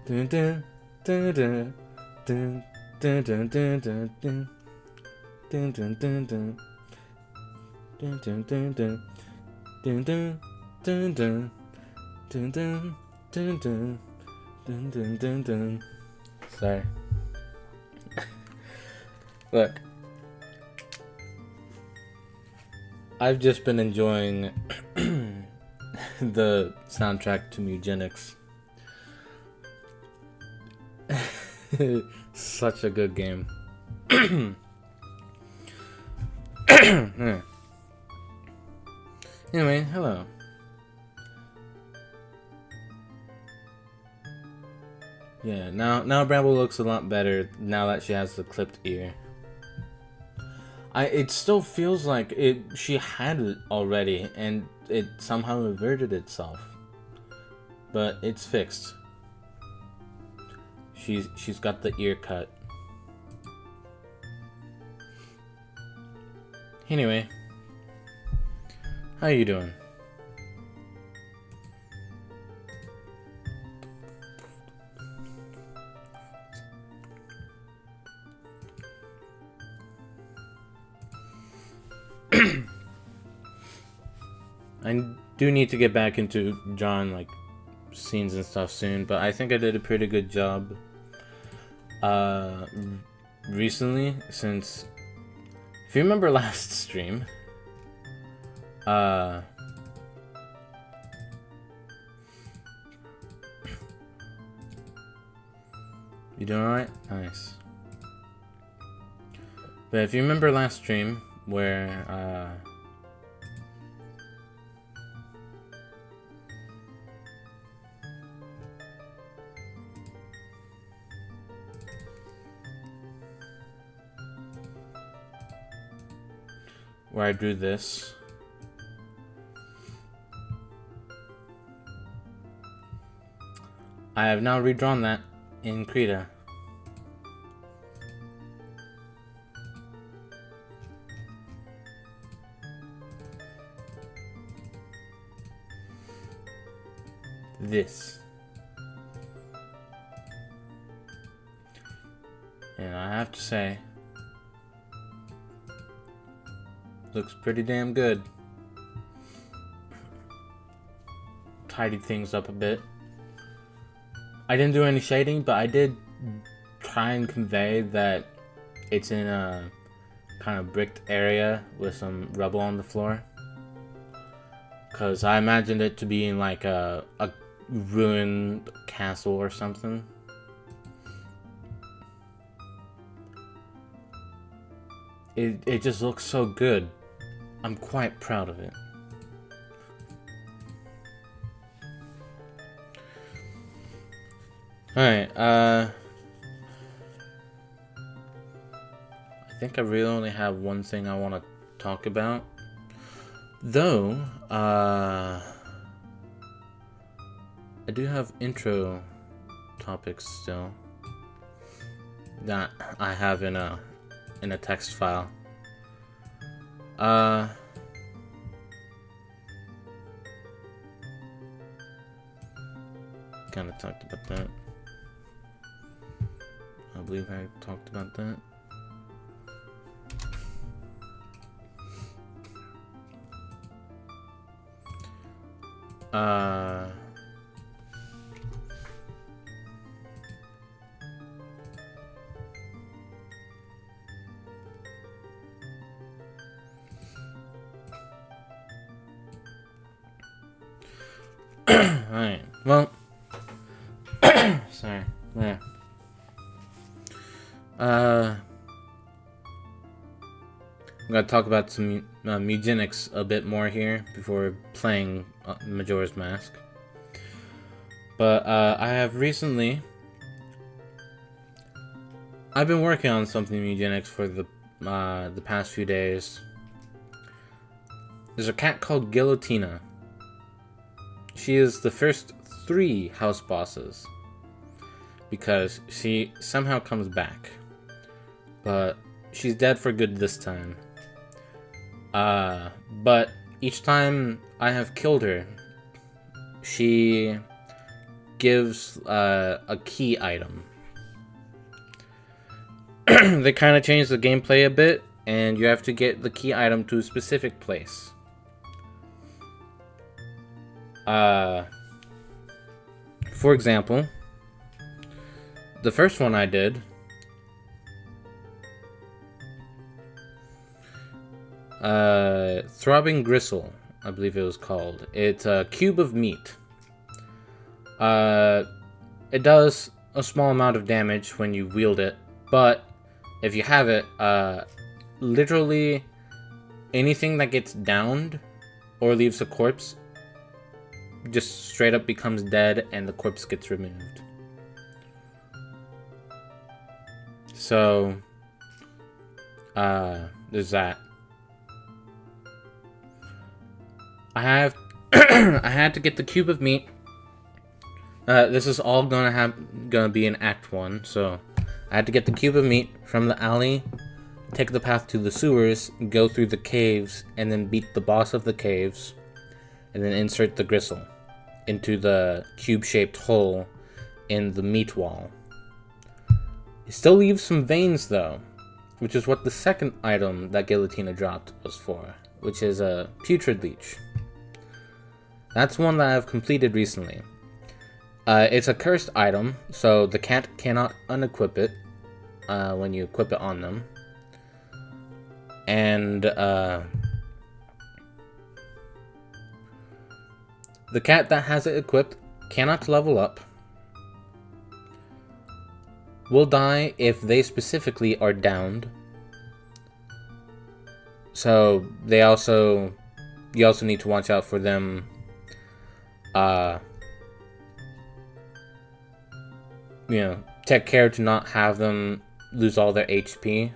Dun, dun, dun, dun, dun, dun, dun, dun, dun, dun. Dun, dun, dun, dun. Dun, dun, dun, dun. Dun, dun, dun, dun. Dun, dun, dun, dun. Dun, dun, dun, dun. Sorry. Look, I've just been enjoying the soundtrack to Mugenics. Such a good game. Anyway, hello. Yeah, now Bramble looks a lot better now that she has the clipped ear. It still feels like she had it already and it somehow reverted itself. But it's fixed. She's got the ear cut. Anyway, how you doing? I do need to get back into drawing like scenes and stuff soon, but I think I did a pretty good job recently, since if you remember last stream, you doing alright? Nice. But if you remember last stream where I drew this, I have now redrawn that in Krita. This. And I have to say, looks pretty damn good. Tidied things up a bit. I didn't do any shading, but I did try and convey that it's in a kind of bricked area with some rubble on the floor. Because I imagined it to be in like a ruined castle or something. It just looks so good. I'm quite proud of it. Alright, I think I really only have one thing I want to talk about. Though, I do have intro topics still that I have in a text file. Kinda talked about that. I believe I talked about that. Alright, well, sorry, yeah. I'm gonna talk about some Mugenics a bit more here before playing Majora's Mask. But I have recently, I've been working on something Mugenics for the past few days. There's a cat called Guillotina. She is the first 3 house bosses, because she somehow comes back, but she's dead for good this time. But each time I have killed her, she gives a key item. They kind of changed the gameplay a bit, and you have to get the key item to a specific place. For example, the first one I did, Throbbing Gristle, I believe it was called. It's a cube of meat. It does a small amount of damage when you wield it, but if you have it, literally anything that gets downed or leaves a corpse just straight up becomes dead and the corpse gets removed. So, there's that. I had to get the cube of meat. This is all gonna be in Act 1, so I had to get the cube of meat from the alley, take the path to the sewers, go through the caves, and then beat the boss of the caves, and then insert the gristle into the cube-shaped hole in the meat wall. It still leaves some veins though, which is what the second item that Guillotina dropped was for, which is a Putrid Leech. That's one that I've completed recently. It's a cursed item, so the cat cannot unequip it when you equip it on them. And the cat that has it equipped cannot level up, will die if they specifically are downed. So you also need to watch out for them take care to not have them lose all their HP.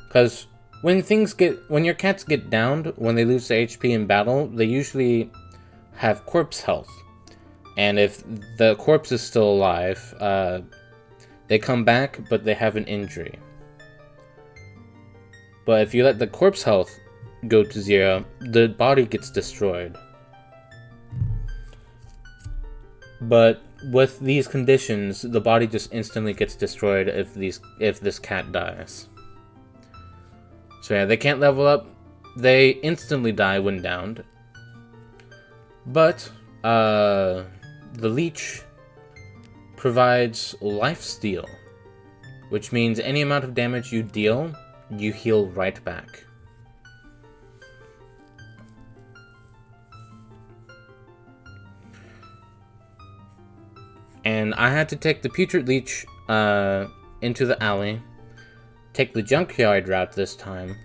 Because when your cats get downed, when they lose their HP in battle, they usually have corpse health. And if the corpse is still alive, they come back, but they have an injury. But if you let the corpse health go to 0, the body gets destroyed. But with these conditions, the body just instantly gets destroyed if this cat dies. So yeah, they can't level up. They instantly die when downed. But the leech provides lifesteal, which means any amount of damage you deal, you heal right back. And I had to take the Putrid Leech into the alley, take the junkyard route this time,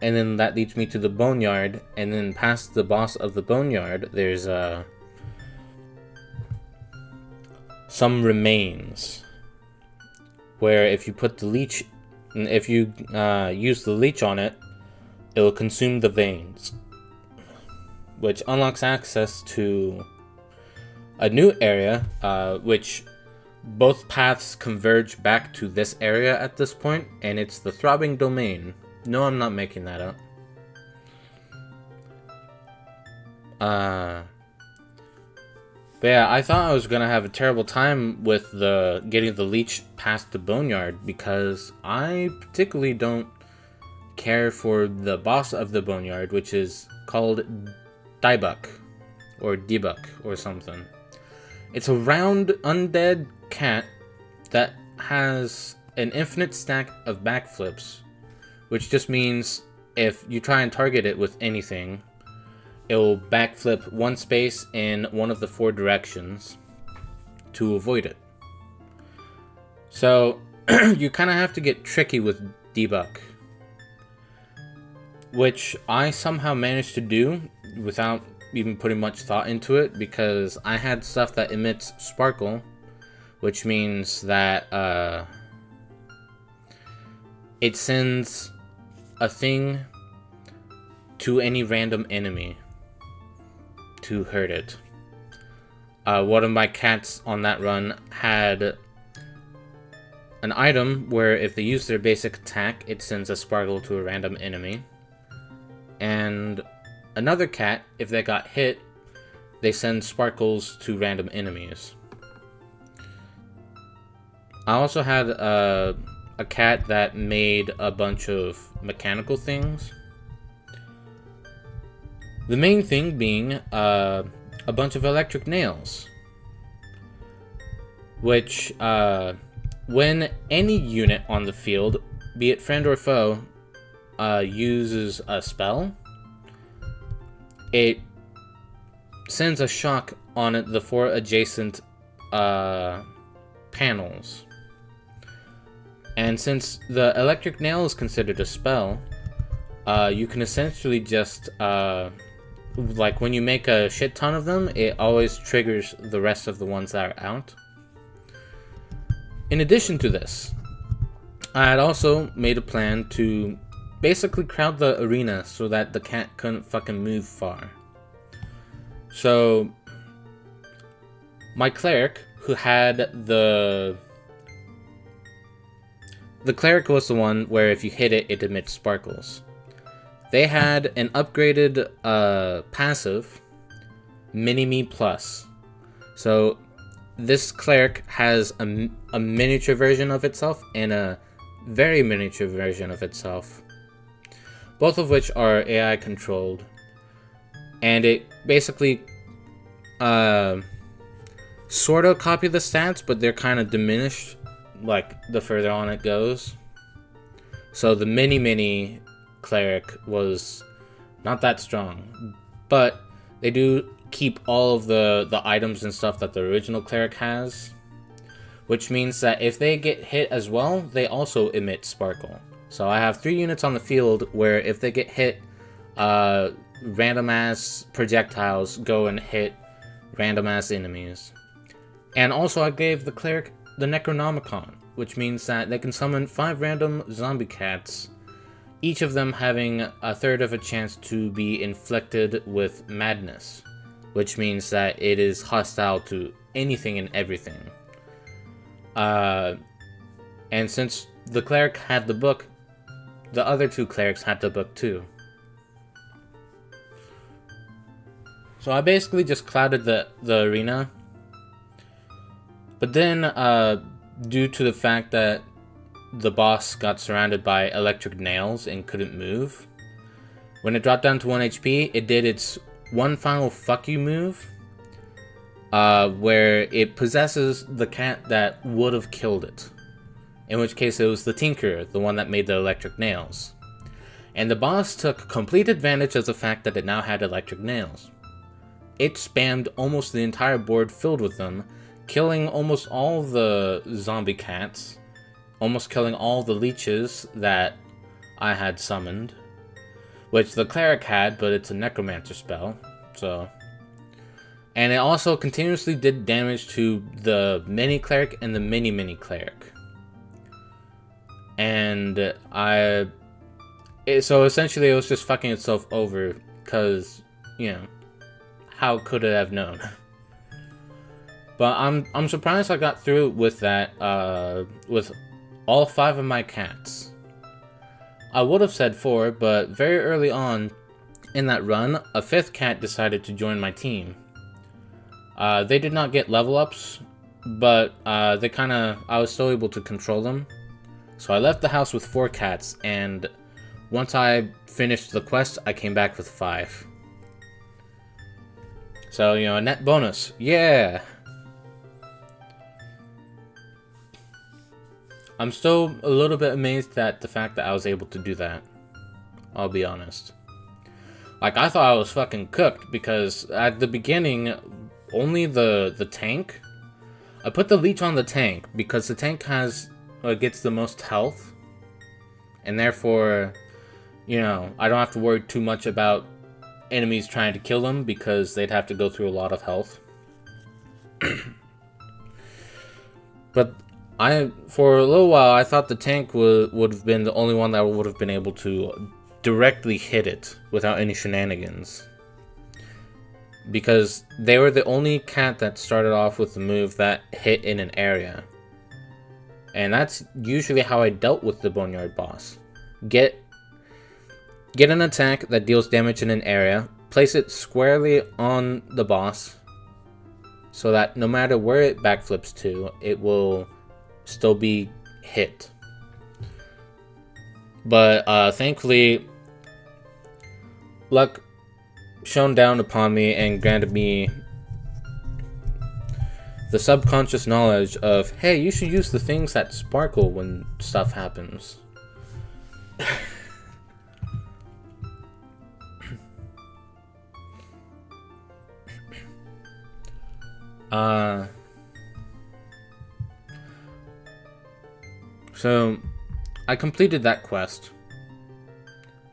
and then that leads me to the boneyard, and then past the boss of the boneyard, there's some remains, where if you put the leech, if you use the leech on it, it will consume the veins, which unlocks access to a new area, which both paths converge back to this area at this point, and it's the Throbbing Domain. No, I'm not making that up. But yeah, I thought I was gonna have a terrible time with getting the leech past the boneyard, because I particularly don't care for the boss of the boneyard, which is called Dybuck, or Debuck, or something. It's a round, undead cat that has an infinite stack of backflips, which just means if you try and target it with anything, it will backflip one space in one of the 4 directions to avoid it. So you kind of have to get tricky with Debuck, which I somehow managed to do without even putting much thought into it, because I had stuff that emits sparkle, which means that it sends a thing to any random enemy to hurt it. One of my cats on that run had an item where if they use their basic attack, it sends a sparkle to a random enemy. And another cat, if they got hit, they send sparkles to random enemies. I also had a cat that made a bunch of mechanical things. The main thing being a bunch of electric nails. Which, when any unit on the field, be it friend or foe, uses a spell, it sends a shock on the 4 adjacent panels. And since the electric nail is considered a spell, you can essentially just, like when you make a shit ton of them, it always triggers the rest of the ones that are out. In addition to this, I had also made a plan to basically crowd the arena so that the cat couldn't fucking move far. So, my cleric, who had the cleric was the one where if you hit it, it emits sparkles. They had an upgraded passive, Mini-Me Plus. So, this cleric has a miniature version of itself and a very miniature version of itself. Both of which are AI controlled. And it basically sort of copy the stats, but they're kind of diminished like the further on it goes. So the mini cleric was not that strong, but they do keep all of the items and stuff that the original cleric has, which means that if they get hit as well, they also emit sparkle. So I have 3 units on the field where if they get hit, random ass projectiles go and hit random ass enemies. And also I gave the cleric the Necronomicon, which means that they can summon 5 random zombie cats, each of them having a third of a chance to be inflicted with madness, which means that it is hostile to anything and everything. And since the cleric had the book, the other 2 clerics had the book too. So I basically just clouded the arena. But then, due to the fact that the boss got surrounded by electric nails and couldn't move, when it dropped down to 1 HP, it did its one final fuck you move, where it possesses the cat that would have killed it. In which case it was the Tinker, the one that made the electric nails. And the boss took complete advantage of the fact that it now had electric nails. It spammed almost the entire board filled with them, killing almost all the zombie cats, almost killing all the leeches that I had summoned, which the cleric had, but it's a necromancer spell, so. And it also continuously did damage to the mini cleric and the mini cleric. And so essentially it was just fucking itself over, because, you know, how could it have known? But I'm surprised I got through with that, with all 5 of my cats. I would have said 4, but very early on in that run, a 5th cat decided to join my team. They did not get level ups, but I was still able to control them. So I left the house with 4 cats, and once I finished the quest, I came back with 5. So, you know, a net bonus. Yeah! I'm still a little bit amazed at the fact that I was able to do that. I'll be honest. Like, I thought I was fucking cooked, because at the beginning, only the tank. I put the leech on the tank, because the tank gets the most health. And therefore, you know, I don't have to worry too much about enemies trying to kill them, because they'd have to go through a lot of health. But for a little while, I thought the tank would have been the only one that would have been able to directly hit it without any shenanigans. Because they were the only cat that started off with the move that hit in an area. And that's usually how I dealt with the Boneyard boss. Get an attack that deals damage in an area, place it squarely on the boss, so that no matter where it backflips to, it will still be hit. But thankfully, luck shone down upon me and granted me the subconscious knowledge of, hey, you should use the things that sparkle when stuff happens. So I completed that quest.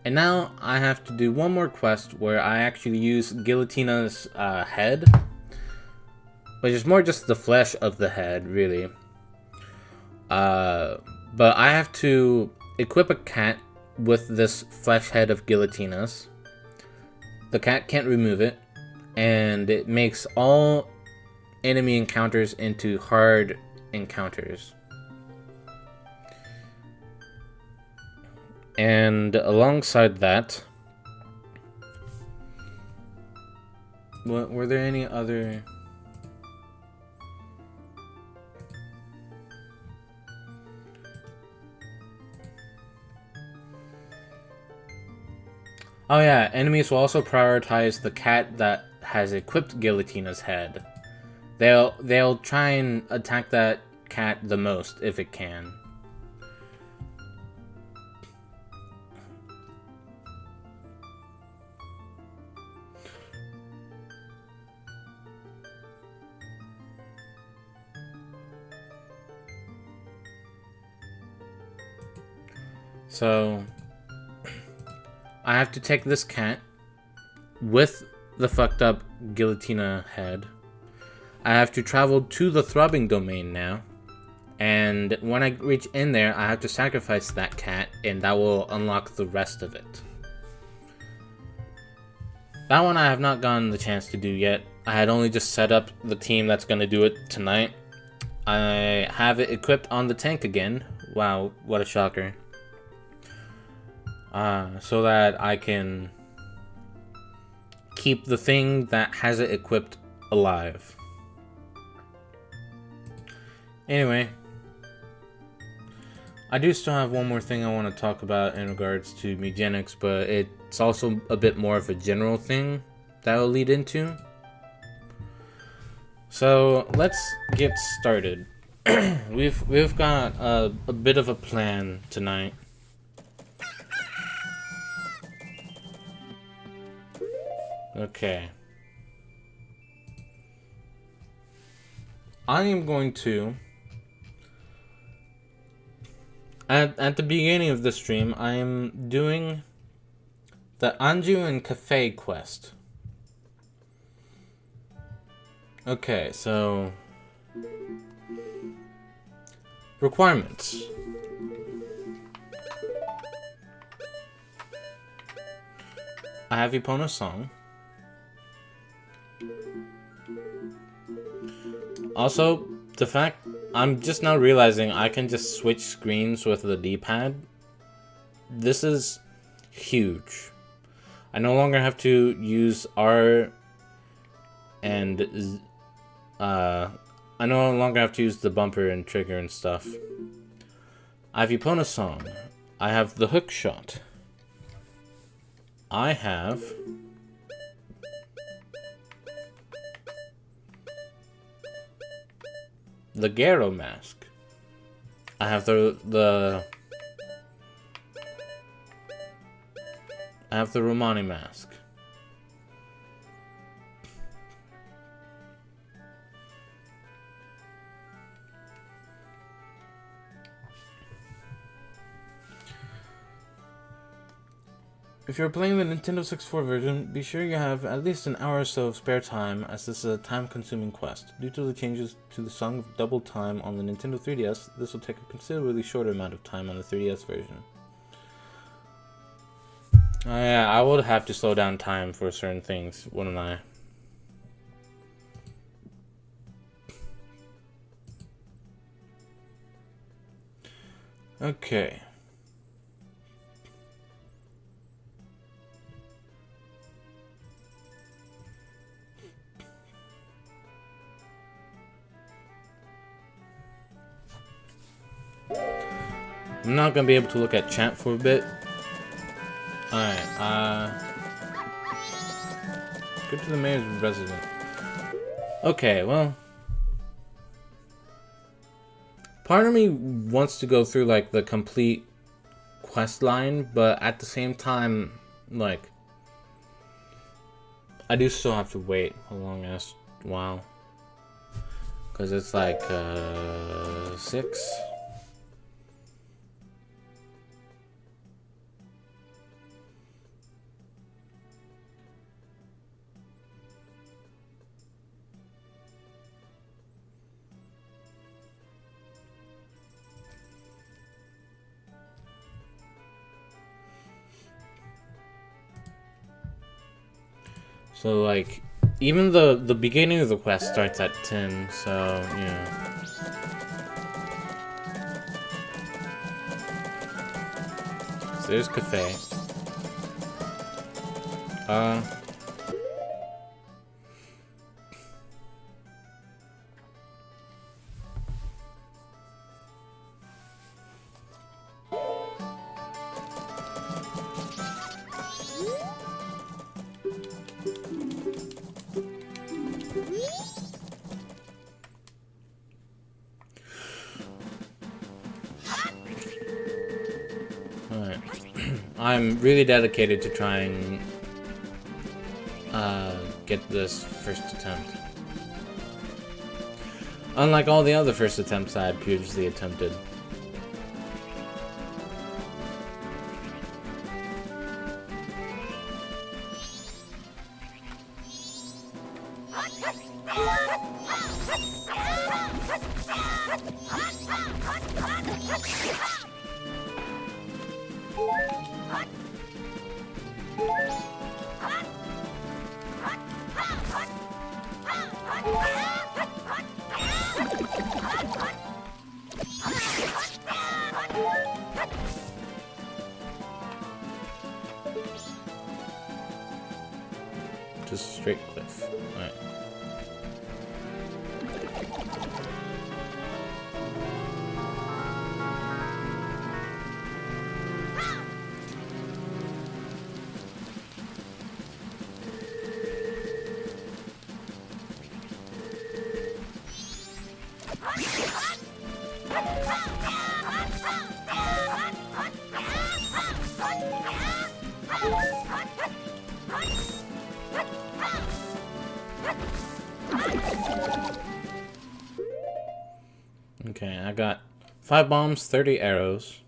And now I have to do one more quest where I actually use Gilletina's head, which is more just the flesh of the head, really. But I have to equip a cat with this flesh head of Gilletina's. The cat can't remove it, and it makes all enemy encounters into hard encounters. And alongside that, were there any other... Oh yeah, enemies will also prioritize the cat that has equipped Gilletina's head. They'll try and attack that cat the most if it can. So I have to take this cat with the fucked up Gillettina head. I have to travel to the throbbing domain now. And when I reach in there, I have to sacrifice that cat, and that will unlock the rest of it. That one I have not gotten the chance to do yet. I had only just set up the team that's going to do it tonight. I have it equipped on the tank again. Wow, what a shocker. So that I can keep the thing that has it equipped alive. Anyway, I do still have one more thing I want to talk about in regards to Megenics, but it's also a bit more of a general thing that will lead into. So let's get started. We've got a bit of a plan tonight. Okay. I am going to... At the beginning of the stream, I am doing the Anju and Cafe quest. Okay, so... requirements. I have Epona's song. Also, the fact I'm just now realizing I can just switch screens with the D-pad. This is huge. I no longer have to use R and I no longer have to use the bumper and trigger and stuff. I have Epona's song. I have the hook shot. I have the Gero mask. I have the Romani mask. If you're playing the Nintendo 64 version, be sure you have at least an hour or so of spare time, as this is a time-consuming quest. Due to the changes to the Song of Double Time on the Nintendo 3DS, this will take a considerably shorter amount of time on the 3DS version. Oh yeah, I would have to slow down time for certain things, wouldn't I? Okay. I'm not gonna be able to look at chat for a bit. Alright, go to the mayor's residence. Okay, well, part of me wants to go through, like, the complete quest line, but at the same time, like, I do still have to wait a long-ass while. Because it's, like, 6. So, like, even the beginning of the quest starts at 10, so, yeah. So there's cafe. Alright. I'm really dedicated to trying get this first attempt. Unlike all the other first attempts I had previously attempted. Just a straight cliff. Alright. Okay, I got 5 bombs, 30 arrows.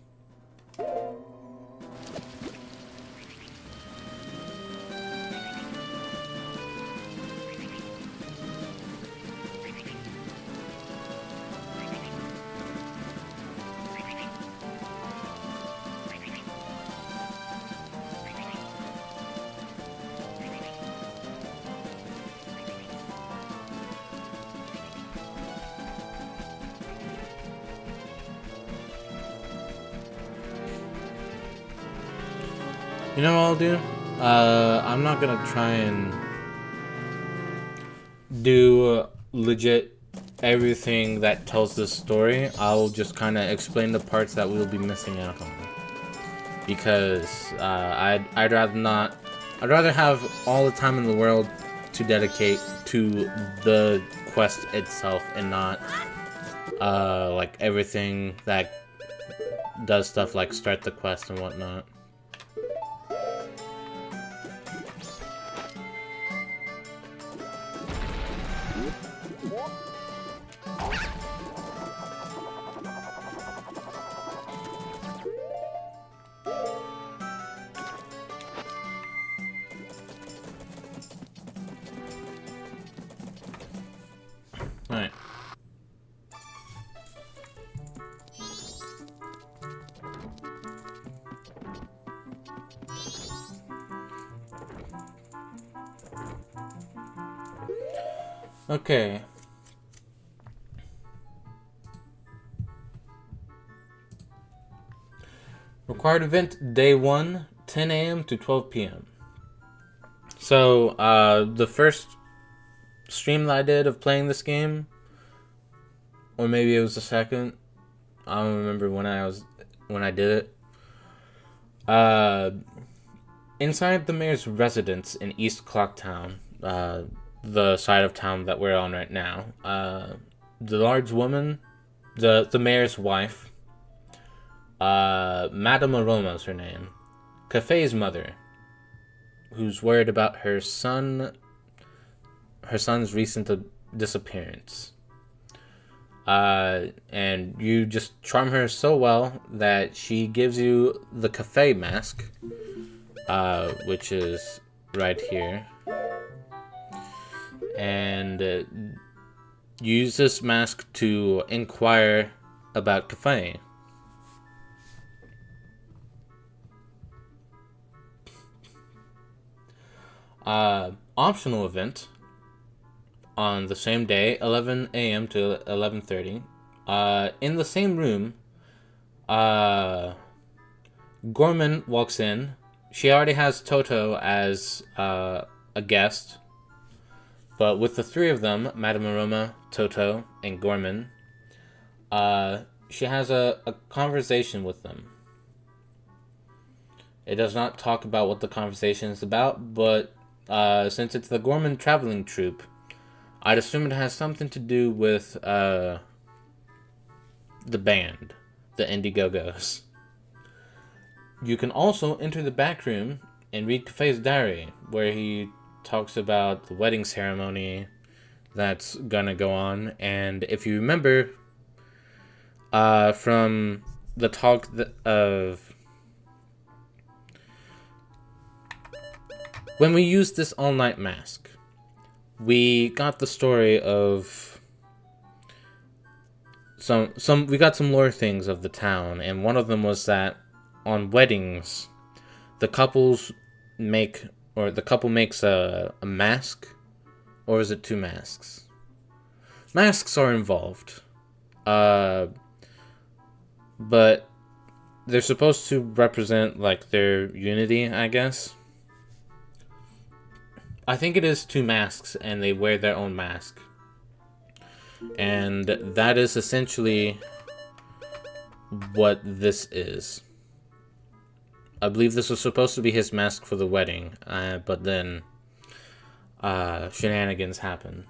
You know what I'll do? I'm not gonna try and do legit everything that tells this story. I'll just kind of explain the parts that we'll be missing out on. Because I'd rather not. I'd rather have all the time in the world to dedicate to the quest itself and not like everything that does stuff like start the quest and whatnot. Alright. Okay. Required event day 1, 10 a.m. to 12 p.m. So, the first stream that I did of playing this game, or maybe it was the second, I don't remember when I was when I did it. Uh, inside the mayor's residence in East Clocktown, the side of town that we're on right now, the large woman, the mayor's wife, Madame Aroma is her name, Cafe's mother, who's worried about her son's recent disappearance. And you just charm her so well that she gives you the Cafe mask, which is right here. And use this mask to inquire about Cafe. Optional event on the same day, 11 a.m. to 11:30. In the same room, Gorman walks in. She already has Toto as a guest, but with the three of them, Madame Aroma, Toto, and Gorman, she has a conversation with them. It does not talk about what the conversation is about, but since it's the Gorman traveling troupe, I'd assume it has something to do with the band, the Indiegogo's. You can also enter the back room and read Cafe's diary, where he talks about the wedding ceremony that's gonna go on. And if you remember from the talk of when we used this all-night mask, we got the story of we got some lore things of the town, and one of them was that on weddings, the couple makes a mask, or is it two masks? Masks are involved, but they're supposed to represent like their unity, I guess. I think it is two masks, and they wear their own mask. And that is essentially what this is. I believe this was supposed to be his mask for the wedding, but then shenanigans happen.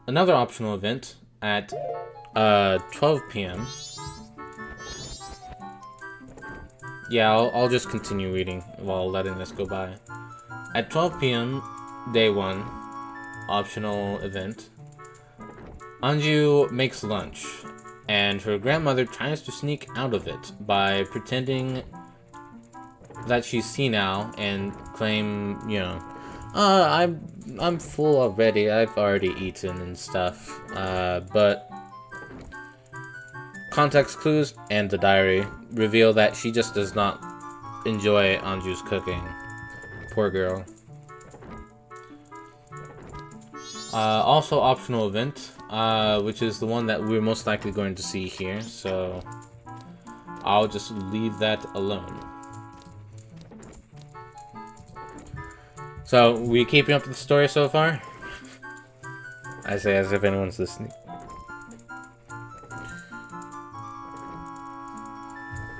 Another optional event at 12 p.m. Yeah, I'll just continue reading while letting this go by. At 12 p.m., day 1, optional event, Anju makes lunch, and her grandmother tries to sneak out of it by pretending that she's senile and claim, I'm full already, I've already eaten and stuff, but context clues and the diary reveal that she just does not enjoy Anju's cooking. Poor girl. Also optional event, which is the one that we're most likely going to see here, so I'll just leave that alone. So, we keeping up with the story so far? I say as if anyone's listening.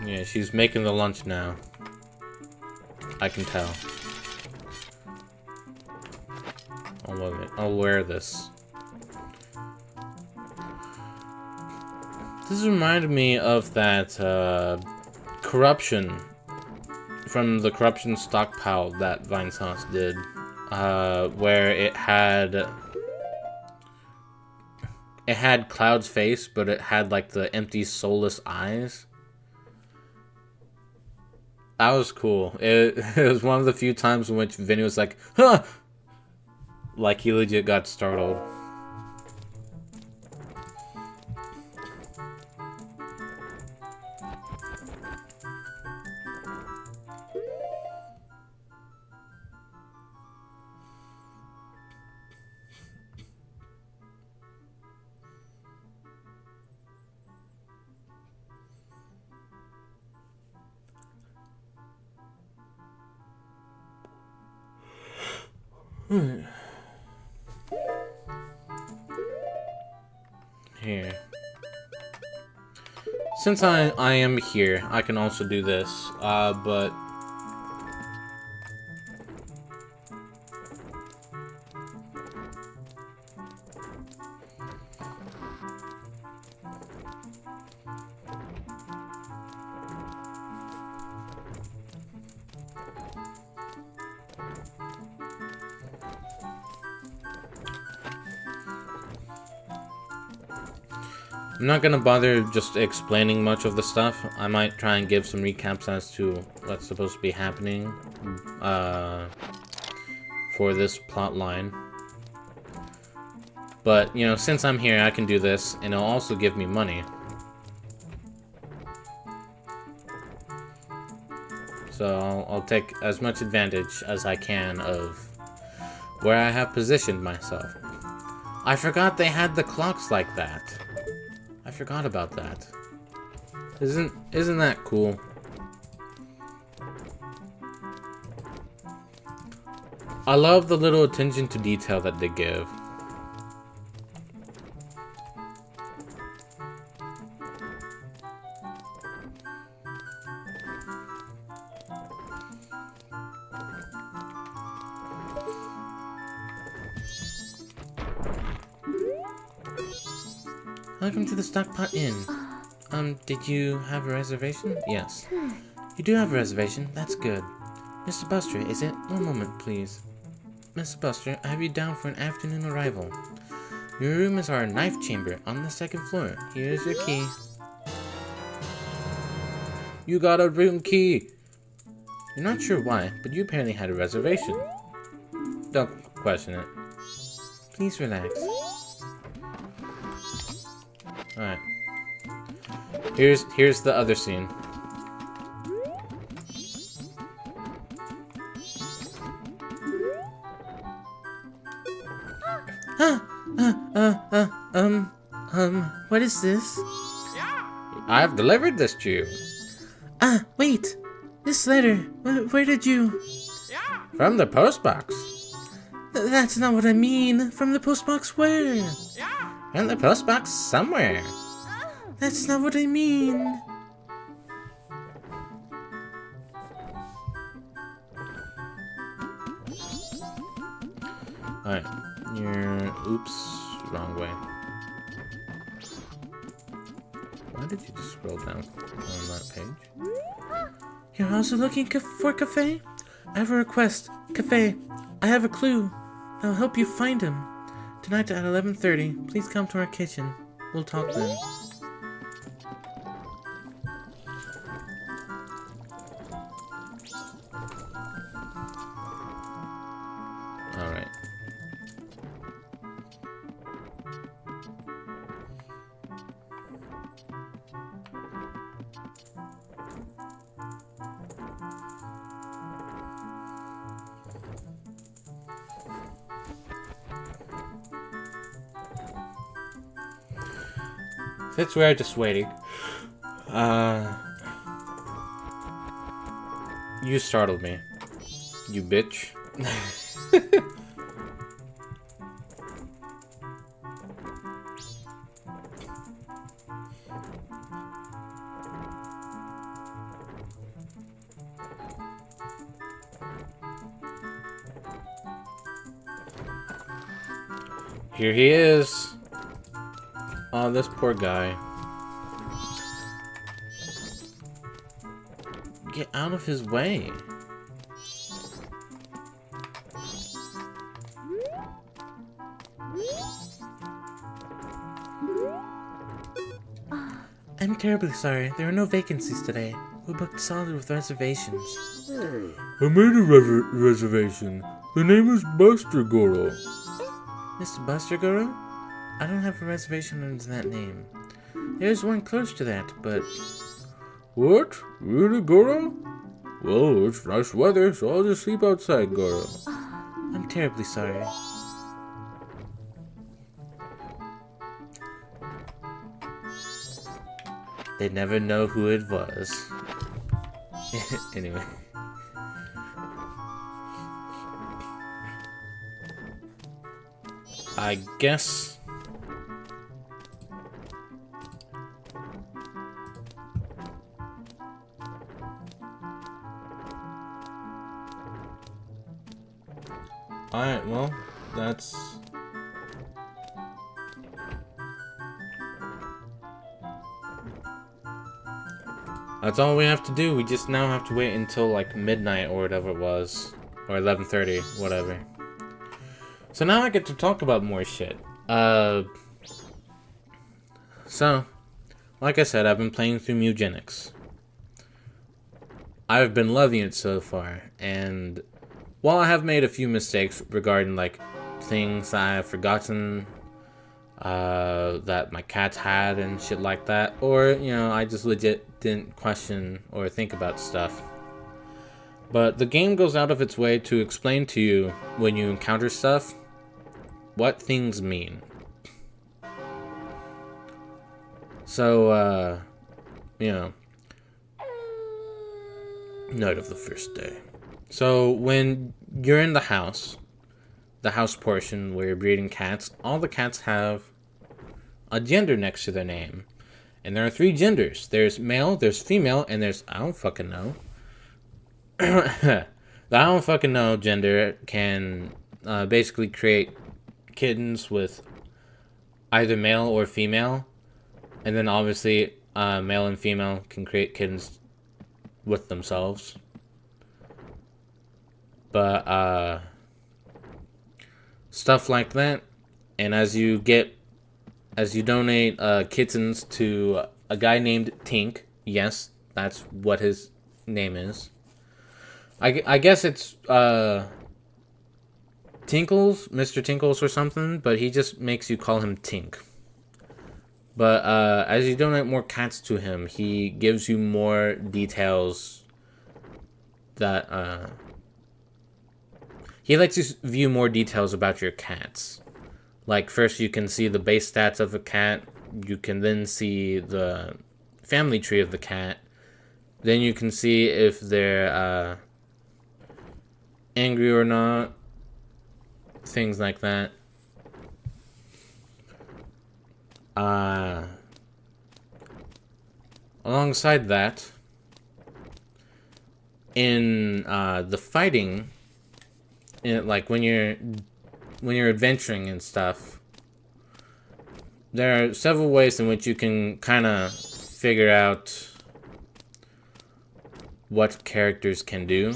Yeah, she's making the lunch now. I can tell. I'll wear this. This reminded me of that corruption from the corruption stockpile that Vinesauce did, where it had Cloud's face, but it had like the empty, soulless eyes. That was cool. It was one of the few times in which Vinny was like, huh! Like he legit got startled. Here. since I am here, I can also do this. But I'm not gonna bother just explaining much of the stuff. I might try and give some recaps as to what's supposed to be happening for this plot line. But, you know, since I'm here, I can do this, and it'll also give me money. So I'll take as much advantage as I can of where I have positioned myself. I forgot they had the clocks like that. I forgot about that. Isn't that cool? I love the little attention to detail that they give. Welcome to the Stockpot Inn. Did you have a reservation? Yes. You do have a reservation. That's good. Mr. Buster, is it? One moment, please. Mr. Buster, I have you down for an afternoon arrival. Your room is our knife chamber on the 2nd floor. Here's your key. You got a room key! You're not sure why, but you apparently had a reservation. Don't question it. Please relax. Alright. Here's the other scene. What is this? I've delivered this to you. Wait! This letter, where did you... From the postbox. That's not what I mean. From the postbox where? From the postbox somewhere. That's not what I mean. Alright. Oops. Wrong way. Why did you just scroll down on that page? You're also looking for Cafe? I have a request. Cafe, I have a clue. I'll help you find him. Tonight at 11:30, please come to our kitchen. We'll talk then. Alright. Since we're just waiting, you startled me, you bitch. Here he is. Oh, this poor guy. Get out of his way. I'm terribly sorry. There are no vacancies today. We booked solid with reservations. I made a reservation. The name is Buster Goro. Mr. Buster Goro? I don't have a reservation under that name. There's one close to that, but... What? Really, Goro? Well, it's nice weather, so I'll just sleep outside, Goro. I'm terribly sorry. They never know who it was. Anyway. I guess... Alright, well, that's all we have to do. We just now have to wait until like midnight or whatever it was. Or 11:30, whatever. So now I get to talk about more shit. So, like I said, I've been playing through Mugenics. I've been loving it so far, and while I have made a few mistakes regarding like things I've forgotten that my cats had and shit like that, or you know, I just legit didn't question or think about stuff. But the game goes out of its way to explain to you when you encounter stuff what things mean. So, you know, night of the first day. So when you're in the house portion where you're breeding cats, all the cats have a gender next to their name. And there are 3 genders. There's male, there's female, and there's, I don't fucking know. The I don't fucking know gender can basically create kittens with either male or female. And then obviously male and female can create kittens with themselves. But stuff like that. And as you donate kittens to a guy named Tink, yes, that's what his name is. I guess it's Tinkles, Mr. Tinkles or something, but he just makes you call him Tink. But as you donate more cats to him, he gives you more details that he lets you view more details about your cats. Like first you can see the base stats of a cat, you can then see the family tree of the cat, then you can see if they're angry or not, things like that. Alongside that, in the fighting, like when you're adventuring and stuff, there are several ways in which you can kind of figure out what characters can do,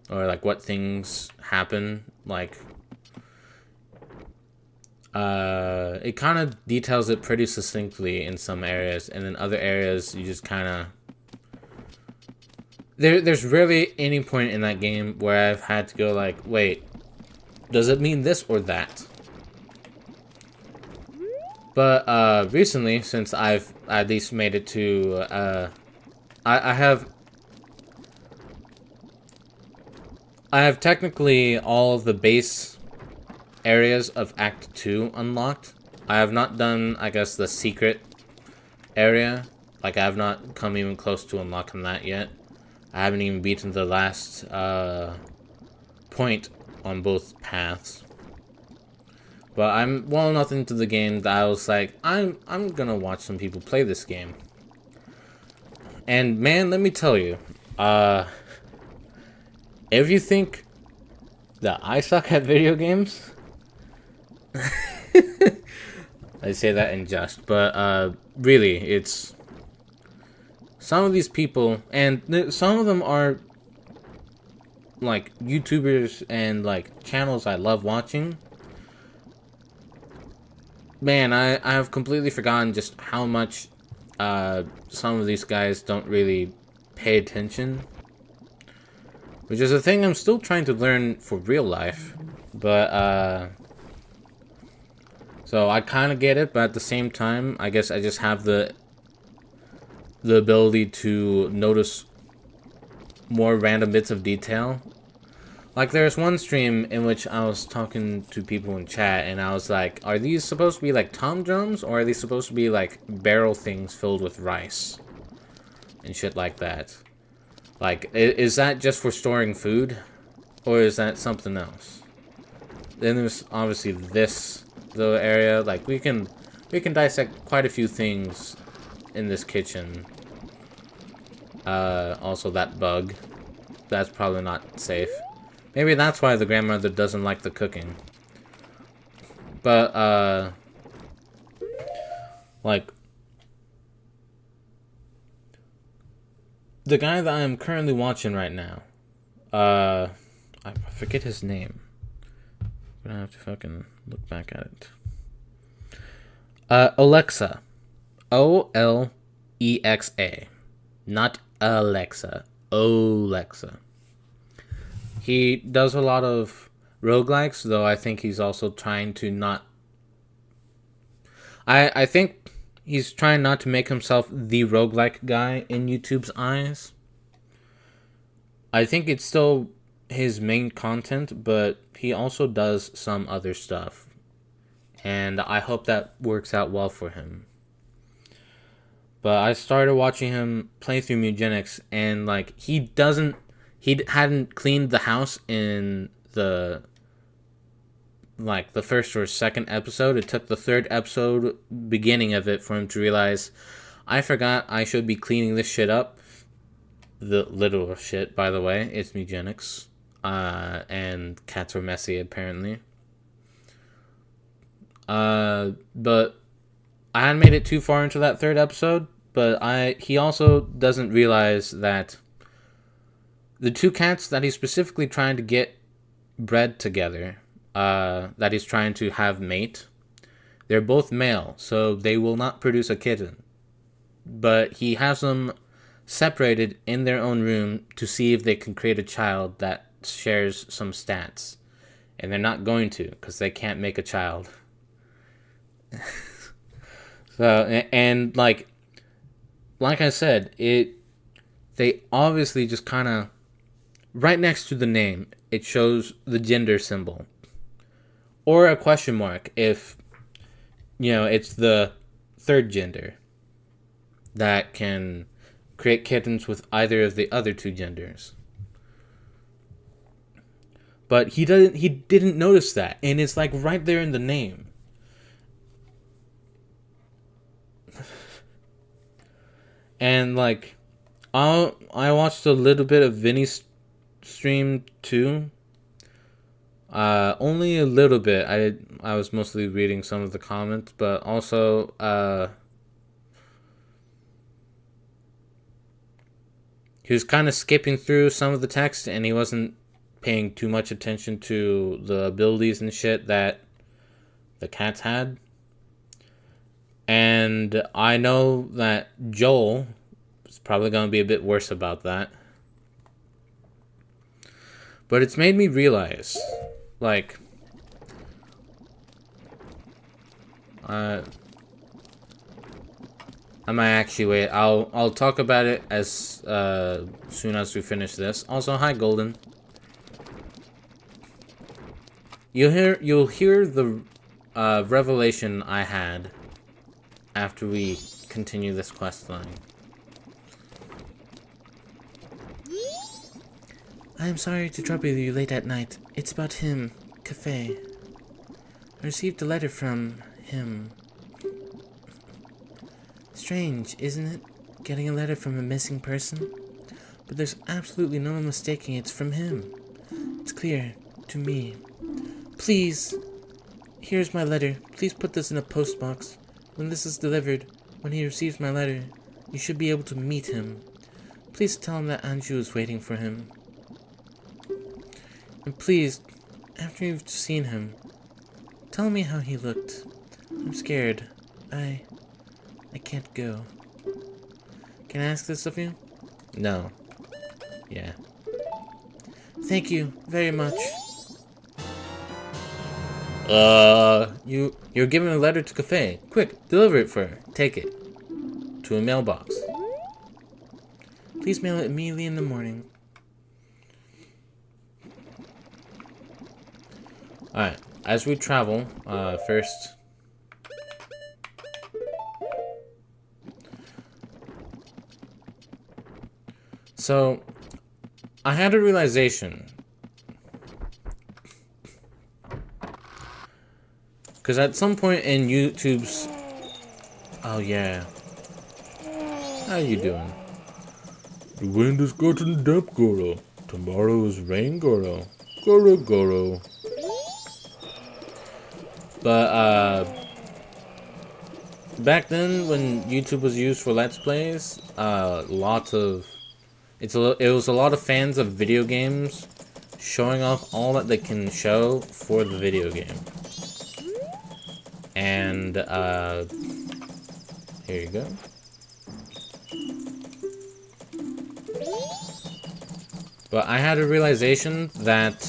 or like what things happen. Like it kind of details it pretty succinctly in some areas, and in other areas you just kind of there's rarely any point in that game where I've had to go like, wait, does it mean this or that? But recently, since I've at least made it to I have technically all of the base areas of Act 2 unlocked. I have not done, I guess, the secret area. Like, I have not come even close to unlocking that yet. I haven't even beaten the last point on both paths. But I'm well enough into the game that I was like, I'm gonna watch some people play this game. And man, let me tell you, if you think that I suck at video games, I say that in jest, but really, it's some of these people, and some of them are like YouTubers and like channels I love watching. Man, I have completely forgotten just how much some of these guys don't really pay attention. Which is a thing I'm still trying to learn for real life. But, so I kind of get it, but at the same time, I guess I just have the ability to notice more random bits of detail. Like, there's one stream in which I was talking to people in chat, and I was like, are these supposed to be, like, tom drums, or are these supposed to be, like, barrel things filled with rice? And shit like that. Like, is that just for storing food? Or is that something else? Then there's obviously this little area. Like, we can dissect quite a few things in this kitchen. Also that bug. That's probably not safe. Maybe that's why the grandmother doesn't like the cooking. But, like, the guy that I'm currently watching right now, I forget his name. I'm gonna have to fucking look back at it. Alexa. Olexa. Not Alexa. Alexa. He does a lot of roguelikes, though I think he's also trying to not... I think he's trying not to make himself the roguelike guy in YouTube's eyes. I think it's still his main content, but he also does some other stuff. And I hope that works out well for him. But I started watching him play through Mugenics, and like he hadn't cleaned the house in the first or second episode. It took the third episode beginning of it for him to realize, I forgot I should be cleaning this shit up. The literal shit, by the way. It's Mugenics. And cats are messy, apparently. But I hadn't made it too far into that third episode, but he also doesn't realize that the two cats that he's specifically trying to get bred together, that he's trying to have mate, they're both male, so they will not produce a kitten. But he has them separated in their own room to see if they can create a child that shares some stats. And they're not going to, because they can't make a child. So, and like I said, they obviously just kind of, right next to the name, it shows the gender symbol. Or a question mark if, it's the third gender that can create kittens with either of the other two genders. But he didn't notice that, and it's like right there in the name. And like, I watched a little bit of Vinny's stream too. Only a little bit. I was mostly reading some of the comments, but also he was kind of skipping through some of the text, and he wasn't paying too much attention to the abilities and shit that the cats had. And I know that Joel is probably going to be a bit worse about that. But it's made me realize, like, I might actually wait. I'll talk about it as soon as we finish this. Also, hi Golden. You'll hear the revelation I had after we continue this quest line. I am sorry to trouble you late at night. It's about him, Cafe. I received a letter from him. Strange, isn't it? Getting a letter from a missing person? But there's absolutely no mistaking it's from him. It's clear to me. Please, here's my letter. Please put this in a postbox. When this is delivered, when he receives my letter, you should be able to meet him. Please tell him that Anju is waiting for him. And please, after you've seen him, tell me how he looked. I'm scared. I can't go. Can I ask this of you? No. Yeah. Thank you very much. You're giving a letter to Cafe. Quick, deliver it for her. Take it. To a mailbox. Please mail it immediately in the morning. Alright, as we travel, first... So, I had a realization. Because at some point in YouTube's... Oh, yeah. How you doing? The wind is getting deep, Goro. Tomorrow is rain, Goro. Goro. But back then when YouTube was used for Let's Plays, it was a lot of fans of video games showing off all that they can show for the video game. And here you go. But I had a realization that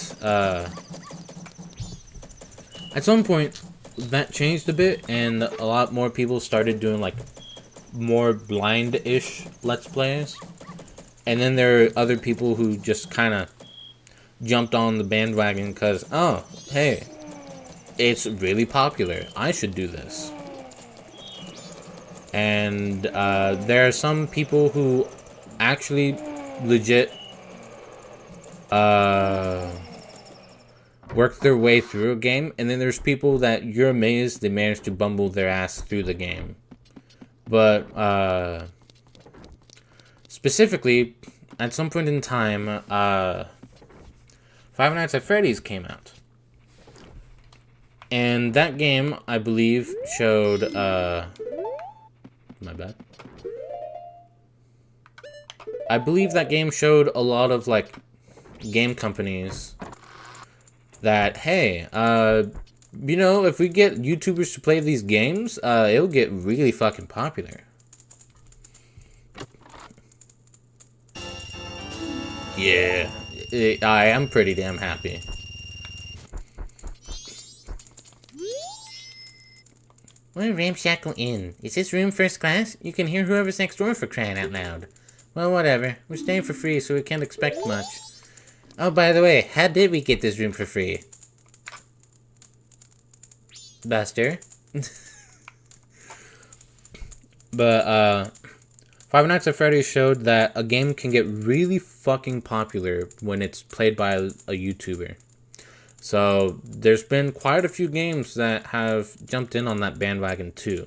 at some point that changed a bit, and a lot more people started doing like more blind-ish Let's Plays. And then there are other people who just kind of jumped on the bandwagon because, oh, hey, it's really popular. I should do this. And there are some people who actually legit work their way through a game, and then there's people that you're amazed they managed to bumble their ass through the game. But specifically, at some point in time, Five Nights at Freddy's came out. And that game, I believe, showed, my bad. I believe that game showed a lot of, like, game companies that, hey, you know, if we get YouTubers to play these games, it'll get really fucking popular. Yeah, I am pretty damn happy. What a ramshackle inn. Is this room first class? You can hear whoever's next door for crying out loud. Well, whatever. We're staying for free, so we can't expect much. Oh, by the way, how did we get this room for free? Buster. But, Five Nights at Freddy's showed that a game can get really fucking popular when it's played by a YouTuber. So, there's been quite a few games that have jumped in on that bandwagon too.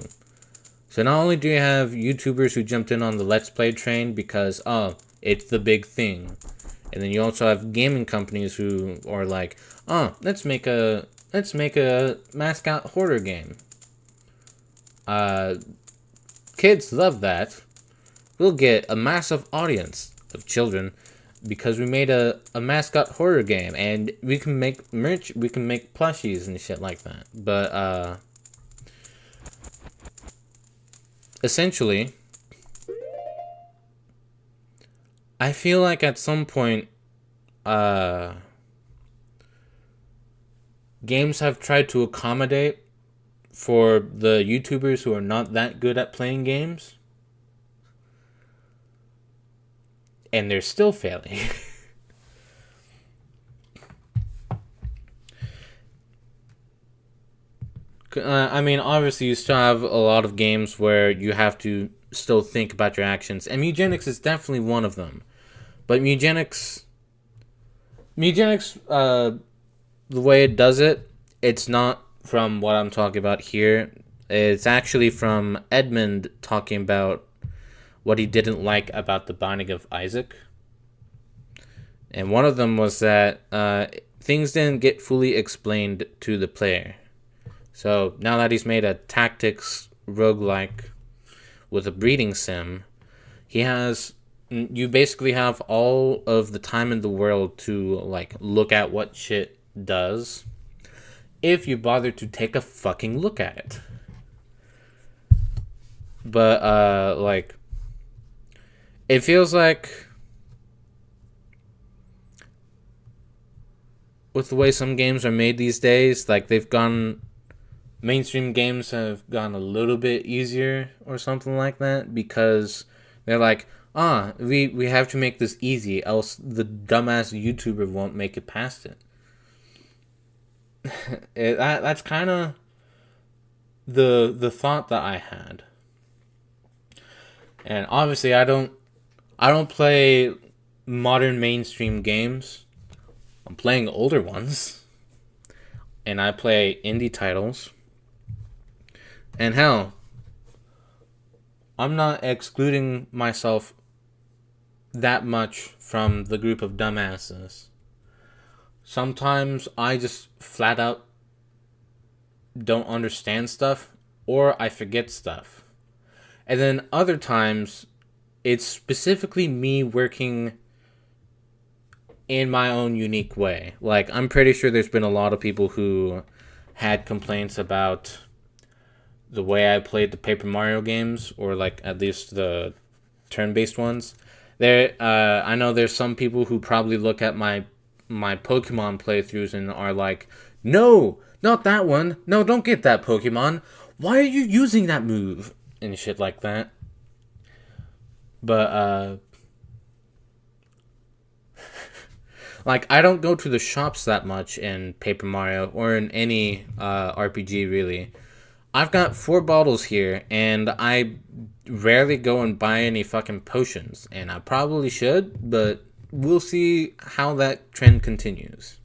So not only do you have YouTubers who jumped in on the Let's Play train because, oh, it's the big thing. And then you also have gaming companies who are like, oh, let's make a mascot horror game. Kids love that. We'll get a massive audience of children because we made a mascot horror game, and we can make merch, we can make plushies and shit like that. But essentially, I feel like at some point games have tried to accommodate for the YouTubers who are not that good at playing games, and they're still failing. I mean, obviously you still have a lot of games where you have to still think about your actions, and Mugenics is definitely one of them. But Mugenics, the way it does it, it's not from what I'm talking about here. It's actually from Edmund talking about what he didn't like about the Binding of Isaac. And one of them was that things didn't get fully explained to the player. So now that he's made a tactics roguelike with a breeding sim, you basically have all of the time in the world to like look at what shit does if you bother to take a fucking look at it. But like, it feels like with the way some games are made these days, like mainstream games have gone a little bit easier or something like that, because they're like, we have to make this easy, else the dumbass YouTuber won't make it past it. That's kind of the thought that I had. And obviously I don't play modern mainstream games. I'm playing older ones. And I play indie titles. And hell, I'm not excluding myself that much from the group of dumbasses. sometimes I just flat out don't understand stuff, or I forget stuff. And then other times, it's specifically me working in my own unique way. Like, I'm pretty sure there's been a lot of people who had complaints about the way I played the Paper Mario games, or like at least the turn-based ones. I know there's some people who probably look at my Pokemon playthroughs and are like, no, not that one. No, don't get that Pokemon. Why are you using that move? And shit like that. But, like, I don't go to the shops that much in Paper Mario or in any RPG, really. I've got 4 bottles here, and I rarely go and buy any fucking potions. And I probably should, but we'll see how that trend continues.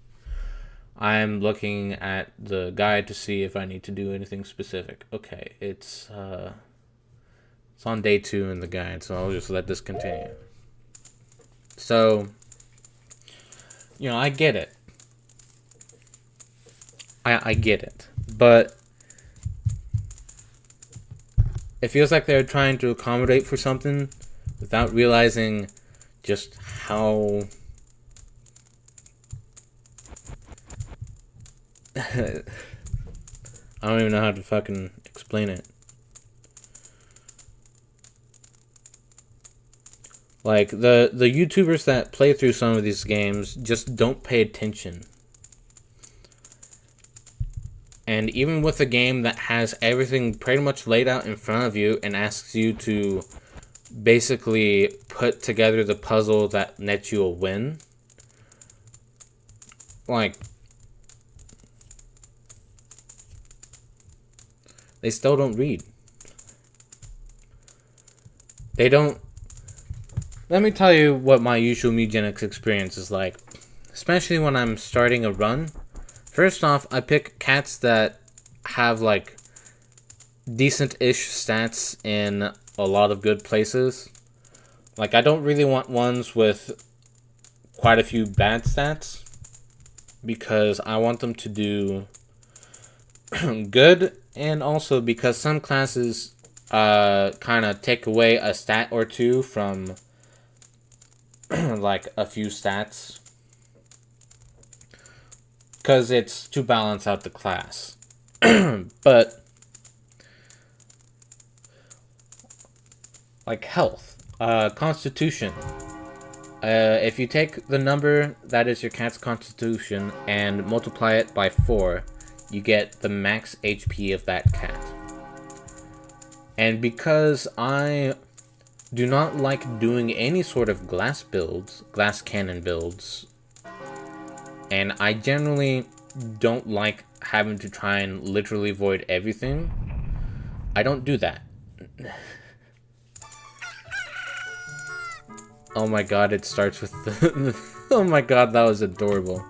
I'm looking at the guide to see if I need to do anything specific. Okay, it's on day 2 in the guide, so I'll just let this continue. So, I get it. I get it. But it feels like they're trying to accommodate for something without realizing just how I don't even know how to fucking explain it. Like, the YouTubers that play through some of these games just don't pay attention. And even with a game that has everything pretty much laid out in front of you and asks you to basically put together the puzzle that nets you a win, like, they still don't read. They don't. Let me tell you what my usual Mugenics experience is like, especially when I'm starting a run. First off, I pick cats that have, like, decent-ish stats in a lot of good places. Like, I don't really want ones with quite a few bad stats, because I want them to do good, and also because some classes kind of take away a stat or two from, like, a few stats. Because it's to balance out the class. But, like, health, constitution. If you take the number that is your cat's constitution and multiply it by 4, you get the max HP of that cat. And because I do not like doing any sort of glass cannon builds, and I generally don't like having to try and literally avoid everything, I don't do that. Oh my god, it starts with the... Oh my god, that was adorable.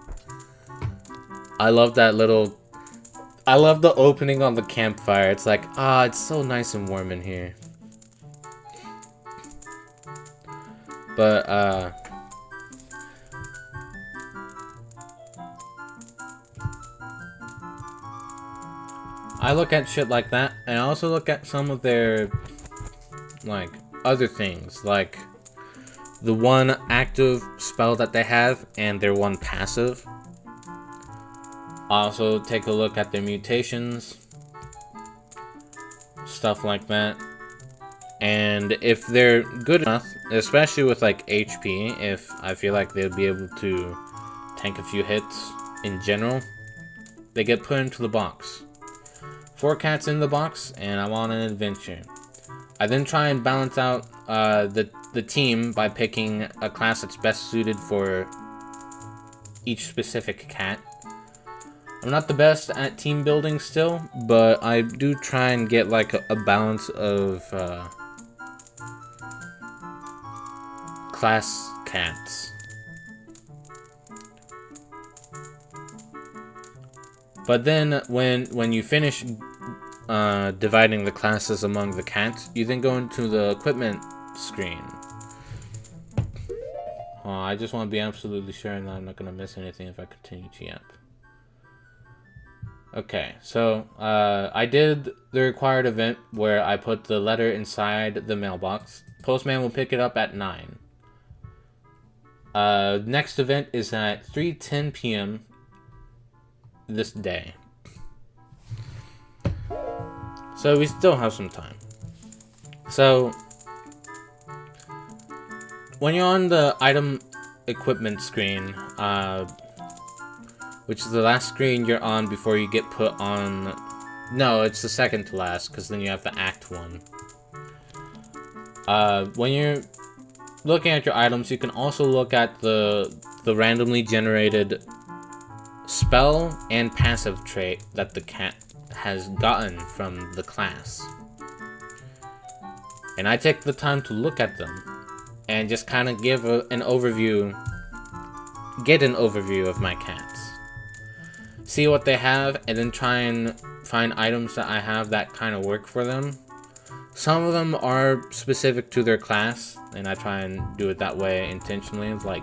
I love that little... I love the opening on the campfire. It's like, it's so nice and warm in here. But, I look at shit like that, and I also look at some of their, like, other things, like the one active spell that they have and their one passive. I also take a look at their mutations, stuff like that. And if they're good enough, especially with, like, HP, if I feel like they'll be able to tank a few hits in general, they get put into the box. 4 cats in the box, and I'm on an adventure. I then try and balance out the team by picking a class that's best suited for each specific cat. I'm not the best at team building still, but I do try and get, like, a balance of class cats. But then when you finish dividing the classes among the cats, you then go into the equipment screen. Oh, I just want to be absolutely sure that I'm not going to miss anything if I continue to yap. Okay, so I did the required event where I put the letter inside the mailbox. Postman will pick it up at 9. Next event is at 3:10 p.m. this day. So we still have some time. So when you're on the item equipment screen, which is the last screen you're on before you get put on... No, it's the second to last, because then you have the Act 1. When you're looking at your items, you can also look at the randomly generated spell and passive trait that the cat has gotten from the class. And I take the time to look at them and just kind of give an overview, get an overview of my cats. See what they have, and then try and find items that I have that kind of work for them. Some of them are specific to their class, and I try and do it that way intentionally. Like,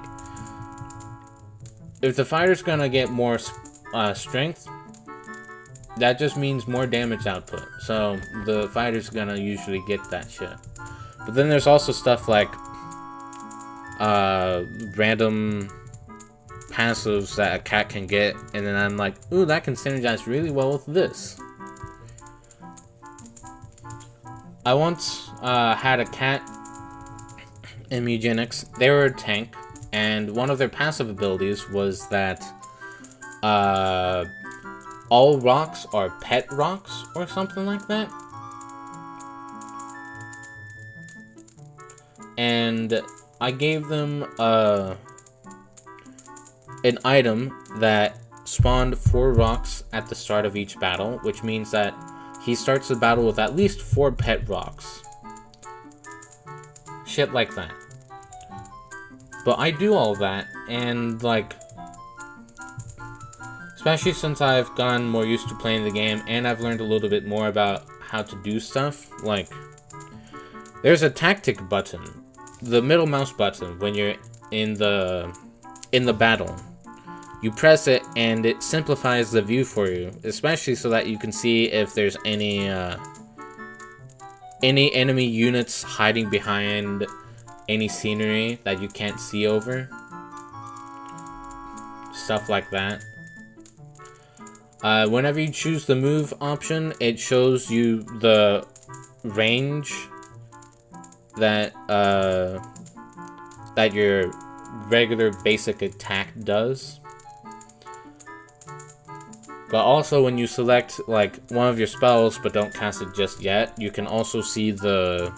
if the fighter's gonna get more strength, that just means more damage output. So the fighter's gonna usually get that shit. But then there's also stuff like random passives that a cat can get, and then I'm like, ooh, that can synergize really well with this. I once had a cat in Eugenics. They were a tank, and one of their passive abilities was that all rocks are pet rocks, or something like that. And I gave them an item that spawned 4 rocks at the start of each battle, which means that he starts the battle with at least 4 pet rocks. Shit like that. But I do all that, and like, especially since I've gotten more used to playing the game, and I've learned a little bit more about how to do stuff, like, there's a tactic button, the middle mouse button, when you're in the battle. You press it, and it simplifies the view for you, especially so that you can see if there's any enemy units hiding behind any scenery that you can't see over. Stuff like that. Whenever you choose the move option, it shows you the range that that your regular basic attack does. But also when you select like one of your spells but don't cast it just yet, you can also see the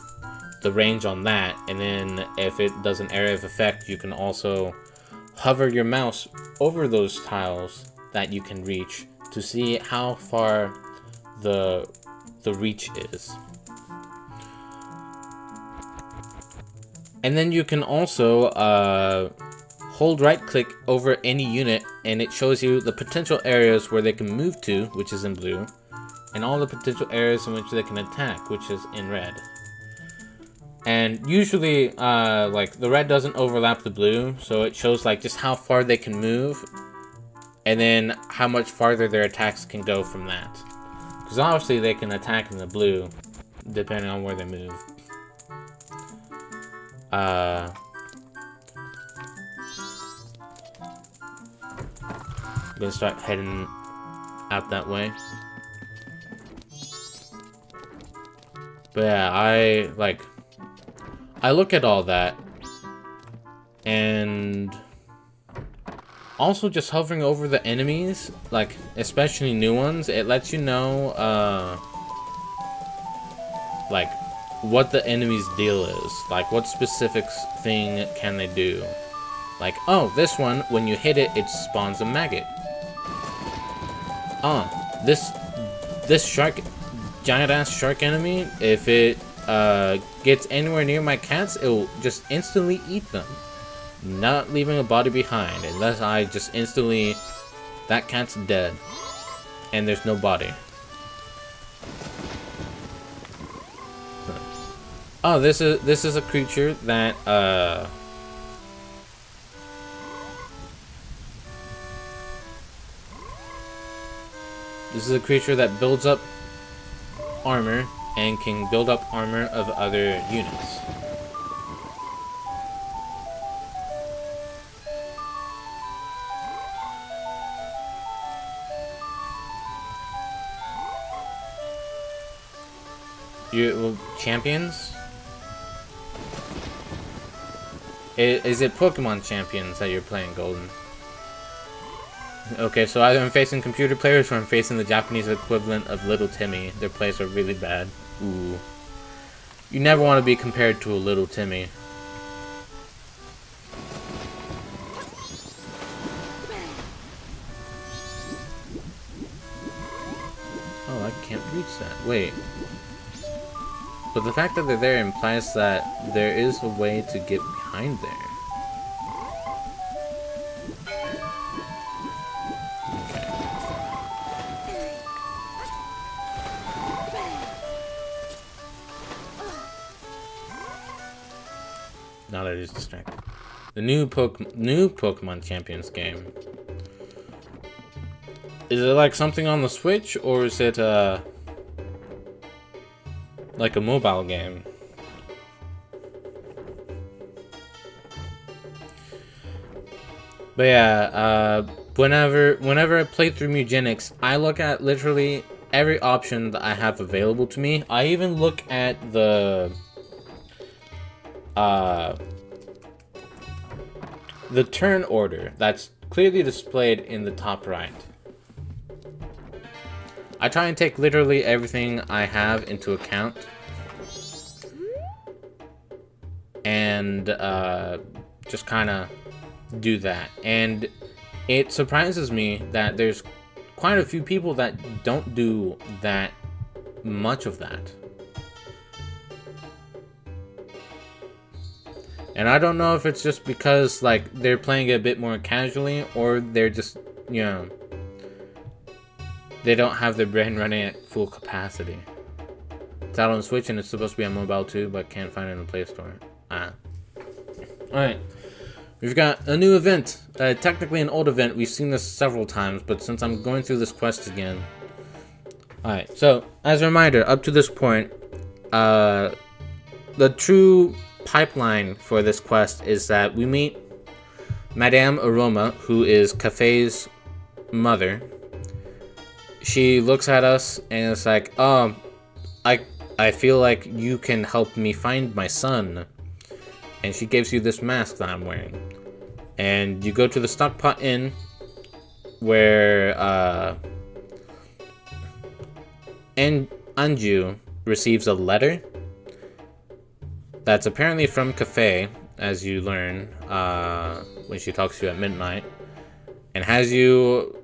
range on that, and then if it does an area of effect, you can also hover your mouse over those tiles that you can reach to see how far the reach is. And then you can also hold right click over any unit, and it shows you the potential areas where they can move to, which is in blue, and all the potential areas in which they can attack, which is in red. And usually like the red doesn't overlap the blue, so it shows like just how far they can move, and then how much farther their attacks can go from that. Because obviously they can attack in the blue depending on where they move. I'm gonna start heading out that way. But yeah, I look at all that, and also just hovering over the enemies, like especially new ones, it lets you know like what the enemy's deal is, like what specific thing can they do. Like, oh, this one, when you hit it, it spawns a maggot. This shark, giant ass shark enemy, if it gets anywhere near my cats, it will just instantly eat them, not leaving a body behind, unless I just instantly, that cat's dead and there's no body. Oh, this is a creature that This is a creature that builds up armor and can build up armor of other units. Champions? Is it Pokemon Champions that you're playing, Golden? Okay, so either I'm facing computer players or I'm facing the Japanese equivalent of Little Timmy. Their plays are really bad. Ooh. You never want to be compared to a Little Timmy. Oh, I can't reach that. Wait. But the fact that they're there implies that there is a way to get behind there. Now that is distracted. The new Pokemon Champions game. Is it like something on the Switch, or is it like a mobile game? But yeah, whenever I play through Mugenics, I look at literally every option that I have available to me. I even look at the turn order that's clearly displayed in the top right. I try and take literally everything I have into account, and just kind of do that. And it surprises me that there's quite a few people that don't do that much of that. And I don't know if it's just because like they're playing it a bit more casually, or they're just, you know, they don't have their brain running at full capacity. It's out on Switch and it's supposed to be on mobile too, but can't find it in the Play Store. Alright. We've got a new event. Technically an old event. We've seen this several times, but since I'm going through this quest again. Alright, so as a reminder, up to this point, the true pipeline for this quest is that we meet Madame Aroma, who is Kafei's mother. She looks at us and is like, I feel like you can help me find my son. And she gives you this mask that I'm wearing. And you go to the Stockpot Inn, where Anju receives a letter that's apparently from Kafei, as you learn when she talks to you at midnight, and has you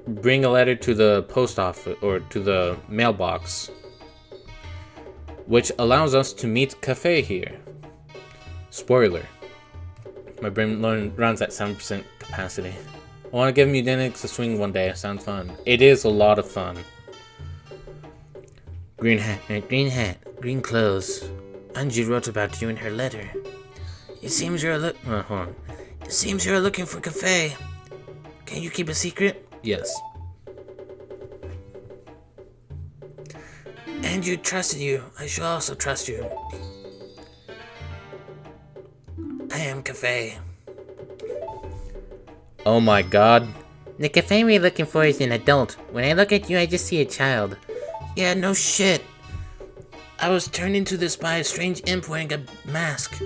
bring a letter to the post office, or to the mailbox, which allows us to meet Kafei here. Spoiler. My brain runs at 7% capacity. I want to give Mugenics a swing one day. It sounds fun. It is a lot of fun. Green hat, green clothes. Angie wrote about you in her letter. It seems you're looking for Kafei. Can you keep a secret? Yes. Angie trusted you. I shall also trust you. I am Kafei. Oh my god. The Kafei we're looking for is an adult. When I look at you, I just see a child. Yeah, no shit. I was turned into this by a strange imp wearing a mask.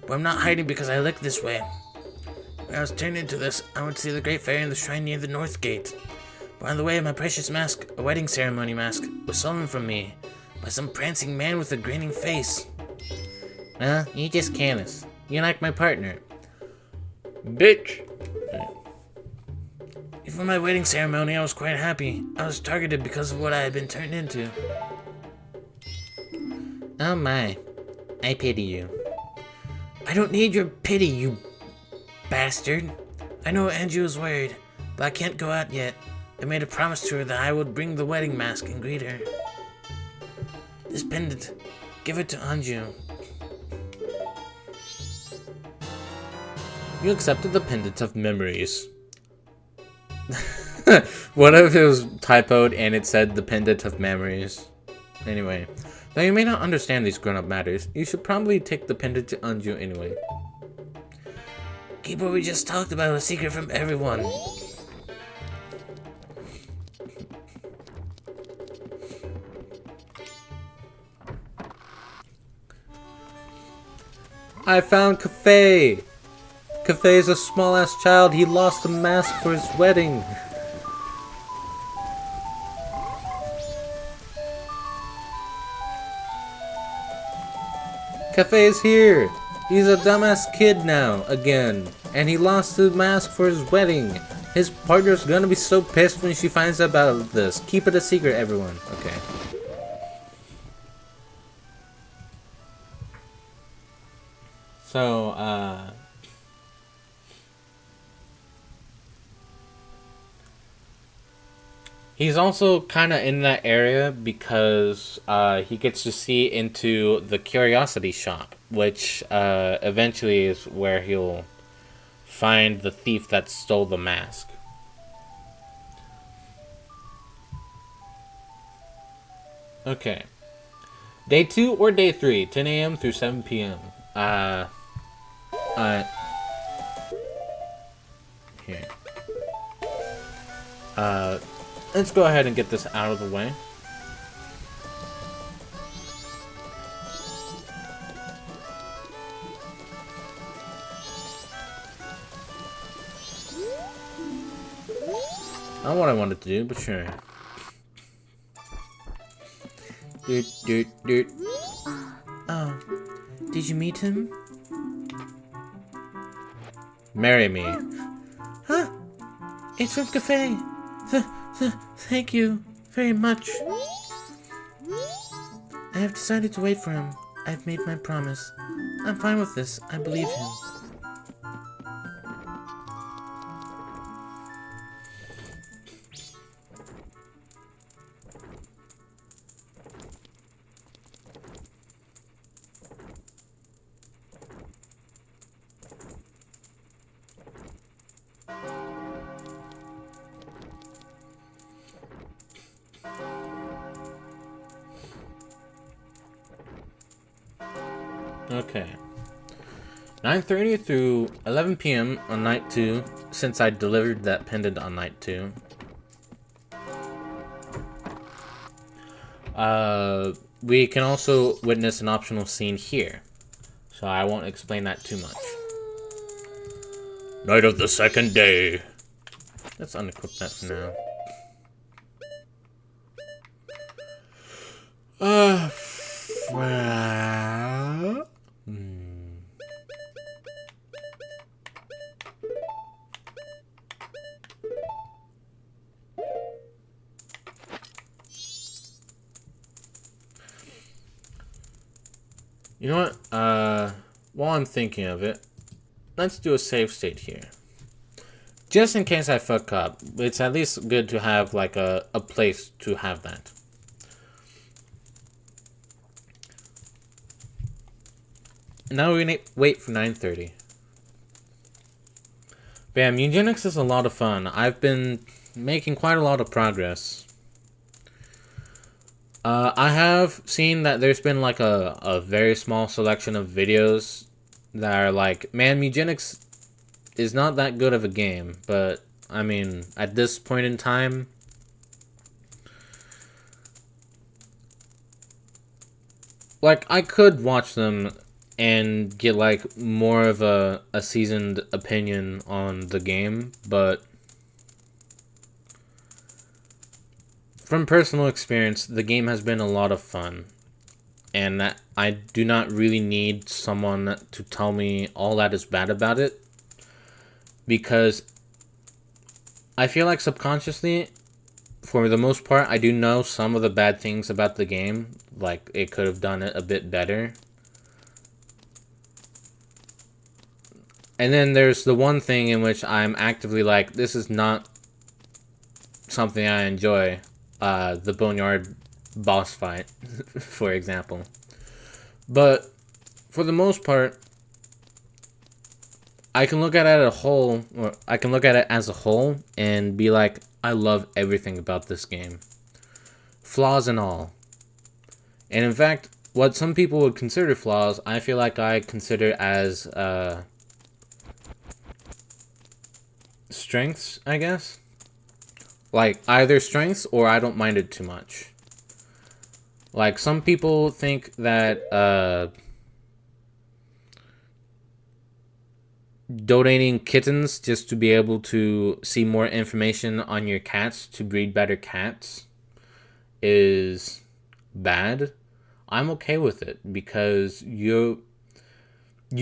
But I'm not hiding because I look this way. When I was turned into this, I went to see the Great Fair in the shrine near the North Gate. But on the way, my precious mask, a wedding ceremony mask, was stolen from me by some prancing man with a grinning face. Well, you just careless. You're like my partner. Bitch! Before my wedding ceremony, I was quite happy. I was targeted because of what I had been turned into. Oh my. I pity you. I don't need your pity, you bastard. I know Anju is worried, but I can't go out yet. I made a promise to her that I would bring the wedding mask and greet her. This pendant, give it to Anju. You accepted the pendant of memories. What if it was typoed and it said the pendant of memories? Anyway, though you may not understand these grown-up matters, you should probably take the pendant to Anju anyway. Keep what we just talked about a secret from everyone. I found Cafe! Cafe is a small-ass child. He lost a mask for his wedding. Cafe is here. He's a dumbass kid now, again. And he lost the mask for his wedding. His partner's gonna be so pissed when she finds out about this. Keep it a secret, everyone. Okay. So, he's also kind of in that area because he gets to see into the curiosity shop, which eventually is where he'll find the thief that stole the mask. Okay. Day 2 or day 3, 10 a.m. through 7 p.m. Here. Let's go ahead and get this out of the way. Not what I wanted to do, but sure. Oh, did you meet him? Marry me. Huh? It's from Cafe. Thank you very much. I have decided to wait for him. I've made my promise. I'm fine with this. I believe him. Okay. 9:30 through 11 p.m. on night 2, since I delivered that pendant on night 2. We can also witness an optional scene here, so I won't explain that too much. Night of the second day. Let's unequip that for now. You know what? While I'm thinking of it, let's do a save state here. Just in case I fuck up, it's at least good to have like a place to have that. Now we wait for 9:30. Bam, eugenics is a lot of fun. I've been making quite a lot of progress. I have seen that there's been like a very small selection of videos that are like, man, eugenics is not that good of a game, but I mean, at this point in time, like, I could watch them and get like more of a seasoned opinion on the game, but from personal experience, the game has been a lot of fun, and that I do not really need someone to tell me all that is bad about it, because I feel like subconsciously, for the most part, I do know some of the bad things about the game, like it could have done it a bit better. And then there's the one thing in which I'm actively like, this is not something I enjoy. The Boneyard boss fight, for example. But for the most part, I can look at it as a whole, or I can look at it as a whole and be like, I love everything about this game. Flaws and all. And in fact, what some people would consider flaws, I feel like I consider as strengths, I guess. Like, either strengths or I don't mind it too much. Like, some people think that donating kittens just to be able to see more information on your cats to breed better cats is bad. I'm okay with it because you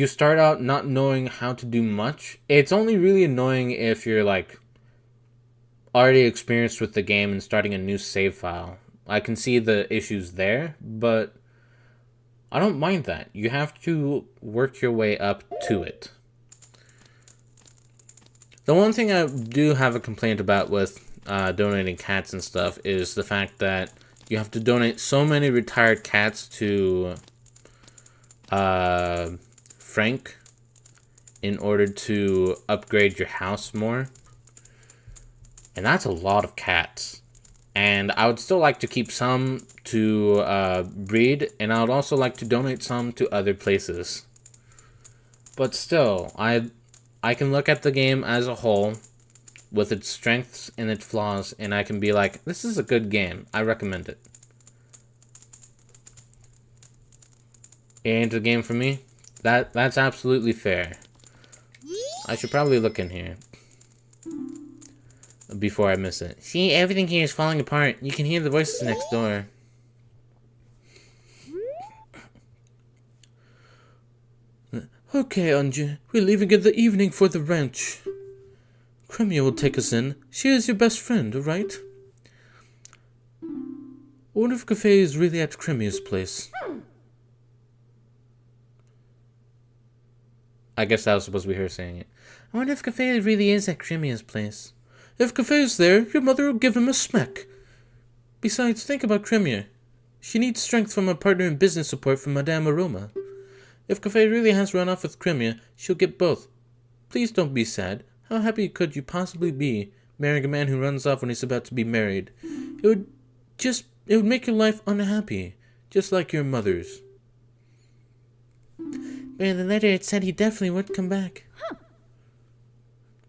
start out not knowing how to do much. It's only really annoying if you're like already experienced with the game and starting a new save file. I can see the issues there, but I don't mind that. You have to work your way up to it. The one thing I do have a complaint about with donating cats and stuff is the fact that you have to donate so many retired cats to Frank in order to upgrade your house more. And that's a lot of cats. And I would still like to keep some to breed, and I would also like to donate some to other places. But still, I can look at the game as a whole with its strengths and its flaws, and I can be like, this is a good game. I recommend it. It ain't a game for me. That's absolutely fair. I should probably look in here before I miss it. See, everything here is falling apart. You can hear the voices next door. Okay, Anju, we're leaving in the evening for the ranch. Cremia will take us in. She is your best friend, right? I wonder if Cafe is really at Cremia's place. I guess that was supposed to be her saying it. I wonder if Cafe really is at Cremia's place. If Cafe is there, your mother will give him a smack. Besides, think about Cremia. She needs strength from a partner in business support from Madame Aroma. If Cafe really has run off with Cremia, she'll get both. Please don't be sad. How happy could you possibly be marrying a man who runs off when he's about to be married? It would make your life unhappy, just like your mother's. But in the letter it said he definitely would come back.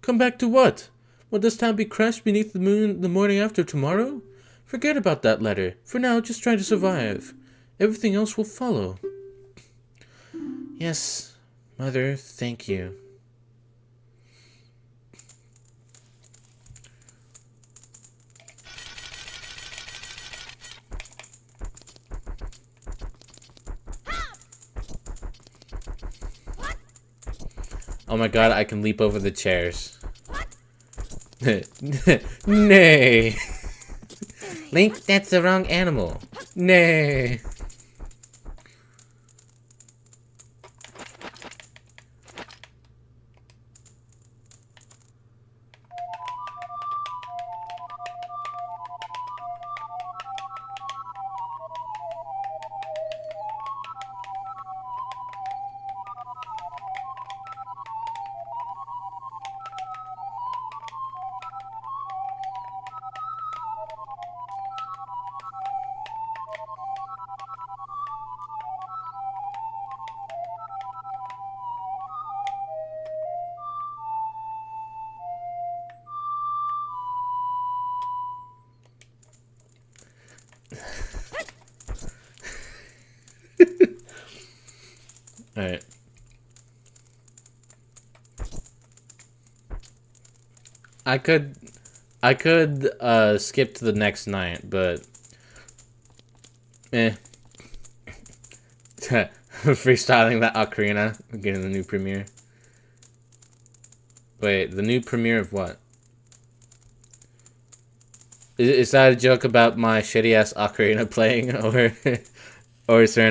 Come back to what? Will this town be crashed beneath the moon the morning after tomorrow? Forget about that letter. For now, just try to survive. Everything else will follow. Yes, Mother, thank you. Oh my god, I can leap over the chairs. Nay. Link, that's the wrong animal. Nay. Alright. I could skip to the next night, but freestyling that ocarina, getting the new premiere. Wait, the new premiere of what? Is that a joke about my shitty ass ocarina playing, or or is there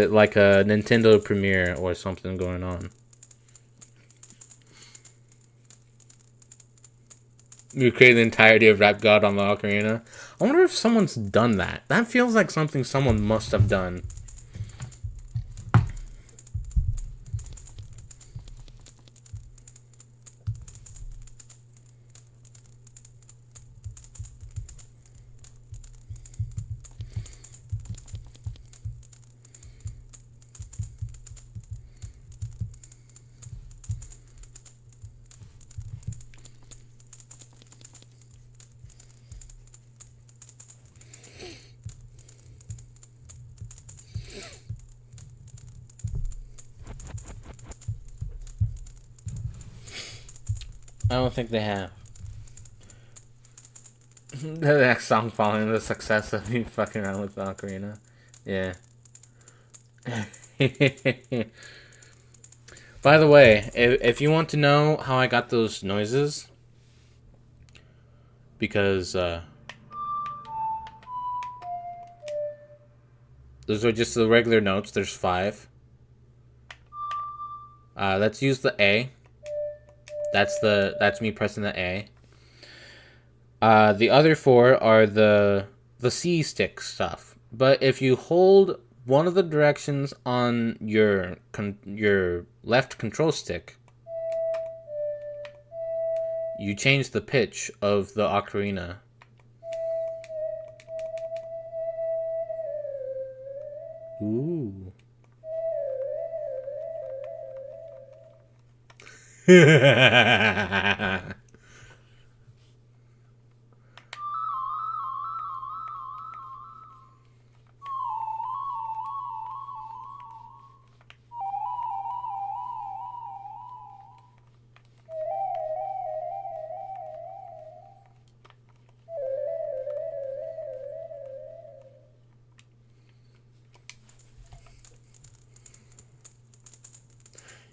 like a Nintendo premiere or something going on? You create the entirety of Rap God on the ocarina. I wonder if someone's done that. That feels like something someone must have done. I don't think they have. The next song following the success of me fucking around with the ocarina. Yeah. By the way, if you want to know how I got those noises, because those are just the regular notes. There's 5. Let's use the A. That's me pressing the A. The other 4 are the C stick stuff. But if you hold one of the directions on your left control stick, you change the pitch of the ocarina. Ooh.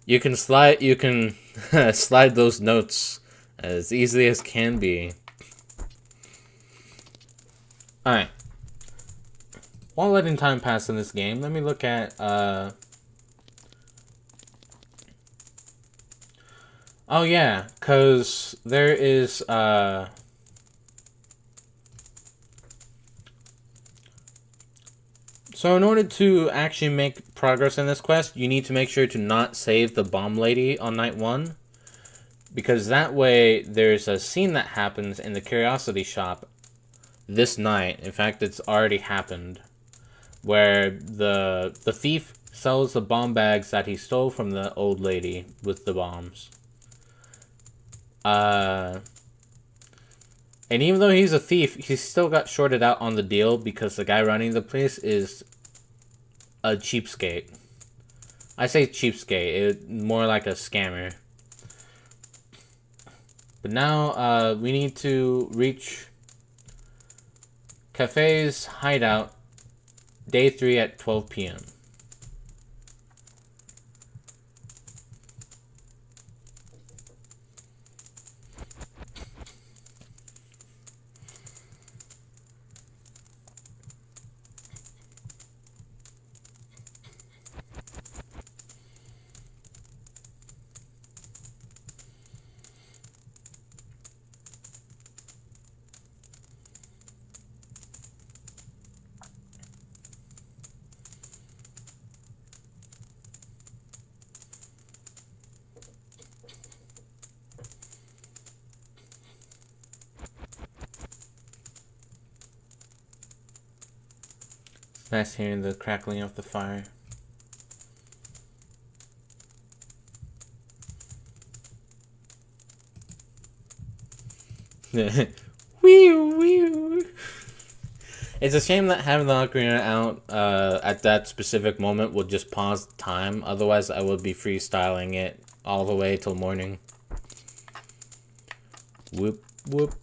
You can slide slide those notes as easily as can be. Alright. While letting time pass in this game, let me look at oh yeah, cause there is so in order to actually make progress in this quest, you need to make sure to not save the bomb lady on night 1. Because that way, there's a scene that happens in the curiosity shop this night. In fact, it's already happened. Where the thief sells the bomb bags that he stole from the old lady with the bombs. And even though he's a thief, he's still got shorted out on the deal because the guy running the place is a cheapskate. I say cheapskate, more like a scammer. But now, we need to reach Cafe's hideout, day 3 at 12 p.m. Nice hearing the crackling of the fire. Wee. It's a shame that having the ocarina out at that specific moment would just pause time. Otherwise, I would be freestyling it all the way till morning. Whoop, whoop,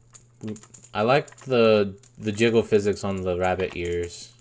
whoop. I like the jiggle physics on the rabbit ears.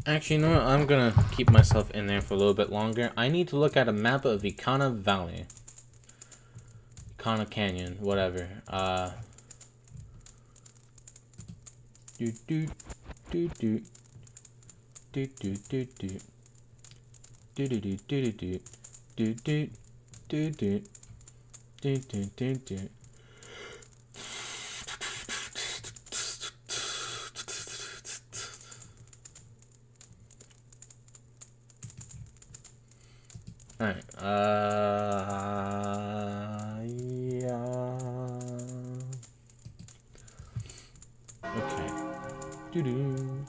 Actually, you know what? I'm gonna keep myself in there for a little bit longer. I need to look at a map of Ikana Valley. Ikana Canyon, whatever. Alright, yeah. Okay. Doo-doo.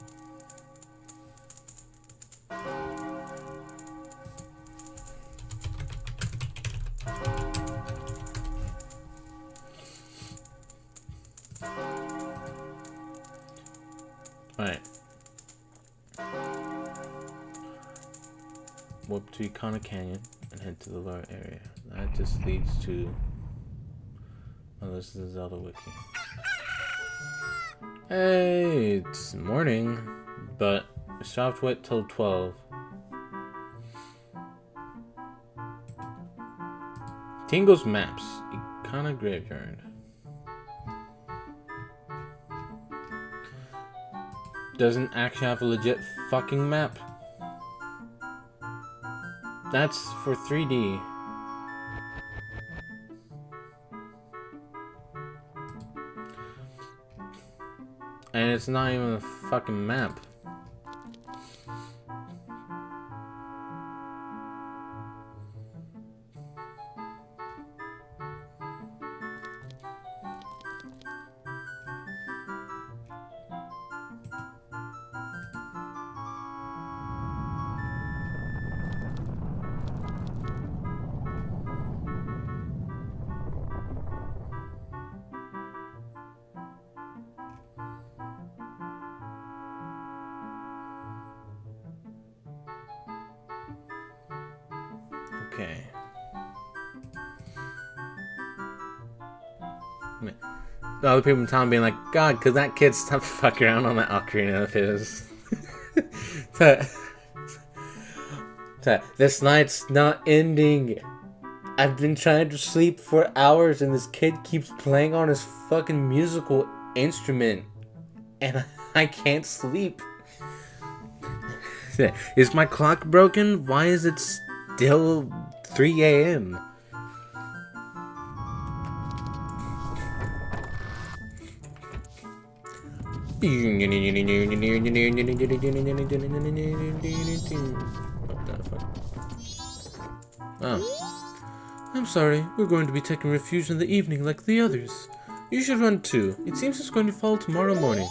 Alright. Warp to Icona Canyon and head to the lower area. That just leads to... Oh, this is the Zelda wiki. Hey, it's morning, but it stopped wait till 12. Tingo's Maps, Icona Graveyard. Doesn't actually have a legit fucking map. That's for 3D. And it's not even a fucking map. Okay. The other people in town being like, God, could that kid stop fucking around on that ocarina of his? This night's not ending. I've been trying to sleep for hours and this kid keeps playing on his fucking musical instrument. And I can't sleep. Is my clock broken? Why is it still 3 a.m.? Oh. I'm sorry, we're going to be taking refuge in the evening like the others. You should run too. It seems it's going to fall tomorrow morning.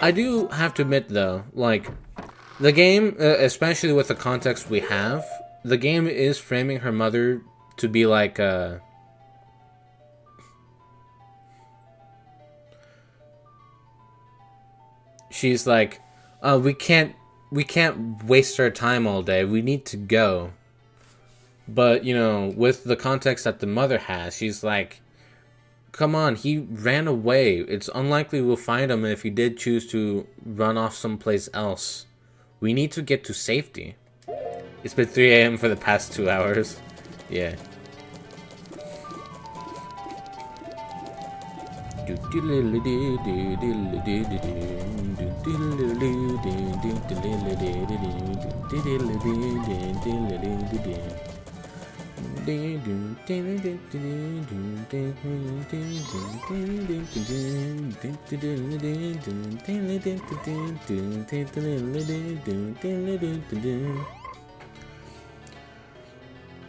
I do have to admit though, like, the game, especially with the context we have, the game is framing her mother to be like, she's like, we can't waste our time all day. We need to go. But, you know, with the context that the mother has, she's like, come on, he ran away. It's unlikely we'll find him if he did choose to run off someplace else. We need to get to safety. It's been 3 a.m. for the past 2 hours. Yeah.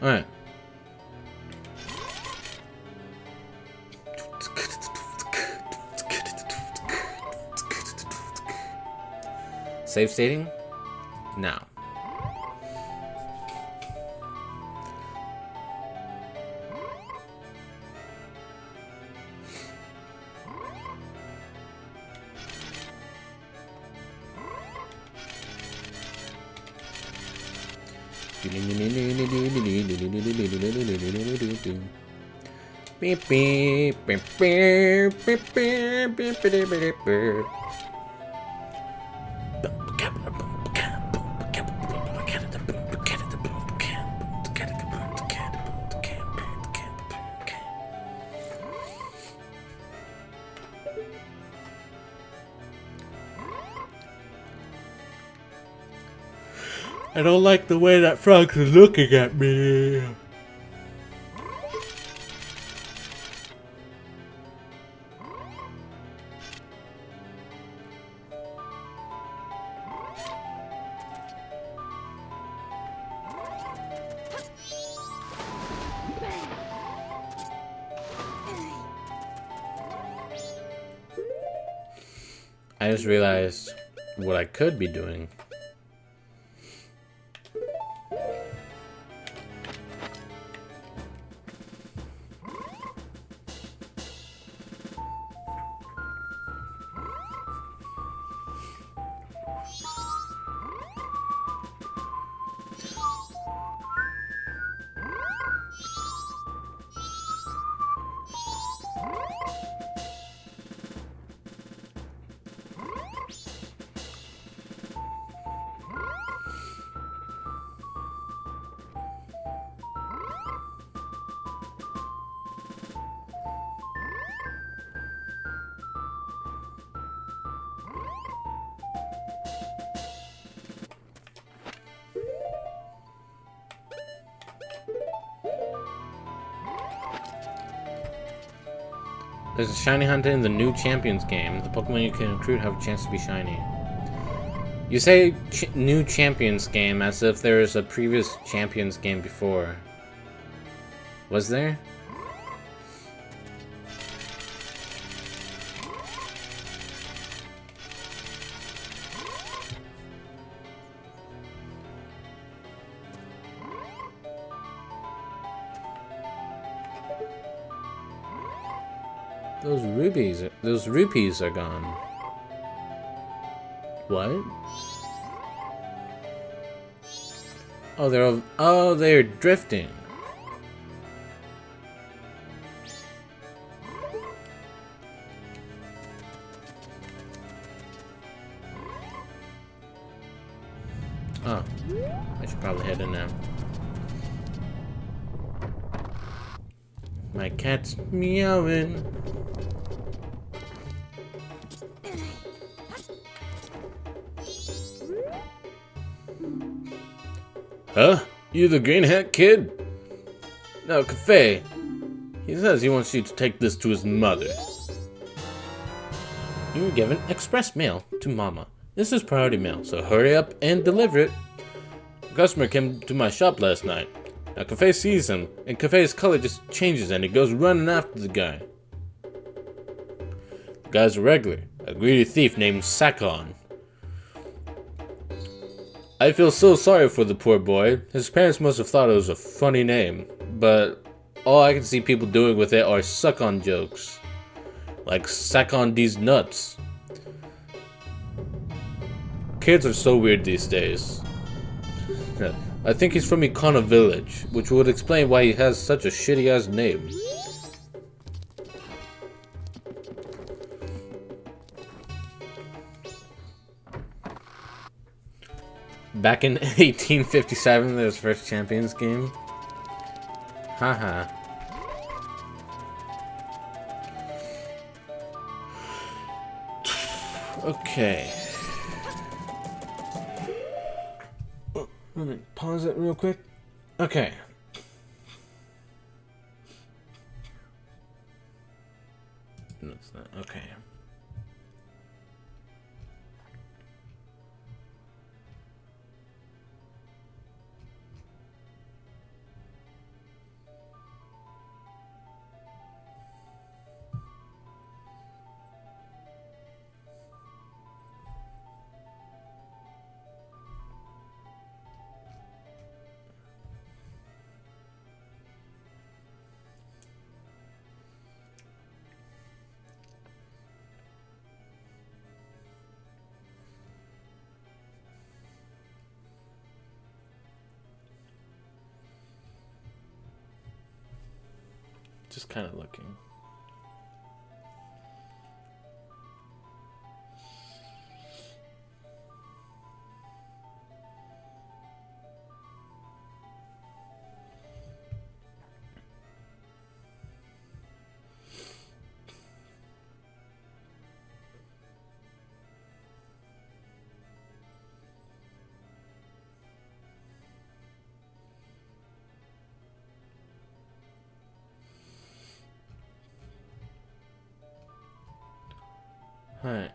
Alright. Save stating? Now. Beep beep beep beep beep beep beep beep beep. I don't like the way that frog's looking at me. I just realized what I could be doing. There's a shiny hunter in the new Champions game. The Pokemon you can recruit have a chance to be shiny. You say new Champions game as if there was a previous Champions game before. Was there? Those rupees are gone. What? Oh, they're drifting. Oh, I should probably head in now. My cat's meowing. Huh? You the green hat kid? No, Cafe. He says he wants you to take this to his mother. You were given express mail to Mama. This is priority mail, so hurry up and deliver it. A customer came to my shop last night. Now Cafe sees him, and Cafe's color just changes and he goes running after the guy. The guy's a regular, a greedy thief named Sakon. I feel so sorry for the poor boy. His parents must have thought it was a funny name, but all I can see people doing with it are suck-on jokes. Like suck on these nuts. Kids are so weird these days. I think he's from Ikana Village, which would explain why he has such a shitty-ass name. Back in 1857, there was first Champions game. Haha. Okay. Let me pause it real quick. Okay. No, it's not. Okay. Just kind of looking. Alright.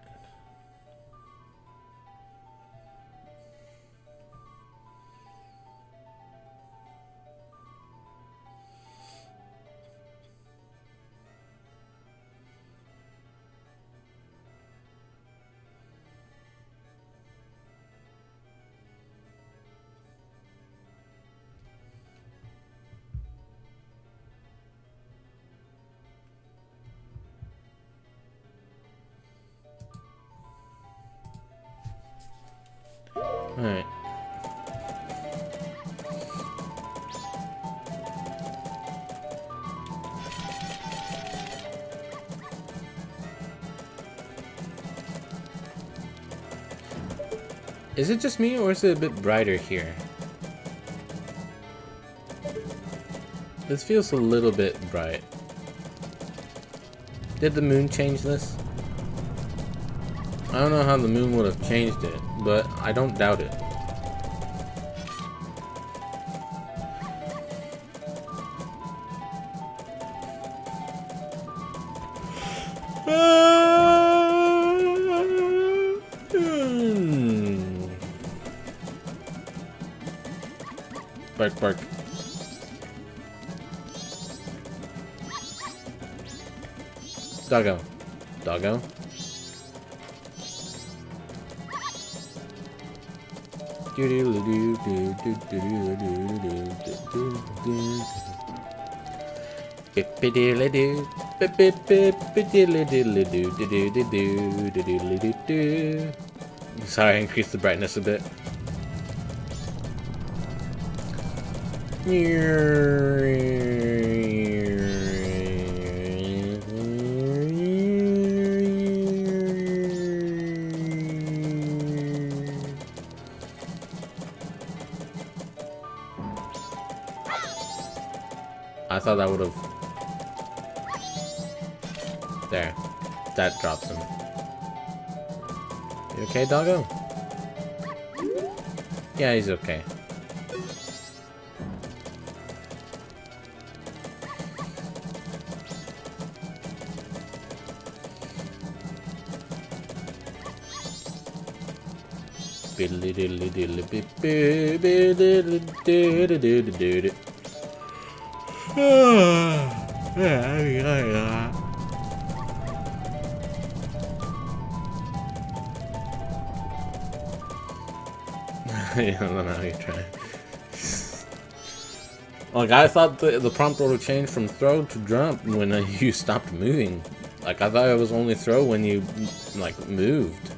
Alright. Is it just me, or is it a bit brighter here? This feels a little bit bright. Did the moon change this? I don't know how the moon would have changed it, but I don't doubt it. Bark, bark. Doggo. Doggo. Sorry, I increased the brightness a bit. I thought that would have... There. That drops him. You okay, doggo? Yeah, he's okay. I don't know how you try. Like, I thought the prompt would have changed from throw to jump when you stopped moving. Like, I thought it was only throw when you, like, moved.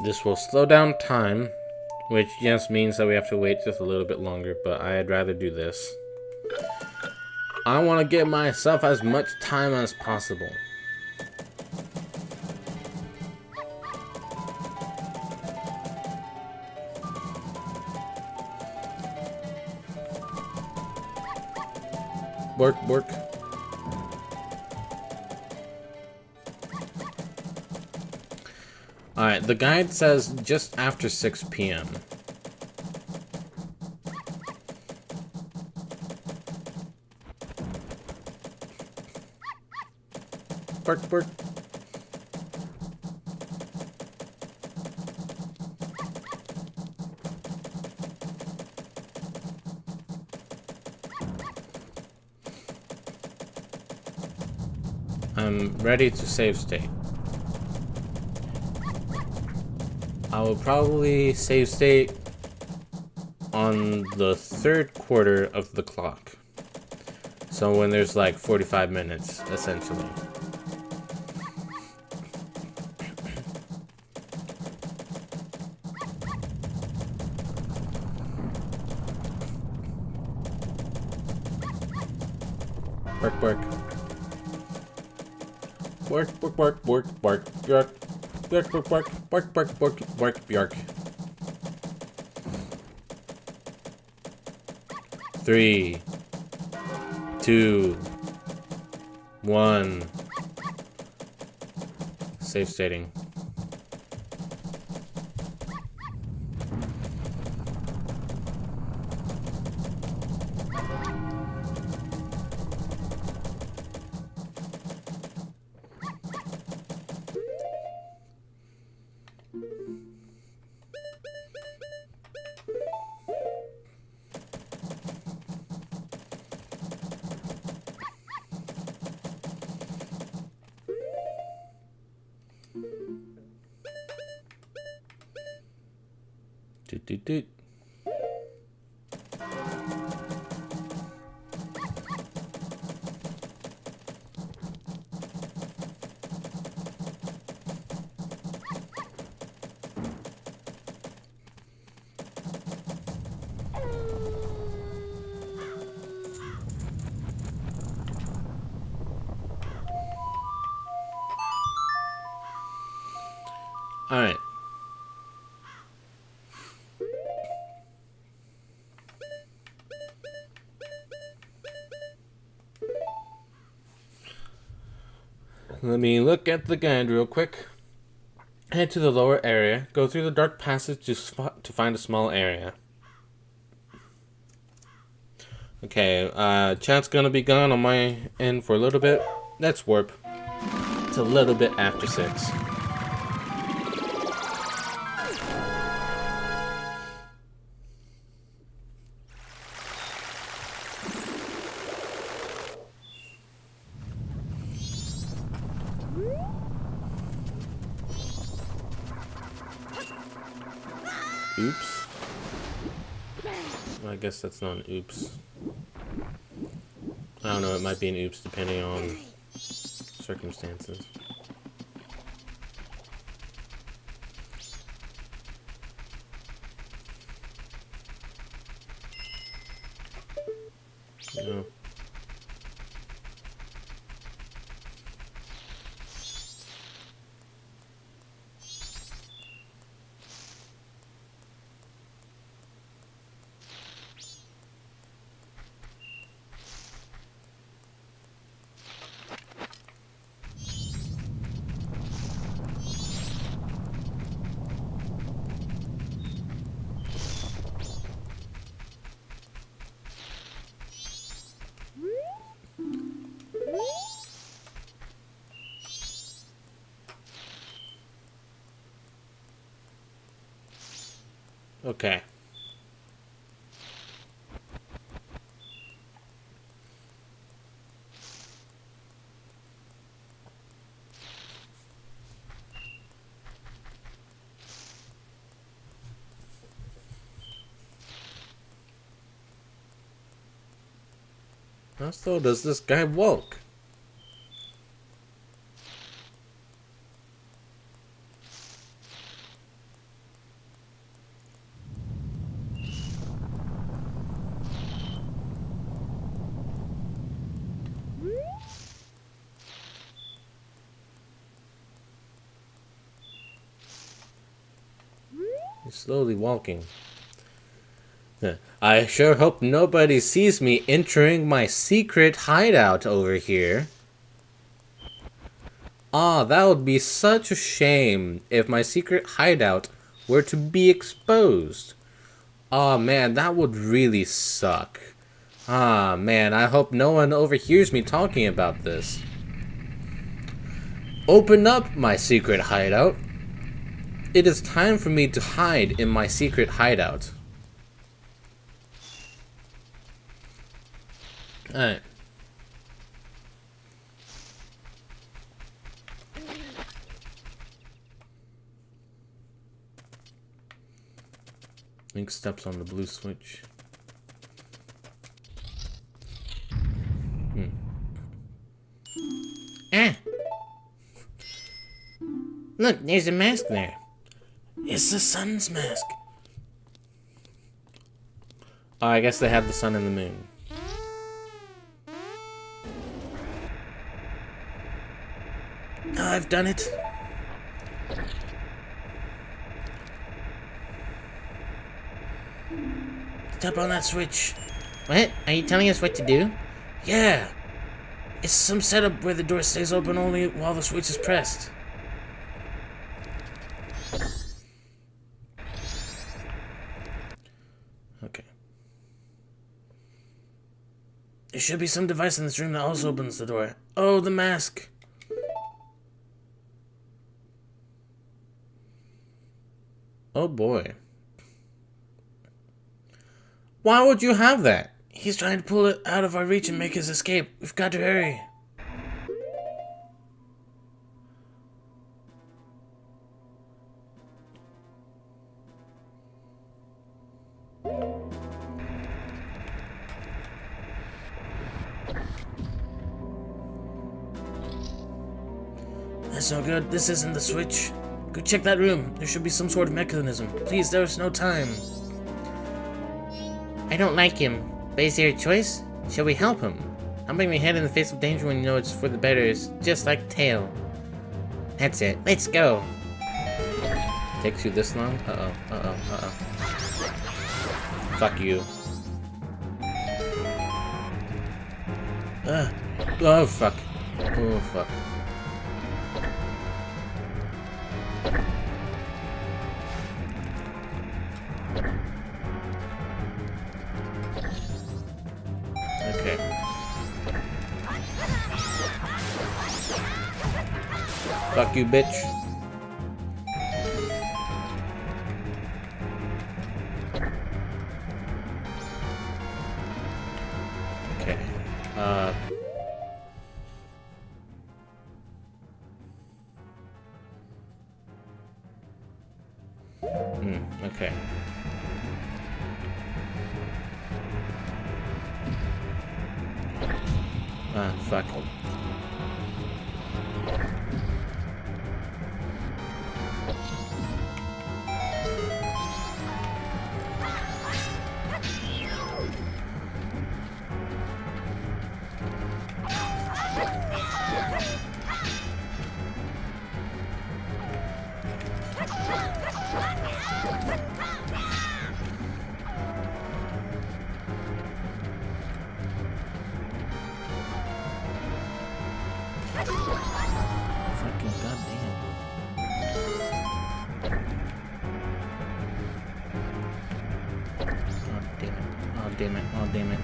This will slow down time, which yes means that we have to wait just a little bit longer, but I'd rather do this. I want to give myself as much time as possible. Bork, bork. Alright, the guide says just after 6 p.m. Bark, bark. I'm ready to save state. I will probably save state on the third quarter of the clock. So when there's like 45 minutes, essentially. Bark, bark. Bark, bark, bark, bark, bark, bark. Bark, bark, bark, bark, bark, bark, bark, bark. 3, 2, 1. Save stating. Doot, doot, doot. Alright. Let me look at the guide real quick. Head to the lower area. Go through the dark passage to find a small area. Okay, chat's gonna be gone on my end for a little bit. Let's warp. It's a little bit after 6. Oops. I guess that's not an oops. I don't know, it might be an oops depending on circumstances. No. Okay. How slow does this guy walk? He's slowly walking. I sure hope nobody sees me entering my secret hideout over here. Ah, that would be such a shame if my secret hideout were to be exposed. Ah, man, that would really suck. Ah, man, I hope no one overhears me talking about this. Open up my secret hideout. It is time for me to hide in my secret hideout. Alright. Link steps on the blue switch. Ah! Look, there's a mask there. It's the sun's mask. Oh, I guess they have the sun and the moon. Oh, I've done it. Tap on that switch. What? Are you telling us what to do? Yeah. It's some setup where the door stays open only while the switch is pressed. Okay. There should be some device in this room that also opens the door. Oh, the mask. Oh boy. Why would you have that? He's trying to pull it out of our reach and make his escape. We've got to hurry. That's no good. This isn't the switch. Go check that room. There should be some sort of mechanism. Please, there's no time. I don't like him. But is there a choice? Shall we help him? Humping my head in the face of danger when you know it's for the better is just like tail. That's it. Let's go. Takes you this long? Fuck you. Oh, fuck. Oh, fuck. Okay. Fuck you, bitch. Okay. Okay. Fuck. Fucking goddamn. Oh damn it. Oh damn it. Oh damn it.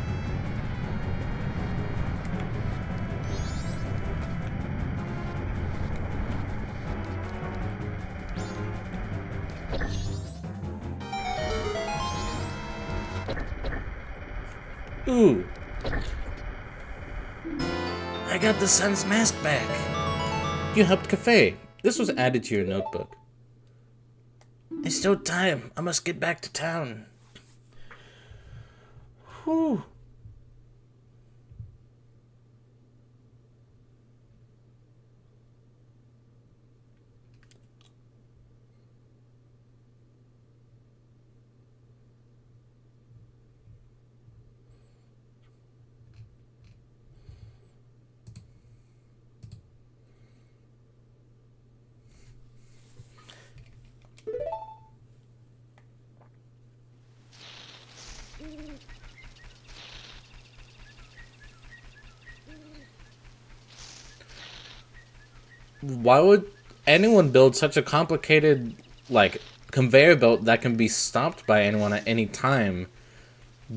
Ooh. I got the sun's mask back. You helped Cafe. This was added to your notebook. It's still time. I must get back to town. Whew. Why would anyone build such a complicated, like, conveyor belt that can be stopped by anyone at any time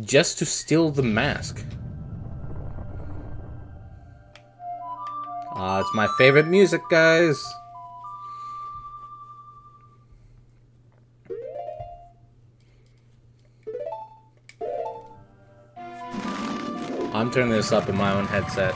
just to steal the mask? Ah, it's my favorite music, guys. I'm turning this up in my own headset.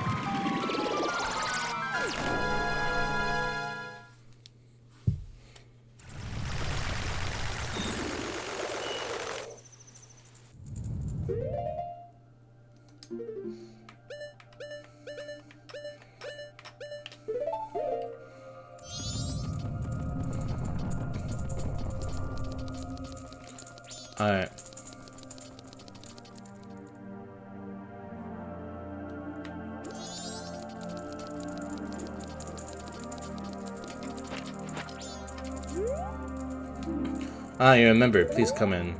Alright. Ah, you remember. Please come in.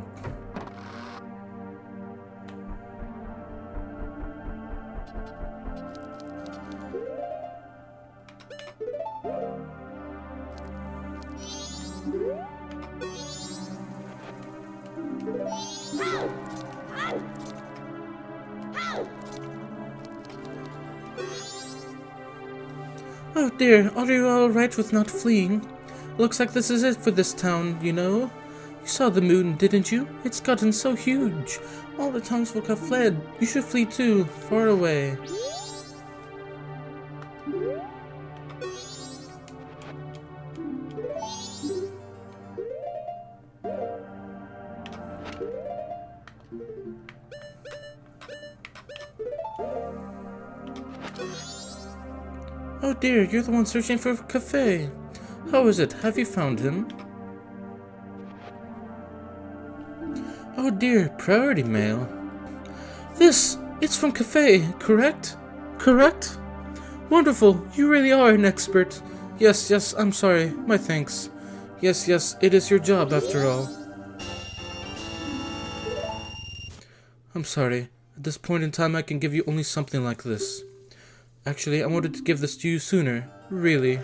Oh dear, are you alright with not fleeing? Looks like this is it for this town, you know? You saw the moon, didn't you? It's gotten so huge. All the townsfolk have fled. You should flee too, far away. Oh dear, you're the one searching for Cafe. How is it? Have you found him? Oh dear, priority mail. It's from Cafe, correct? Correct? Wonderful, you really are an expert. Yes, I'm sorry, my thanks. Yes, it is your job after all. I'm sorry, at this point in time I can give you only something like this. Actually, I wanted to give this to you sooner, really.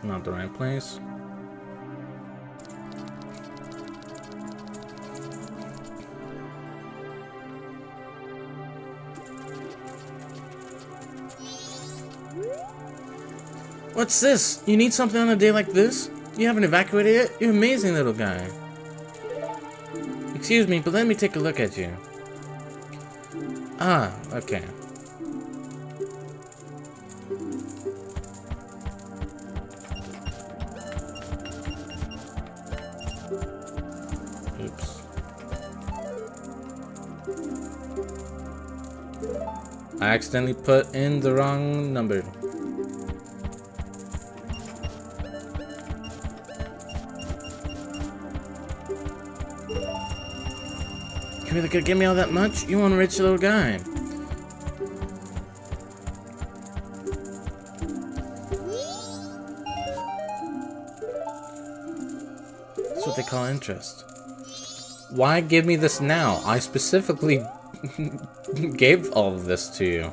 Not the right place. What's this? You need something on a day like this? You haven't evacuated yet? You're amazing, little guy. Excuse me, but let me take a look at you. Ah, okay. Oops. I accidentally put in the wrong number. You really gonna give me all that much? You want a rich little guy. That's what they call interest. Why give me this now? I specifically gave all of this to you.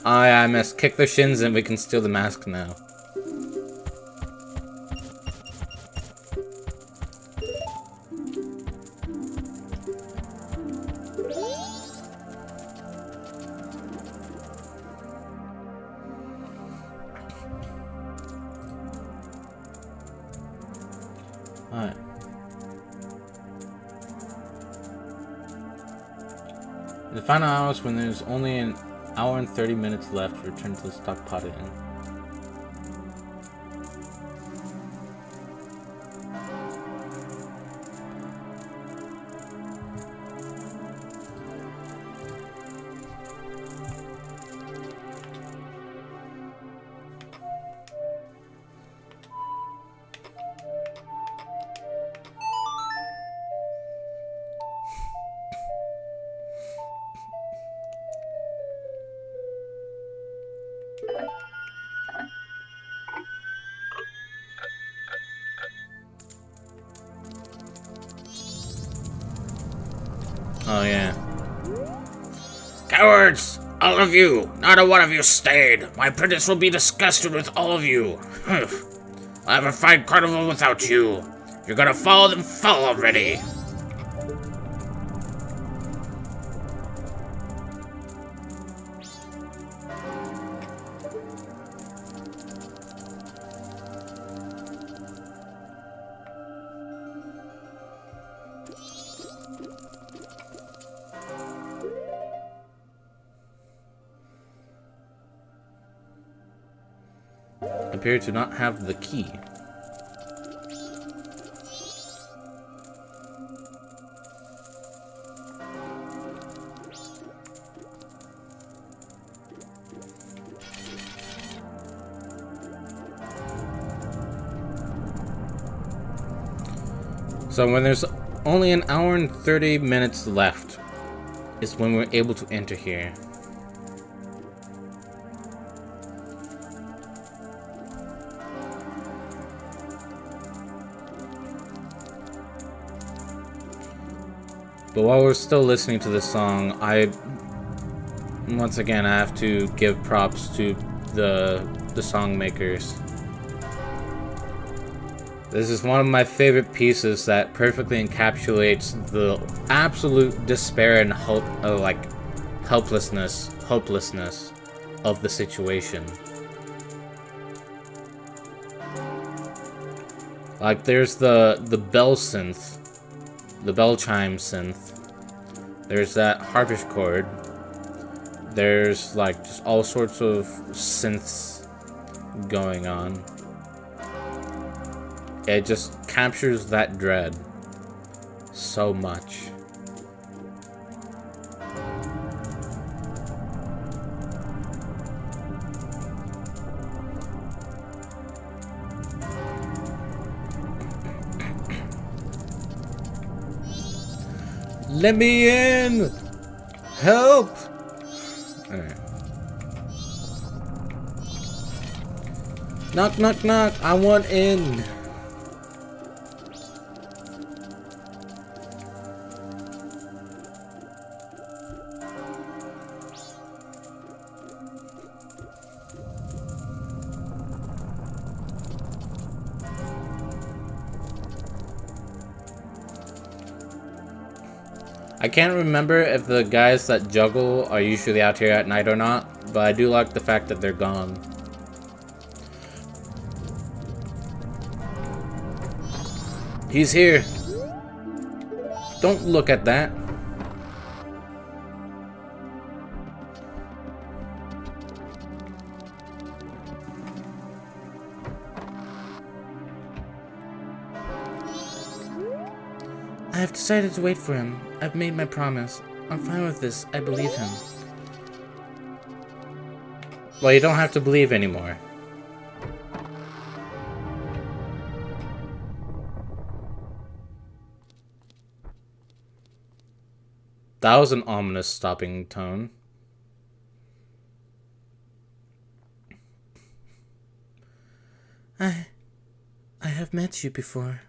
I must kick their shins and we can steal the mask now. Alright. In the final hours, when there's only an hour and 30 minutes left, return to the stockpot inn. Oh, yeah. Cowards! All of you! Not a one of you stayed! My apprentice will be disgusted with all of you! Humph. I'll have a fine carnival without you! If you're gonna fall, then fall already! Appear to not have the key. So when there's only an hour and 30 minutes left is when we're able to enter here. But while we're still listening to this song, once again, I have to give props to the song makers. This is one of my favorite pieces that perfectly encapsulates the absolute despair and hopelessness of the situation. Like there's the bell synth, the bell chime synth. There's that harpsichord. There's like just all sorts of synths going on. It just captures that dread so much. Let me in! Help! Alright. Knock, knock, knock! I want in! I can't remember if the guys that juggle are usually out here at night or not, but I do like the fact that they're gone. He's here. Don't look at that. I have decided to wait for him. I've made my promise. I'm fine with this. I believe him. Well, you don't have to believe anymore. That was an ominous stopping tone. I have met you before.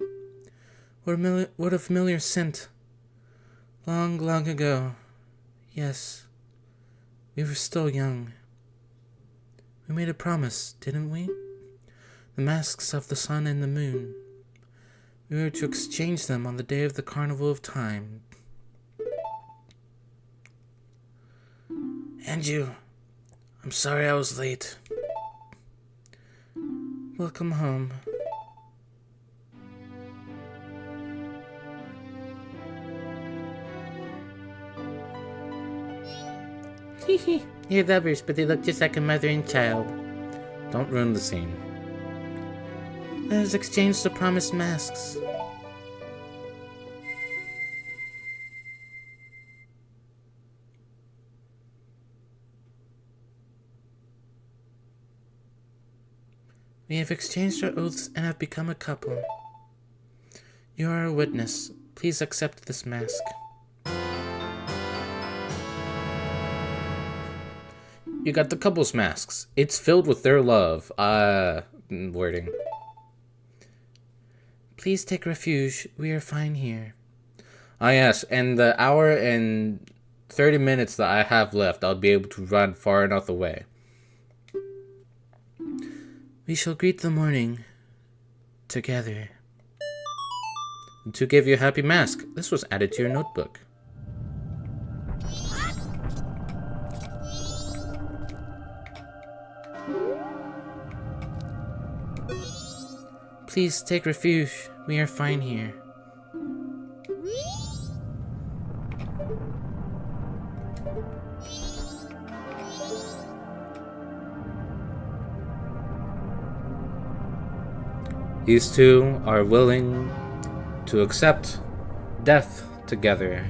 What a familiar scent. Long, long ago. Yes. We were still young. We made a promise, didn't we? The masks of the sun and the moon. We were to exchange them on the day of the Carnival of Time. And you. I'm sorry I was late. Welcome home. You're lovers, but they look just like a mother and child. Don't ruin the scene. Let us exchange the promised masks. We have exchanged our oaths and have become a couple. You are a witness. Please accept this mask. You got the couple's masks. It's filled with their love. Wording. Please take refuge. We are fine here. Ah, yes, and the hour and 30 minutes that I have left, I'll be able to run far enough away. We shall greet the morning together. To give you a happy mask. This was added to your notebook. Please take refuge. We are fine here. These two are willing to accept death together.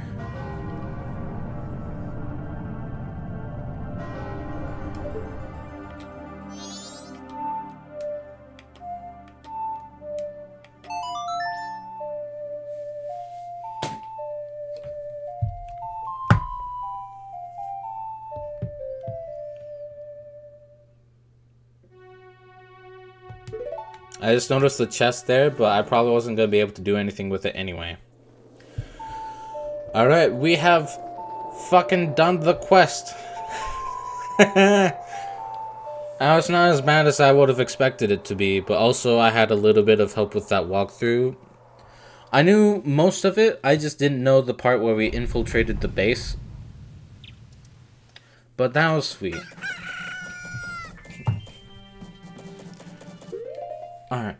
I just noticed the chest there, but I probably wasn't going to be able to do anything with it anyway. Alright, we have fucking done the quest. It's not as bad as I would have expected it to be, but also I had a little bit of help with that walkthrough. I knew most of it, I just didn't know the part where we infiltrated the base. But that was sweet. Alright.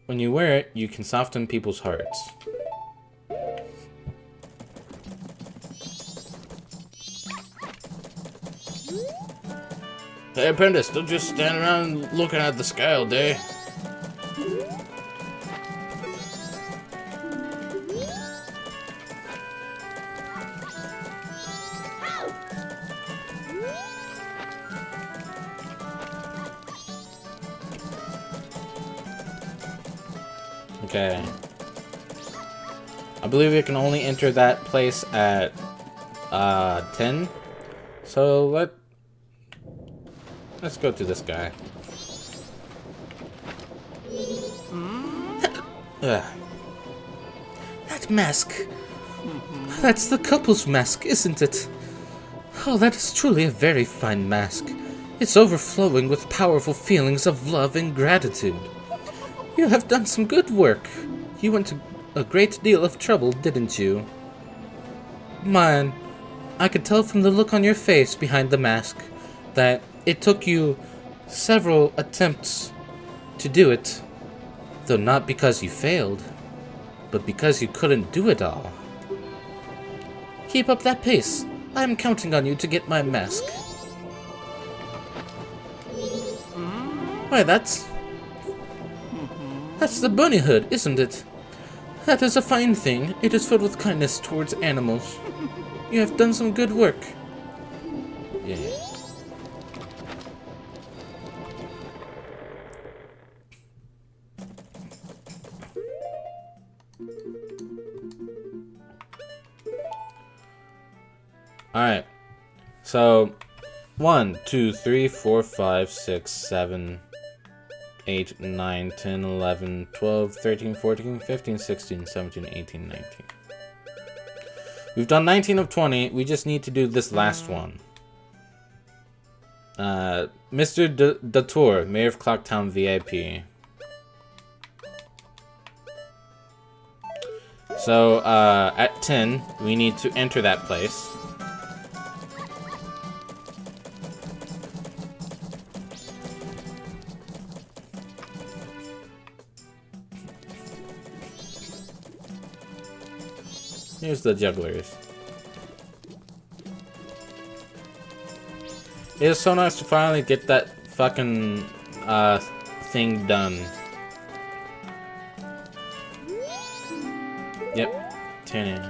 When you wear it, you can soften people's hearts. Hey, apprentice, don't just stand around looking at the sky all day. Okay. I believe we can only enter that place at 10. So let's go to this guy. That mask. That's the couple's mask, isn't it? Oh, that is truly a very fine mask. It's overflowing with powerful feelings of love and gratitude. You have done some good work. You went to a great deal of trouble, didn't you? Man, I could tell from the look on your face behind the mask that it took you several attempts to do it, though not because you failed, but because you couldn't do it all. Keep up that pace. I am counting on you to get my mask. Why, that's the bunny hood, isn't it? That is a fine thing. It is filled with kindness towards animals. You have done some good work. Yeah. Alright. So 1, 2, 3, 4, 5, 6, 7, 8, 9, 10, 11, 12, 13, 14, 15, 16, 17, 18, 19. We've done 19 of 20. We just need to do this last one. Mr. Datour, Mayor of Clocktown VIP. So, at 10, we need to enter that place. Here's the jugglers. It is so nice to finally get that fucking thing done. Yep, 10 in.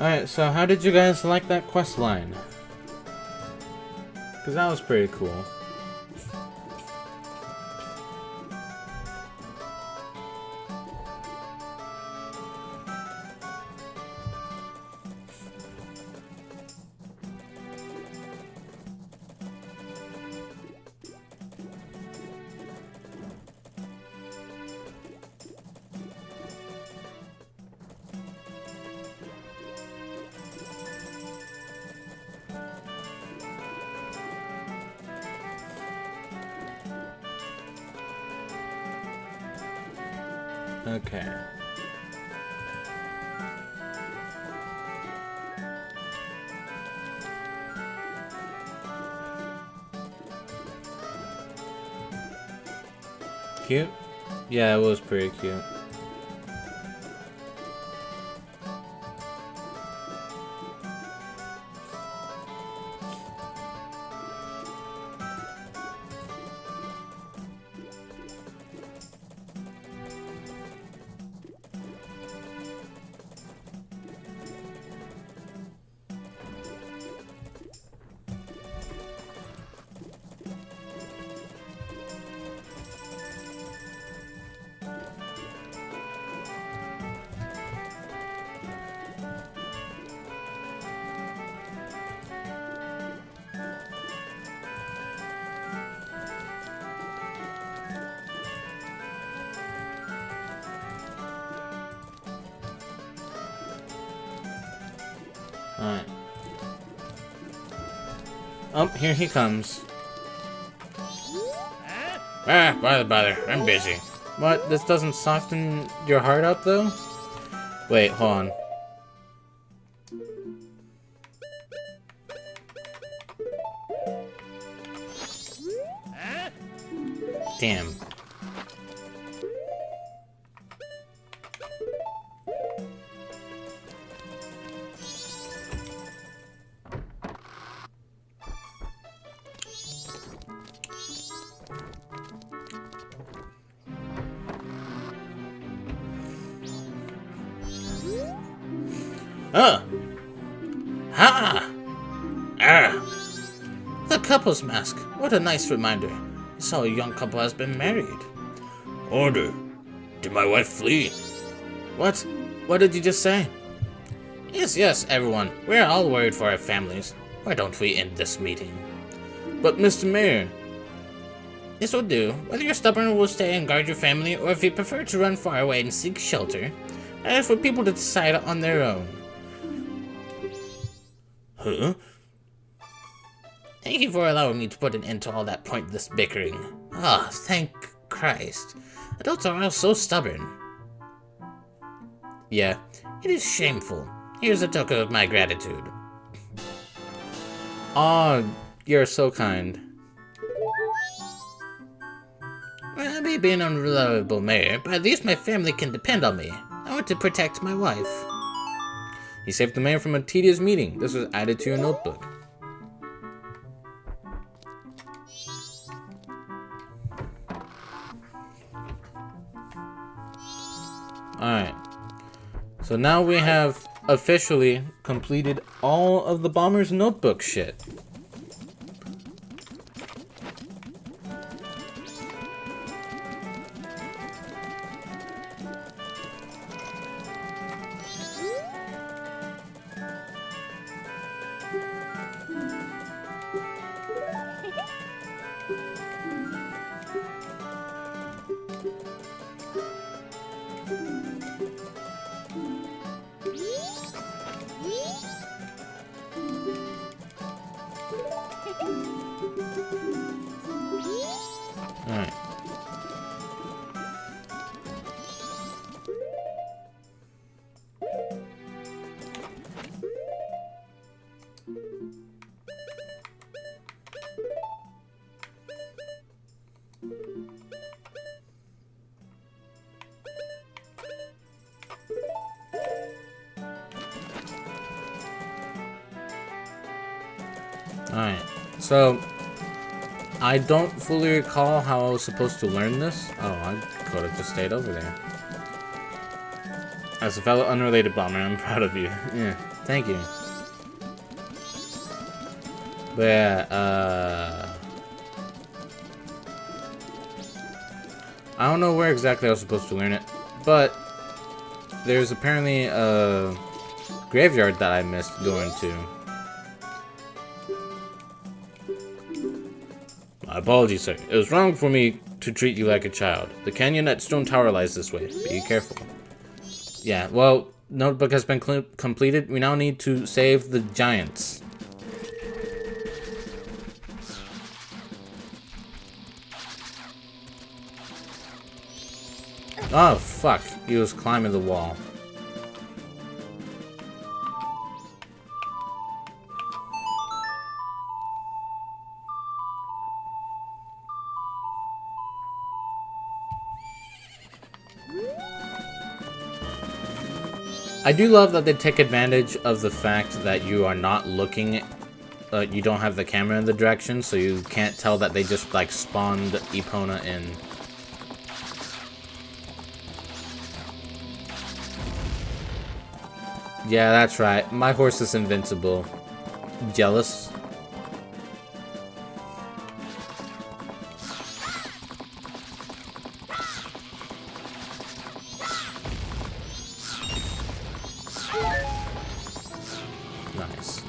Alright, so how did you guys like that quest line? Because that was pretty cool. Okay. Cute? Yeah, it was pretty cute. Alright. Oh, here he comes. Ah, bother. I'm busy. What? This doesn't soften your heart up, though? Wait, hold on. Damn. Oh. Ha! Ah. The couple's mask. What a nice reminder. So a young couple has been married. Order. Did my wife flee? What? What did you just say? Yes, everyone. We're all worried for our families. Why don't we end this meeting? But Mr. Mayor... This will do. Whether you're stubborn and will stay and guard your family, or if you prefer to run far away and seek shelter, that is for people to decide on their own. Huh? Thank you for allowing me to put an end to all that pointless bickering. Ah, thank Christ. Adults are all so stubborn. Yeah. It is shameful. Here's a token of my gratitude. Aw, you're so kind. Well, I may be an unreliable mayor, but at least my family can depend on me. I want to protect my wife. You saved the mayor from a tedious meeting. This was added to your notebook. Alright. So now we have officially completed all of the Bomber's Notebook shit. Alright. Alright, so I don't fully recall how I was supposed to learn this. Oh, I could have just stayed over there. As a fellow unrelated bomber, I'm proud of you. Yeah, thank you. But yeah, I don't know where exactly I was supposed to learn it, but there's apparently a graveyard that I missed going to. My apologies, sir. It was wrong for me to treat you like a child. The canyon at Stone Tower lies this way. Be careful. Yeah, well, notebook has been completed. We now need to save the giants. Oh, fuck. He was climbing the wall. I do love that they take advantage of the fact that you are not looking, you don't have the camera in the direction, so you can't tell that they just, like, spawned Epona in. Yeah, that's right. My horse is invincible. Jealous? Nice.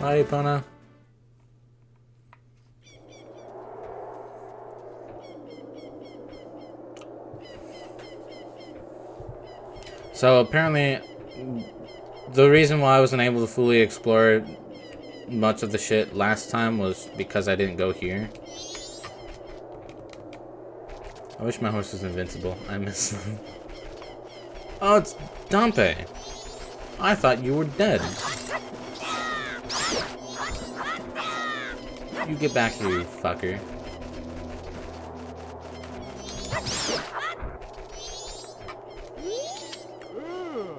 Hi, Epona. So apparently, the reason why I wasn't able to fully explore much of the shit last time was because I didn't go here. I wish my horse was invincible. I miss them. Oh, it's Dompe. I thought you were dead. You get back here, you fucker.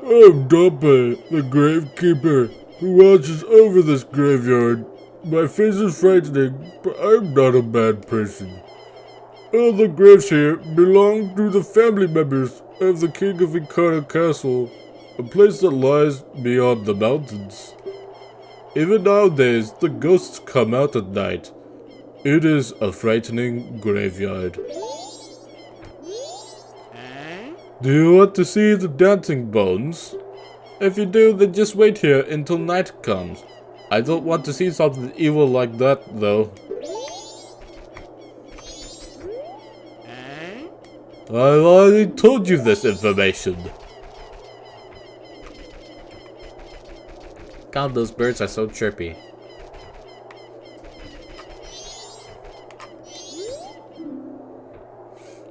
I'm Dompe, the gravekeeper, who watches over this graveyard. My face is frightening, but I'm not a bad person. All the graves here belong to the family members of the King of Incarna Castle, a place that lies beyond the mountains. Even nowadays, the ghosts come out at night. It is a frightening graveyard. Do you want to see the dancing bones? If you do, then just wait here until night comes. I don't want to see something evil like that, though. I already told you this information. God, those birds are so chirpy.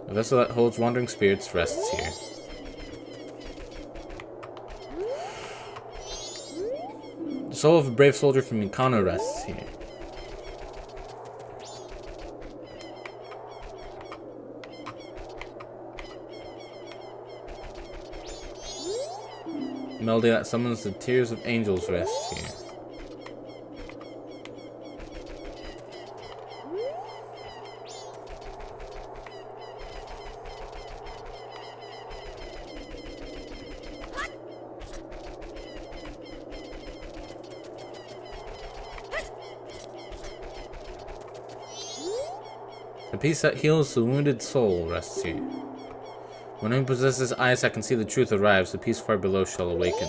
A vessel that holds wandering spirits rests here. The soul of a brave soldier from Incarna rests here. A melody that summons the tears of angels rests here. A peace that heals the wounded soul rests here. When whom possesses eyes that can see the truth arrives, the peace far below shall awaken.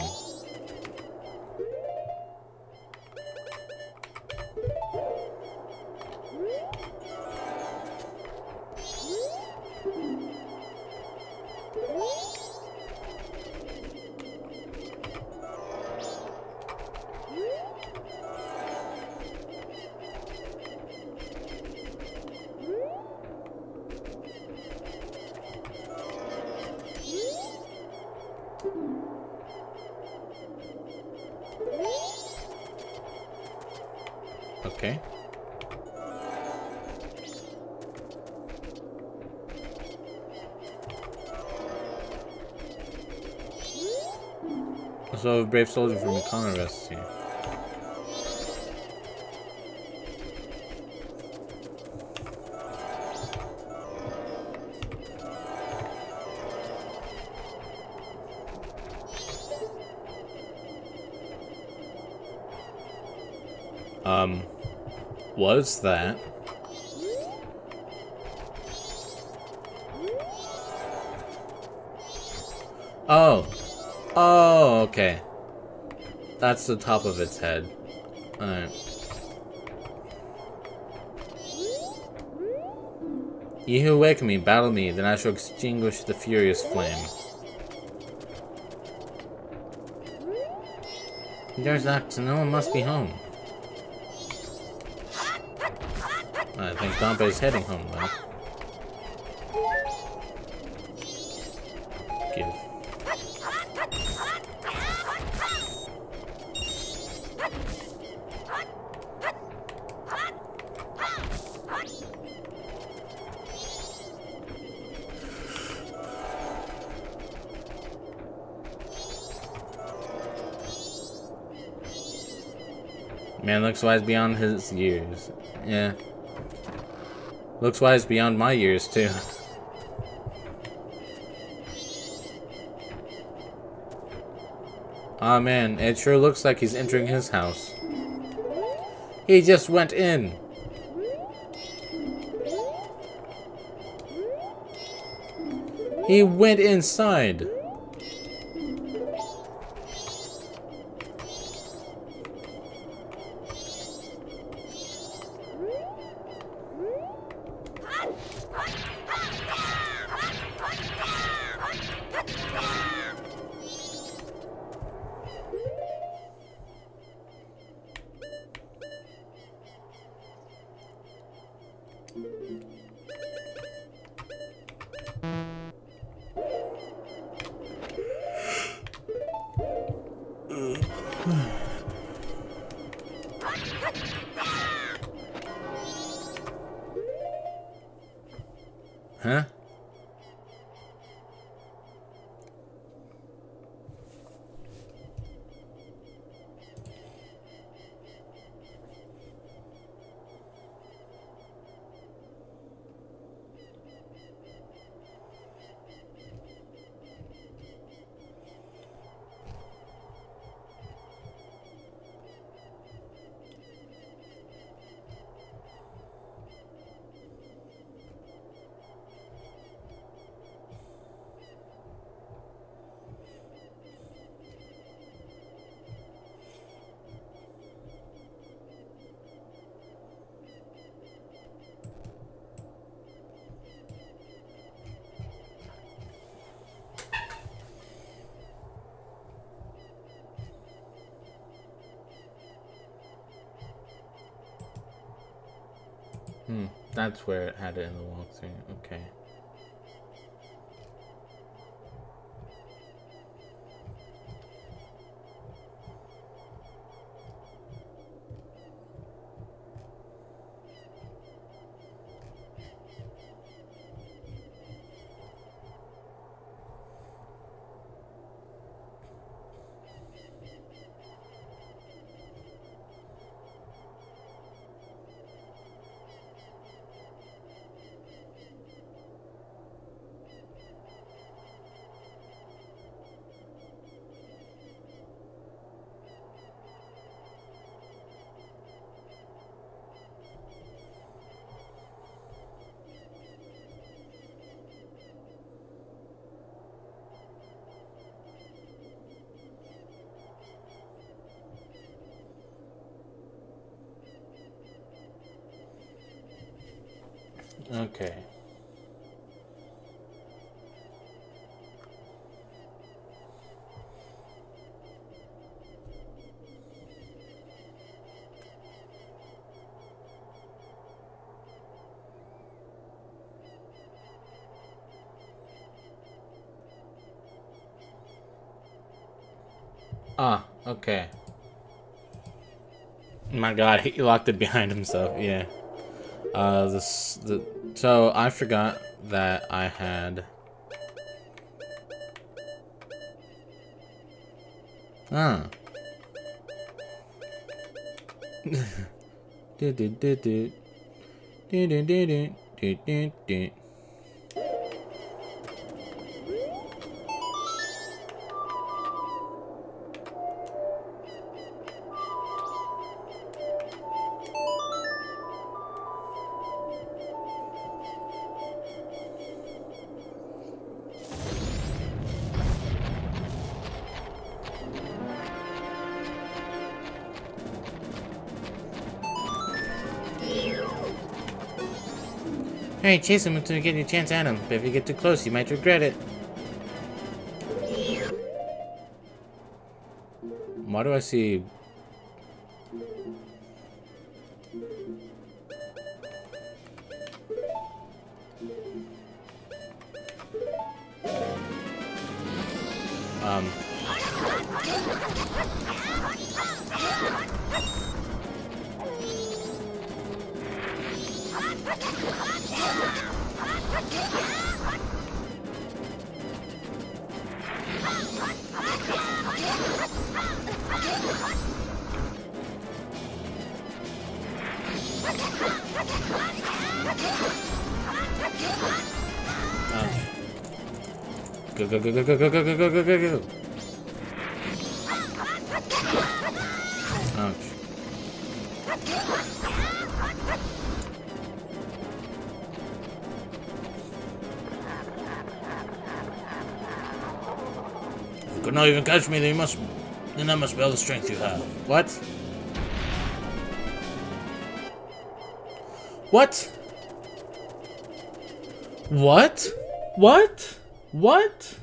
Okay. So a brave soldier from Incarna rests here. What is that? Oh. Oh, okay. That's the top of its head. Alright. Ye who awaken me, battle me, then I shall extinguish the furious flame. There's that, so no one must be home. I think Dompe is heading home now. Give. Man looks wise beyond his years. Yeah. Looks wise beyond my years, too. Aw, man, it sure looks like he's entering his house. He just went in. He went inside. Huh? That's where it had it in the walkthrough. Okay. Okay. Ah, okay. My God, he locked it behind himself. Yeah. So I forgot that I had. Ah. do do do do do do do do do do. Hey, chase him until you get your chance at him. But if you get too close, you might regret it. Why do I see? Go go go go go go go go go go go go. Ouch. could not even catch me, then that must be all the strength you have. What? What? What? What? What?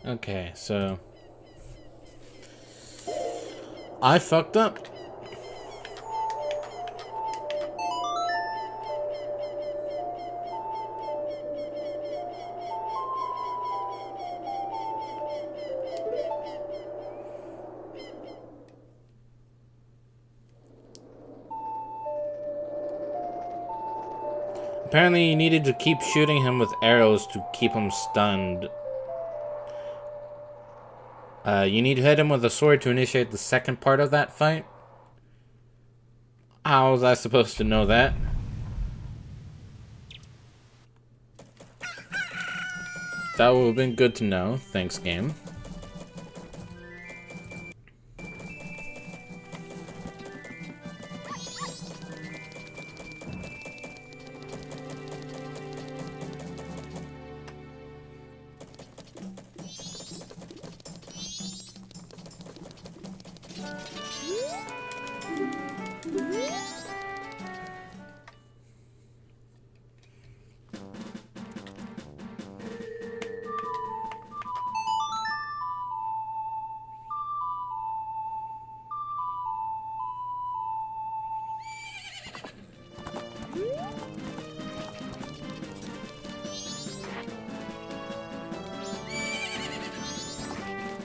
Okay, so I fucked up. Apparently you needed to keep shooting him with arrows to keep him stunned. You need to hit him with a sword to initiate the second part of that fight. How was I supposed to know that? That would have been good to know. Thanks, game.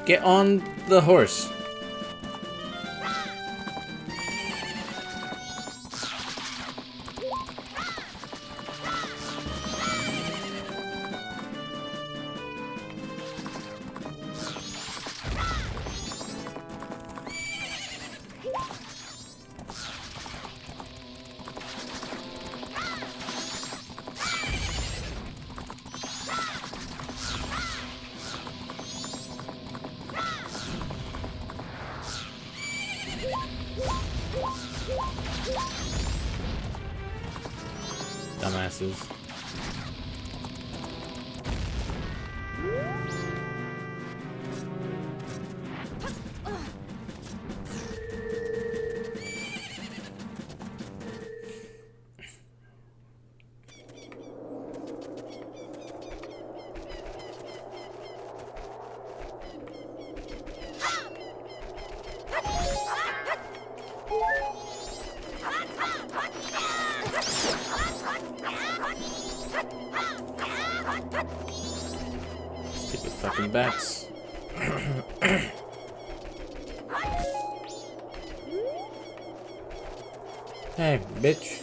Get on the horse. Dumbasses. Stupid fucking bats. Hey, bitch.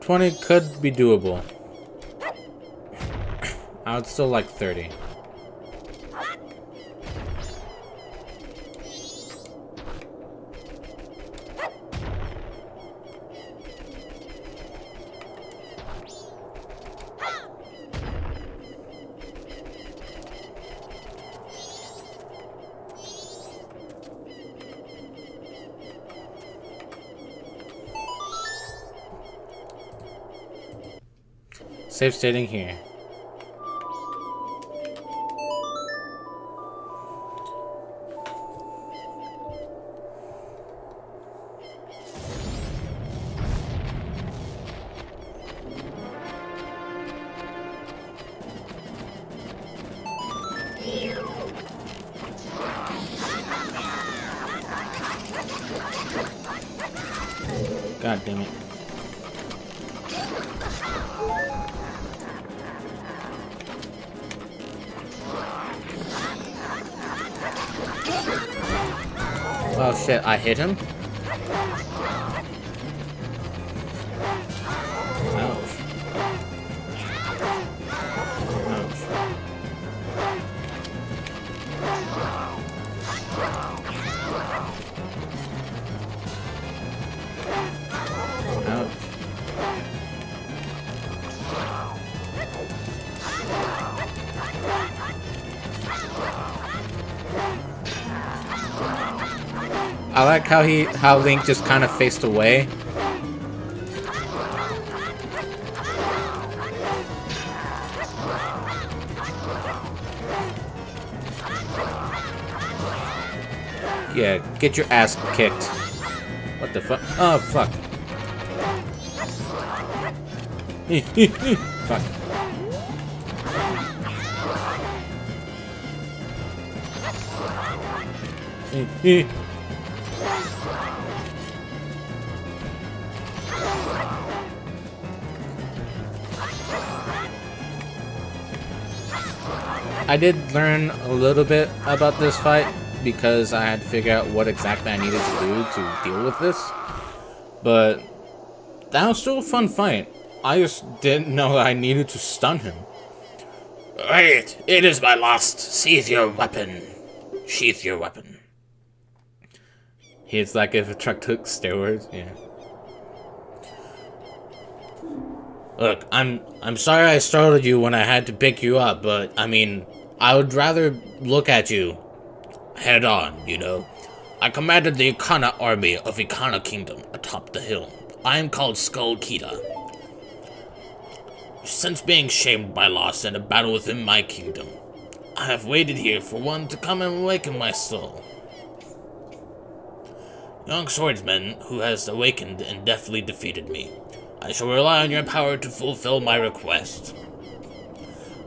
20 could be doable. I would still like 30. Save stating here. God damn it. Oh shit, I hit him? Ouch. Ouch. Ouch. I like how Link just kind of faced away. Yeah, get your ass kicked. What the fuck? Oh fuck. Fuck. I did learn a little bit about this fight because I had to figure out what exactly I needed to do to deal with this. But that was still a fun fight. I just didn't know that I needed to stun him. Right, it is my last. Sheath your weapon. Sheath your weapon. It's like if a truck took steroids, yeah. Look, I'm sorry I startled you when I had to pick you up, but I mean, I would rather look at you head on, you know. I commanded the Ikana army of Ikana Kingdom atop the hill. I am called Skull Kita. Since being shamed by loss in a battle within my kingdom, I have waited here for one to come and awaken my soul. Young swordsman who has awakened and deftly defeated me, I shall rely on your power to fulfill my request.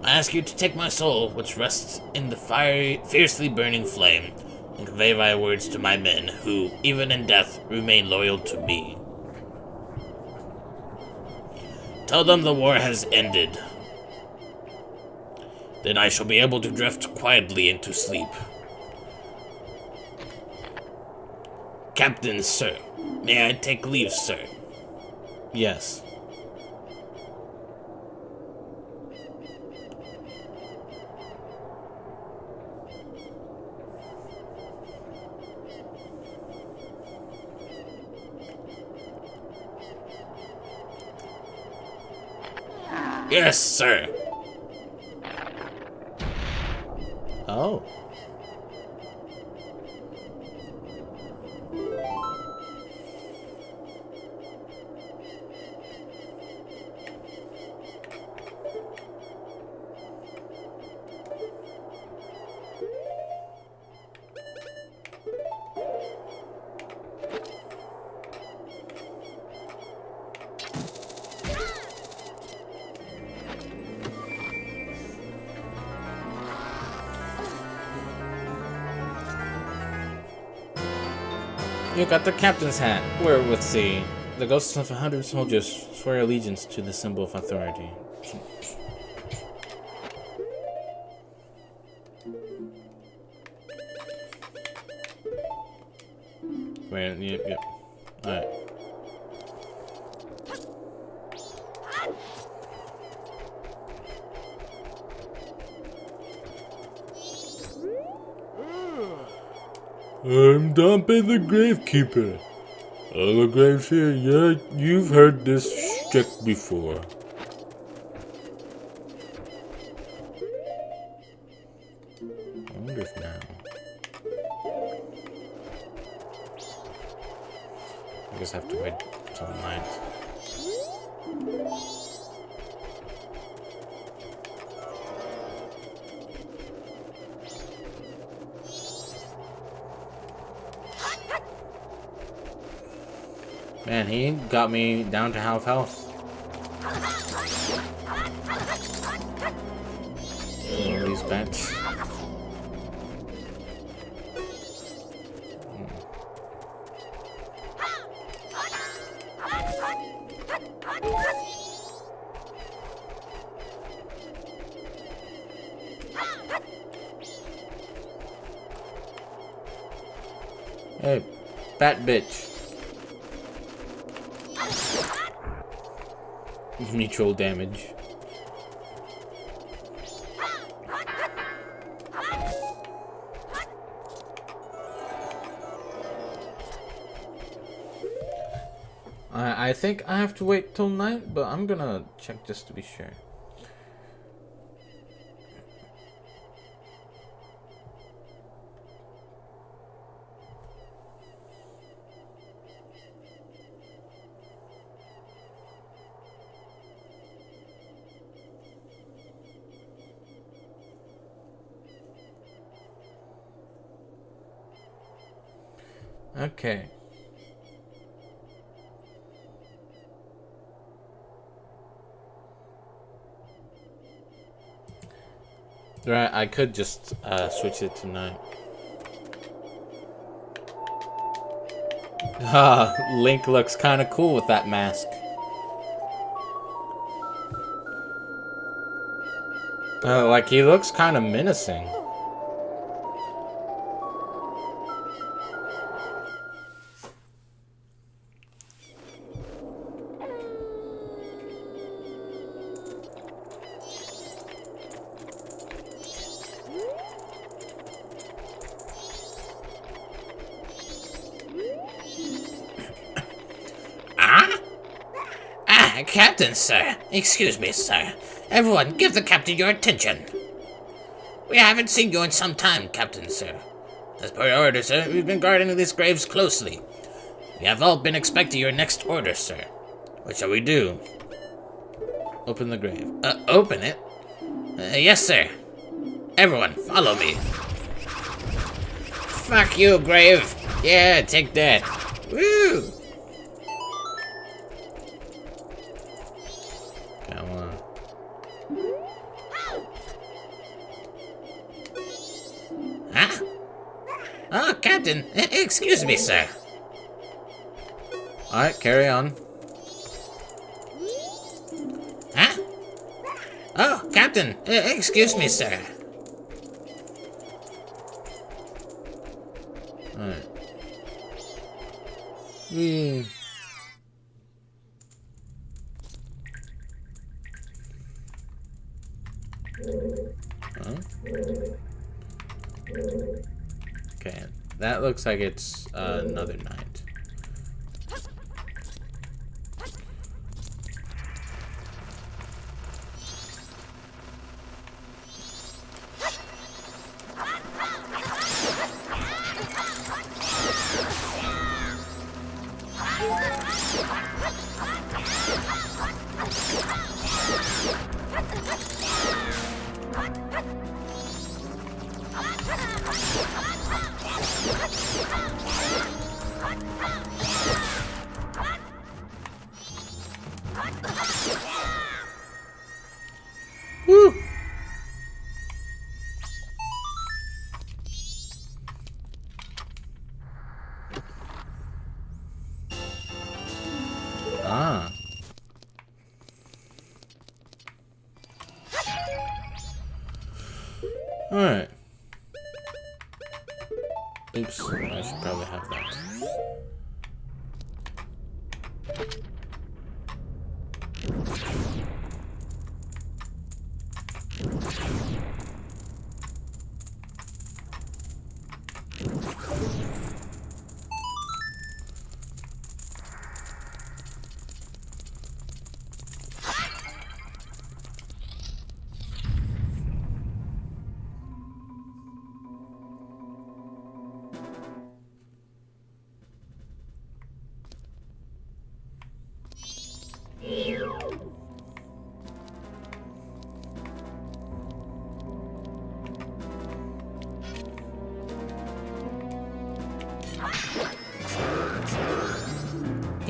I ask you to take my soul, which rests in the fiercely burning flame, and convey my words to my men, who, even in death, remain loyal to me. Tell them the war has ended. Then I shall be able to drift quietly into sleep. Captain, sir, may I take leave, sir? Yes. Yes, sir. Oh. You got the captain's hat. Wherewith see, the ghosts of 100 soldiers swear allegiance to the symbol of authority. Wait, yep. Alright. I'm Dompe the Gravekeeper. All the graves here, yeah, you've heard this shtick before. I wonder if now. I guess I have to wait till night. Man, he got me down to half health. All these bats. Hey, bat bitch. Mutual damage. I think I have to wait till night, but I'm gonna check just to be sure. Okay. Right, I could just switch it to night. Ah, Link looks kind of cool with that mask. Like he looks kind of menacing. Captain, sir. Excuse me, sir. Everyone, give the captain your attention. We haven't seen you in some time, Captain, sir. As per your order, sir, we've been guarding these graves closely. We have all been expecting your next order, sir. What shall we do? Open the grave. Open it? Yes, sir. Everyone, follow me. Fuck you, grave. Yeah, take that. Woo! Huh? Oh, Captain, excuse me, sir. Alright, carry on. Huh? Oh, Captain, excuse me, sir. Alright. Huh? Okay, that looks like it's another night. Woo! Ah. Alright. Oops, I should probably have that.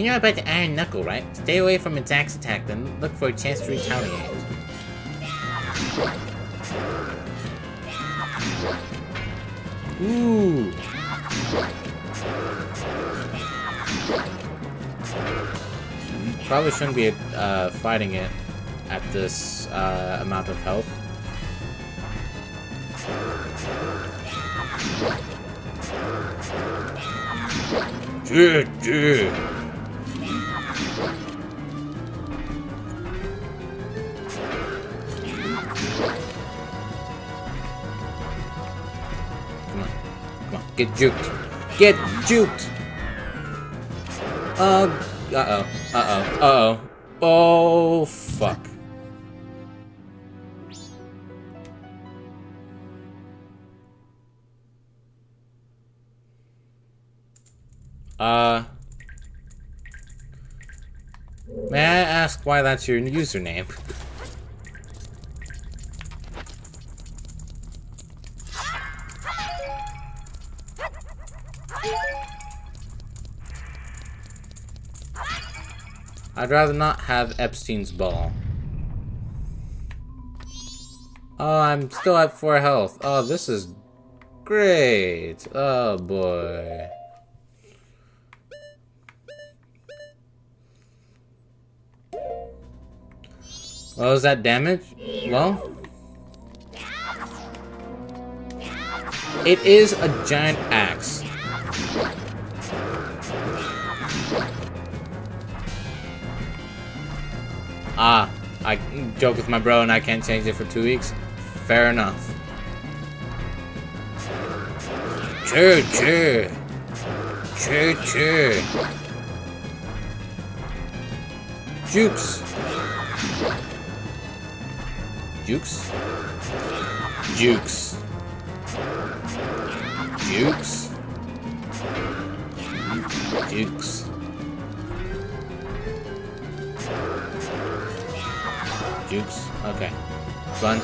You know about the Iron Knuckle, right? Stay away from its axe attack, then look for a chance to retaliate. Ooh. Probably shouldn't be fighting it at this amount of health. Come on, get juked. Get juked! Uh-oh. Oh, fuck. May I ask why that's your username? I'd rather not have Epstein's ball. Oh, I'm still at 4 health. Oh, this is great. Oh, boy. Well, is that damage? Well, it is a giant axe. Ah, I joke with my bro and I can't change it for 2 weeks. Fair enough. Choo choo. Choo choo. Jukes. Jukes? Jukes. Jukes. Jukes. Jukes. Okay. Run.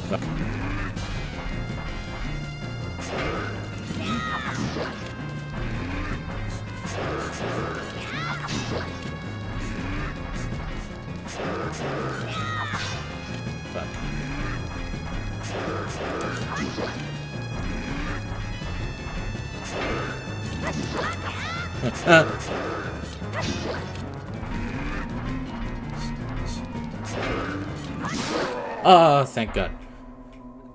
Fuck. Oh, thank God.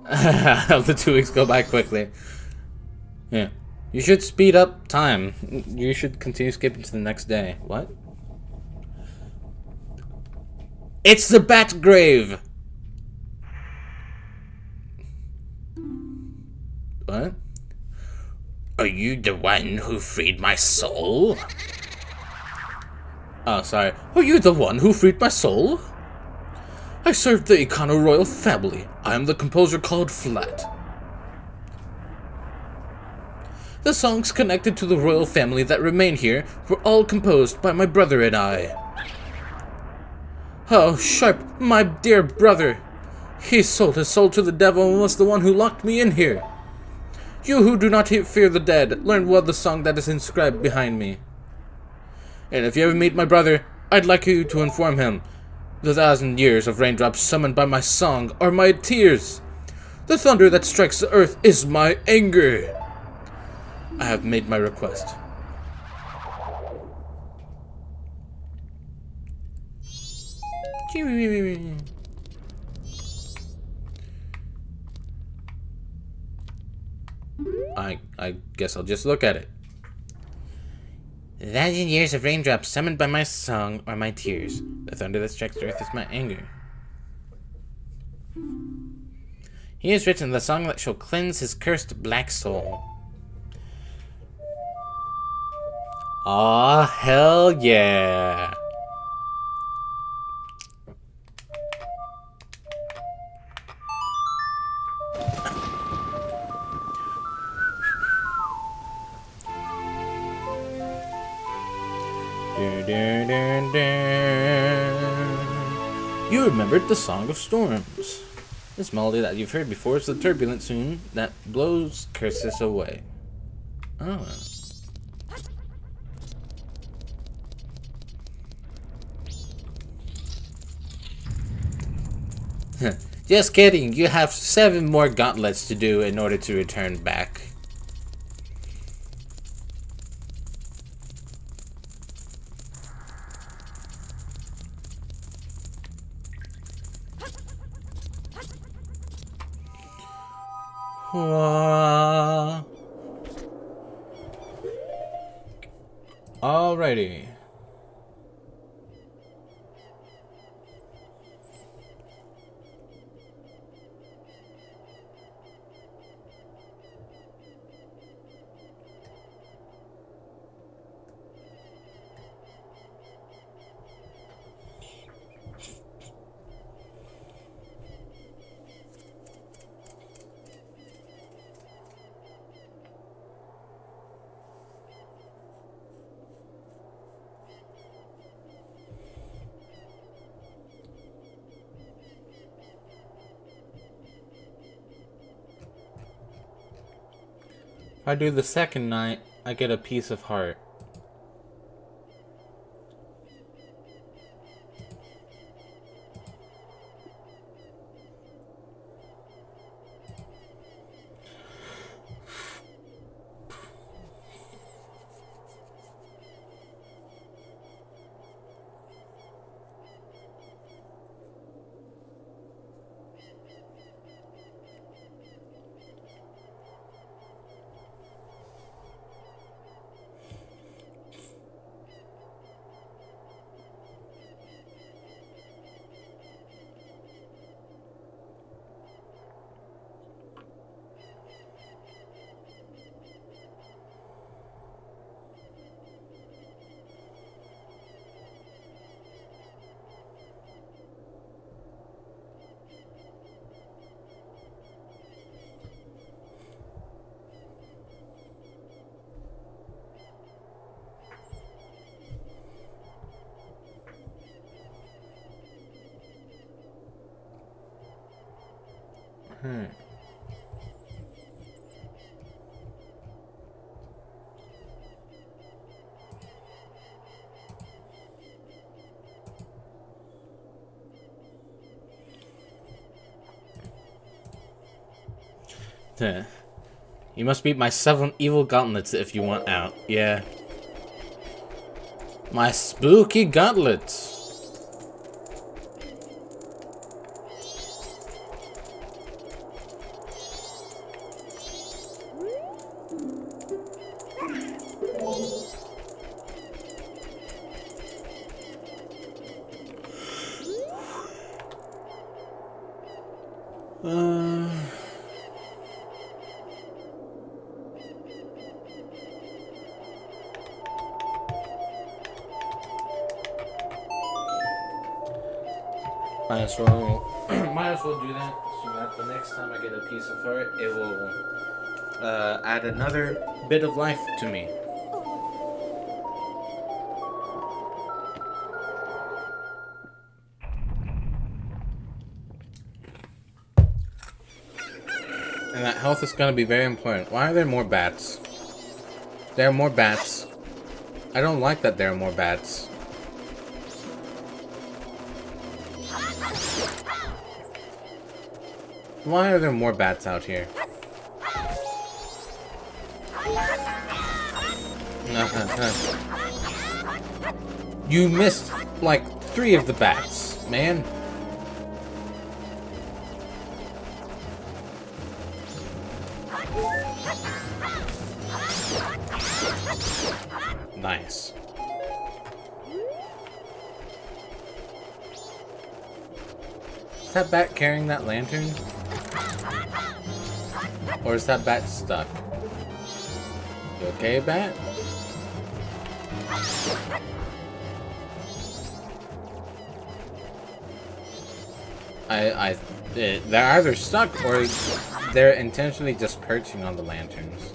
The 2 weeks go by quickly. Yeah. You should speed up time. You should continue skipping to the next day. What? It's the Bat Grave! What? Are you the one who freed my soul? Oh, sorry. Are you the one who freed my soul? I serve the Econo royal family. I am the composer called Flat. The songs connected to the royal family that remain here were all composed by my brother and I. Oh, Sharp, my dear brother. He sold his soul to the devil and was the one who locked me in here. You who do not fear the dead, learn well the song that is inscribed behind me. And if you ever meet my brother, I'd like you to inform him. The 1,000 years of raindrops summoned by my song are my tears. The thunder that strikes the earth is my anger. I have made my request. I guess I'll just look at it. 1,000 years of raindrops summoned by my song are my tears. The thunder that strikes the earth is my anger. He has written the song that shall cleanse his cursed black soul. Aw, hell yeah. You remembered the Song of Storms. This melody that you've heard before is the turbulent tune that blows curses away. Oh. Just kidding, you have 7 more gauntlets to do in order to return back. Alrighty. If I do the second night, I get a piece of heart. You must beat my 7 evil gauntlets if you want out. Yeah. My spooky gauntlets. Might as well do that so that the next time I get a piece of heart, it will add another bit of life to me. And that health is going to be very important. Why are there more bats? There are more bats. I don't like that there are more bats. Why are there more bats out here? You missed like 3 of the bats, man. Nice. Is that bat carrying that lantern? Or is that bat stuck? You okay, bat? They're either stuck or they're intentionally just perching on the lanterns.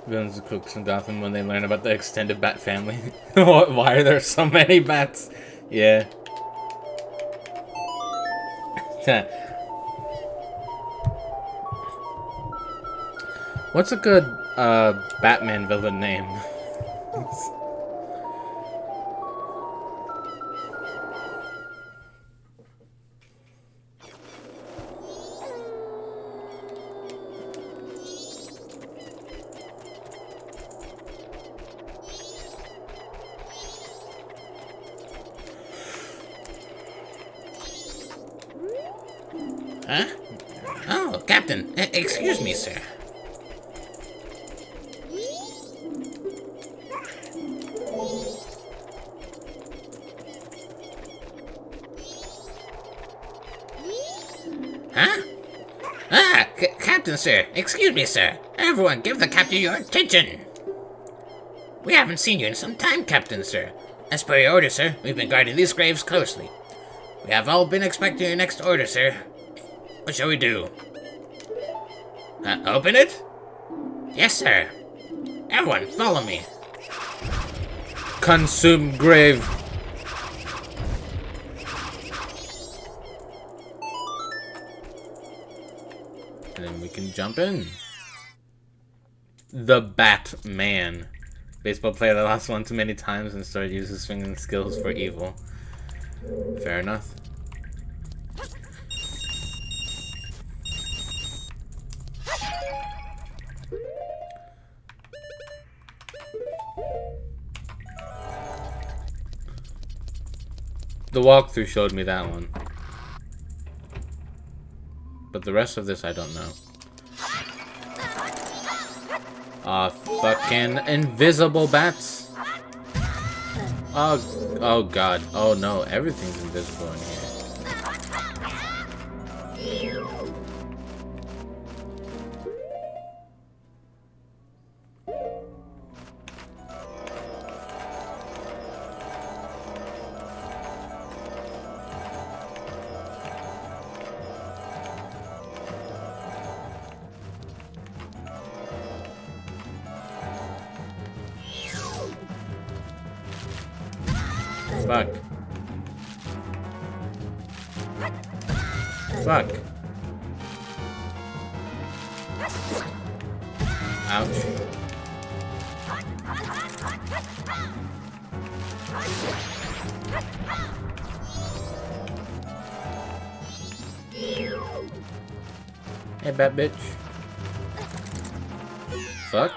Villains of Cooks in Gotham when they learn about the extended bat family. Why are there so many bats? Yeah. What's a good Batman villain name? Huh? Oh, Captain, excuse me, sir. Huh? Ah, Captain, sir. Excuse me, sir. Everyone, give the captain your attention. We haven't seen you in some time, Captain, sir. As per your order, sir, we've been guarding these graves closely. We have all been expecting your next order, sir. What shall we do? Open it? Yes, sir. Everyone, follow me. Consume grave. And then we can jump in. The Batman. Baseball player that lost one too many times and started using his swinging skills for evil. Fair enough. The walkthrough showed me that one. But the rest of this I don't know. Fucking invisible bats. Oh god. Oh no, everything's invisible in here. Fuck. Fuck. Ouch. Hey, bat bitch. Fuck.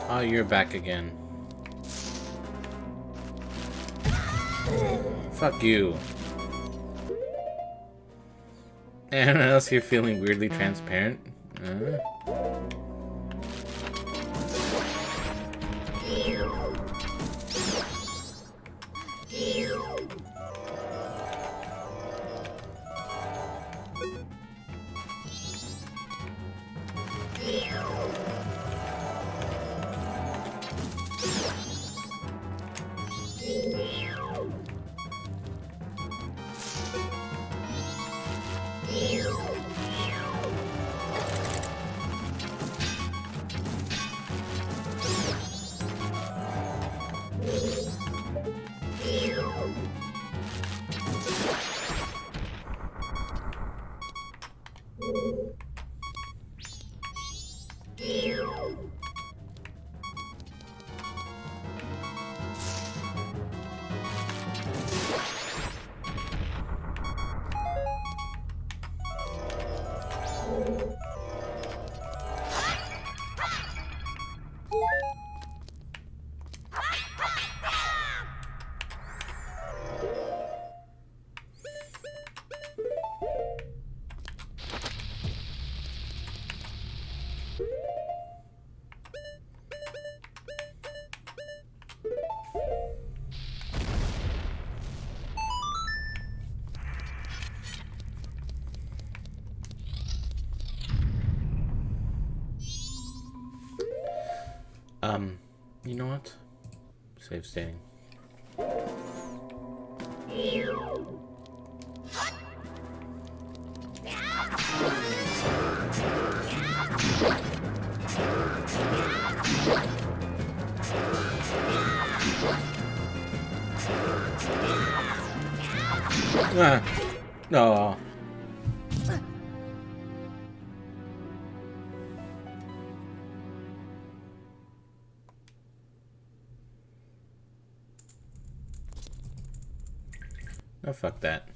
Oh, you're back again. Fuck you. Anyone else here feeling weirdly transparent? You know what? Save staying. No. Oh, fuck that.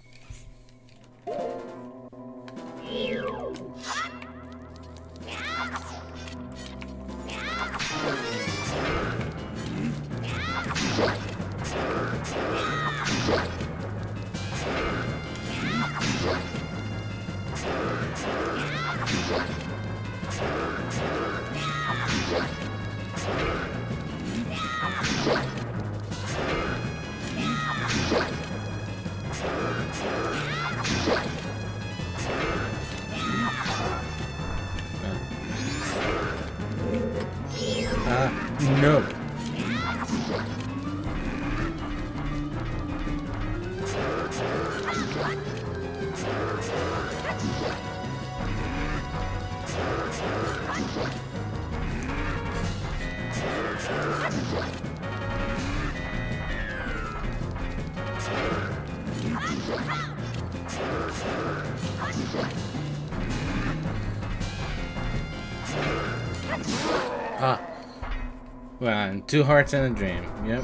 No. Ah. Well, 2 hearts and a dream. Yep.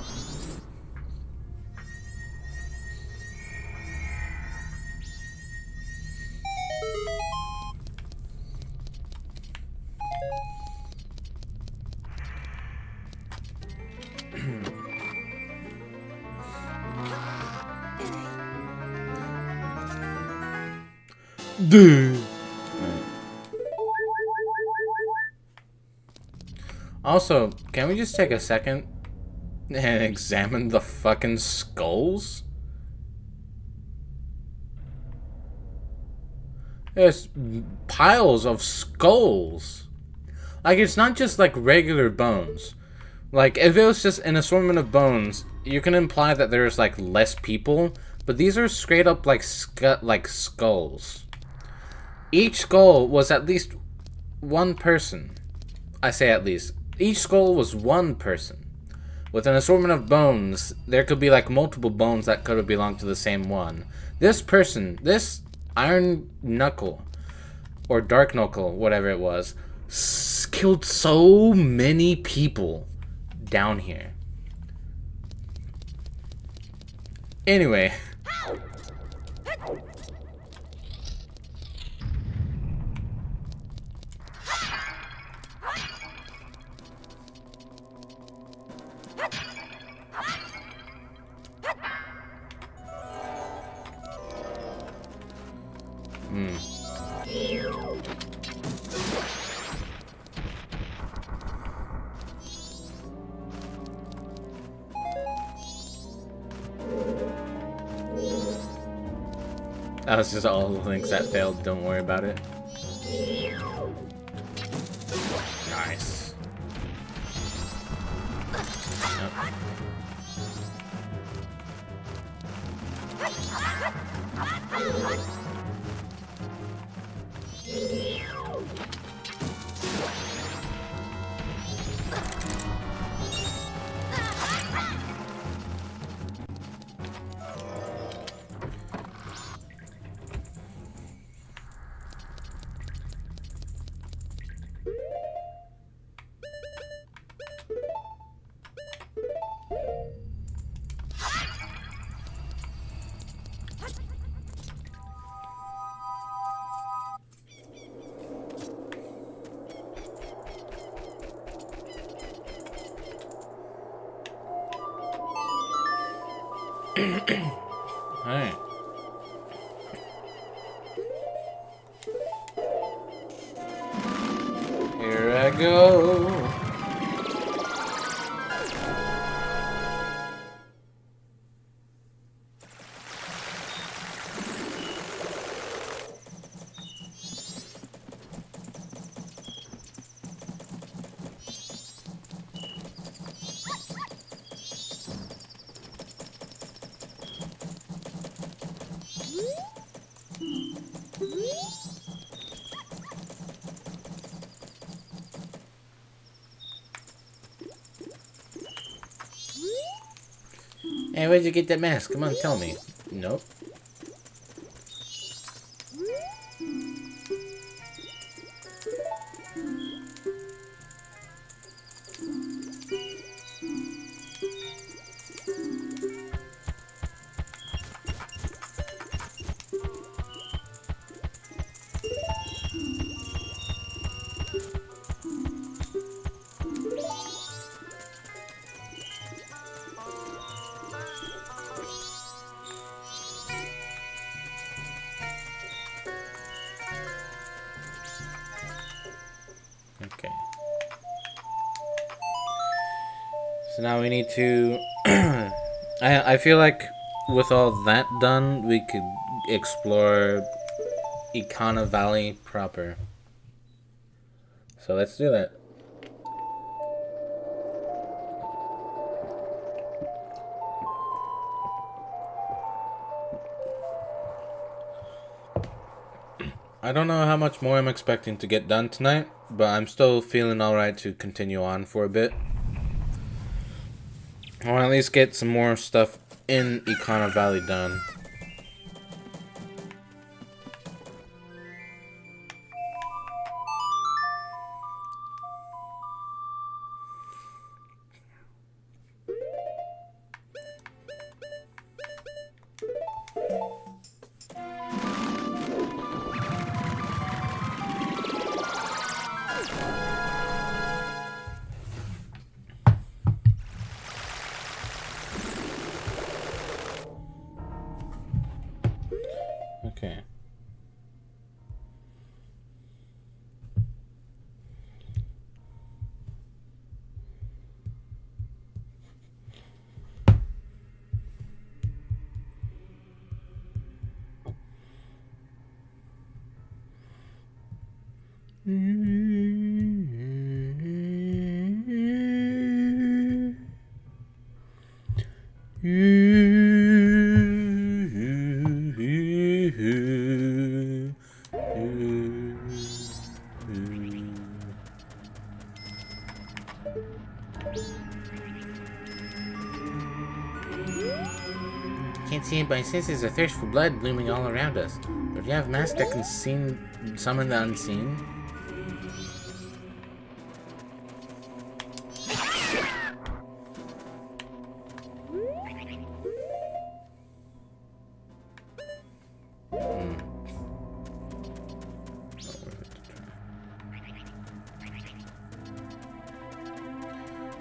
Dude. Also, can we just take a second and examine the fucking skulls? There's piles of skulls. Like, it's not just like regular bones. Like, if it was just an assortment of bones, you can imply that there's like less people, but these are straight up like skulls. Each skull was at least one person. I say at least. Each skull was one person. With an assortment of bones, there could be like multiple bones that could have belonged to the same one. This person, this Iron Knuckle, or Dark Knuckle, whatever it was, killed so many people down here. Anyway. That was just all the links that failed. Don't worry about it. Nice. Yep. Alright. Here I go. Hey, where'd you get that mask? Come on, tell me. Nope. Okay. So now we need to... I feel like with all that done, we could explore Ikana Valley proper. So let's do that. I don't know how much more I'm expecting to get done tonight, but I'm still feeling alright to continue on for a bit. Or at least get some more stuff in Ikana Valley done. Okay. Can't see it, but I sense there's a thirst for blood blooming all around us. But if you have masks that can summon the unseen.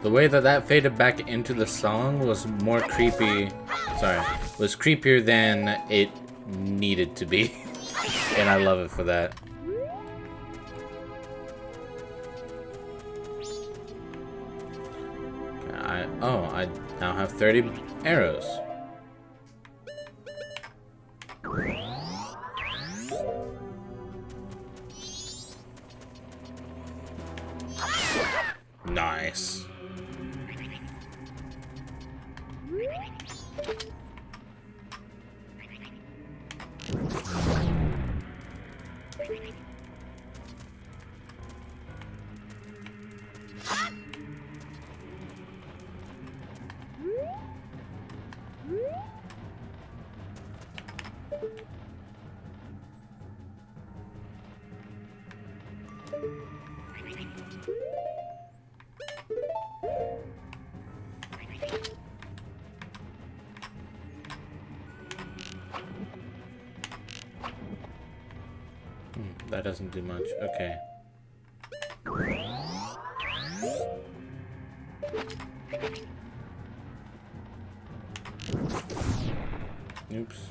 The way that faded back into the song was more creepy. Sorry, was creepier than it needed to be. And I love it for that. I now have 30 arrows. Nice. That doesn't do much. Okay. Oops.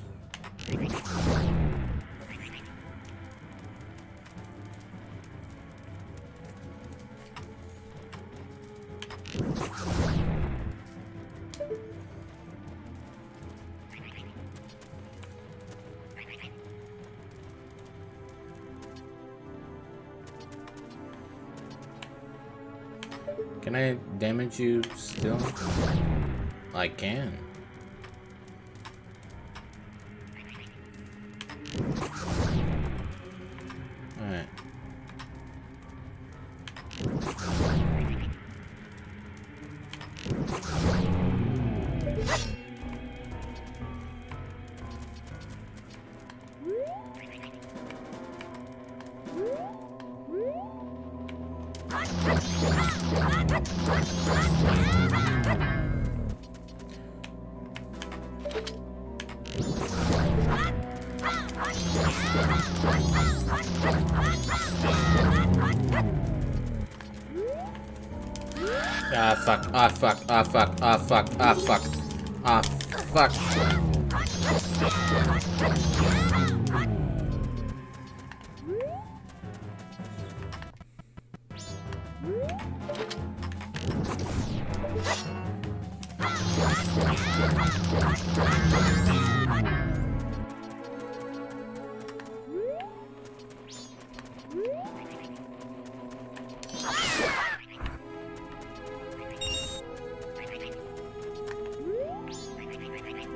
Can I damage you still? I can. Alright. Ah, fuck. Ah, fuck. Ah, fuck. Ah, fuck. Ah, fuck. Ah, fuck.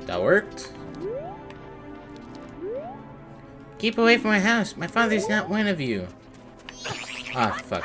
That worked. Keep away from my house. My father's not one of you. Ah, fuck.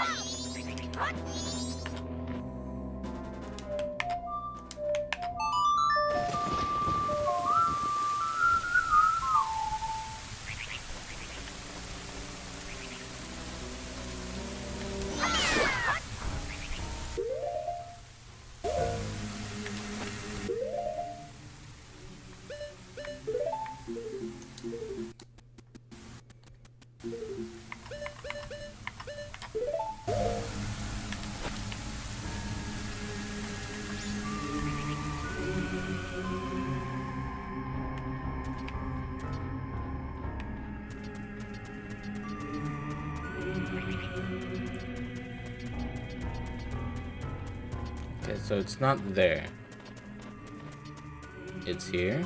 Okay, so it's not there. It's here.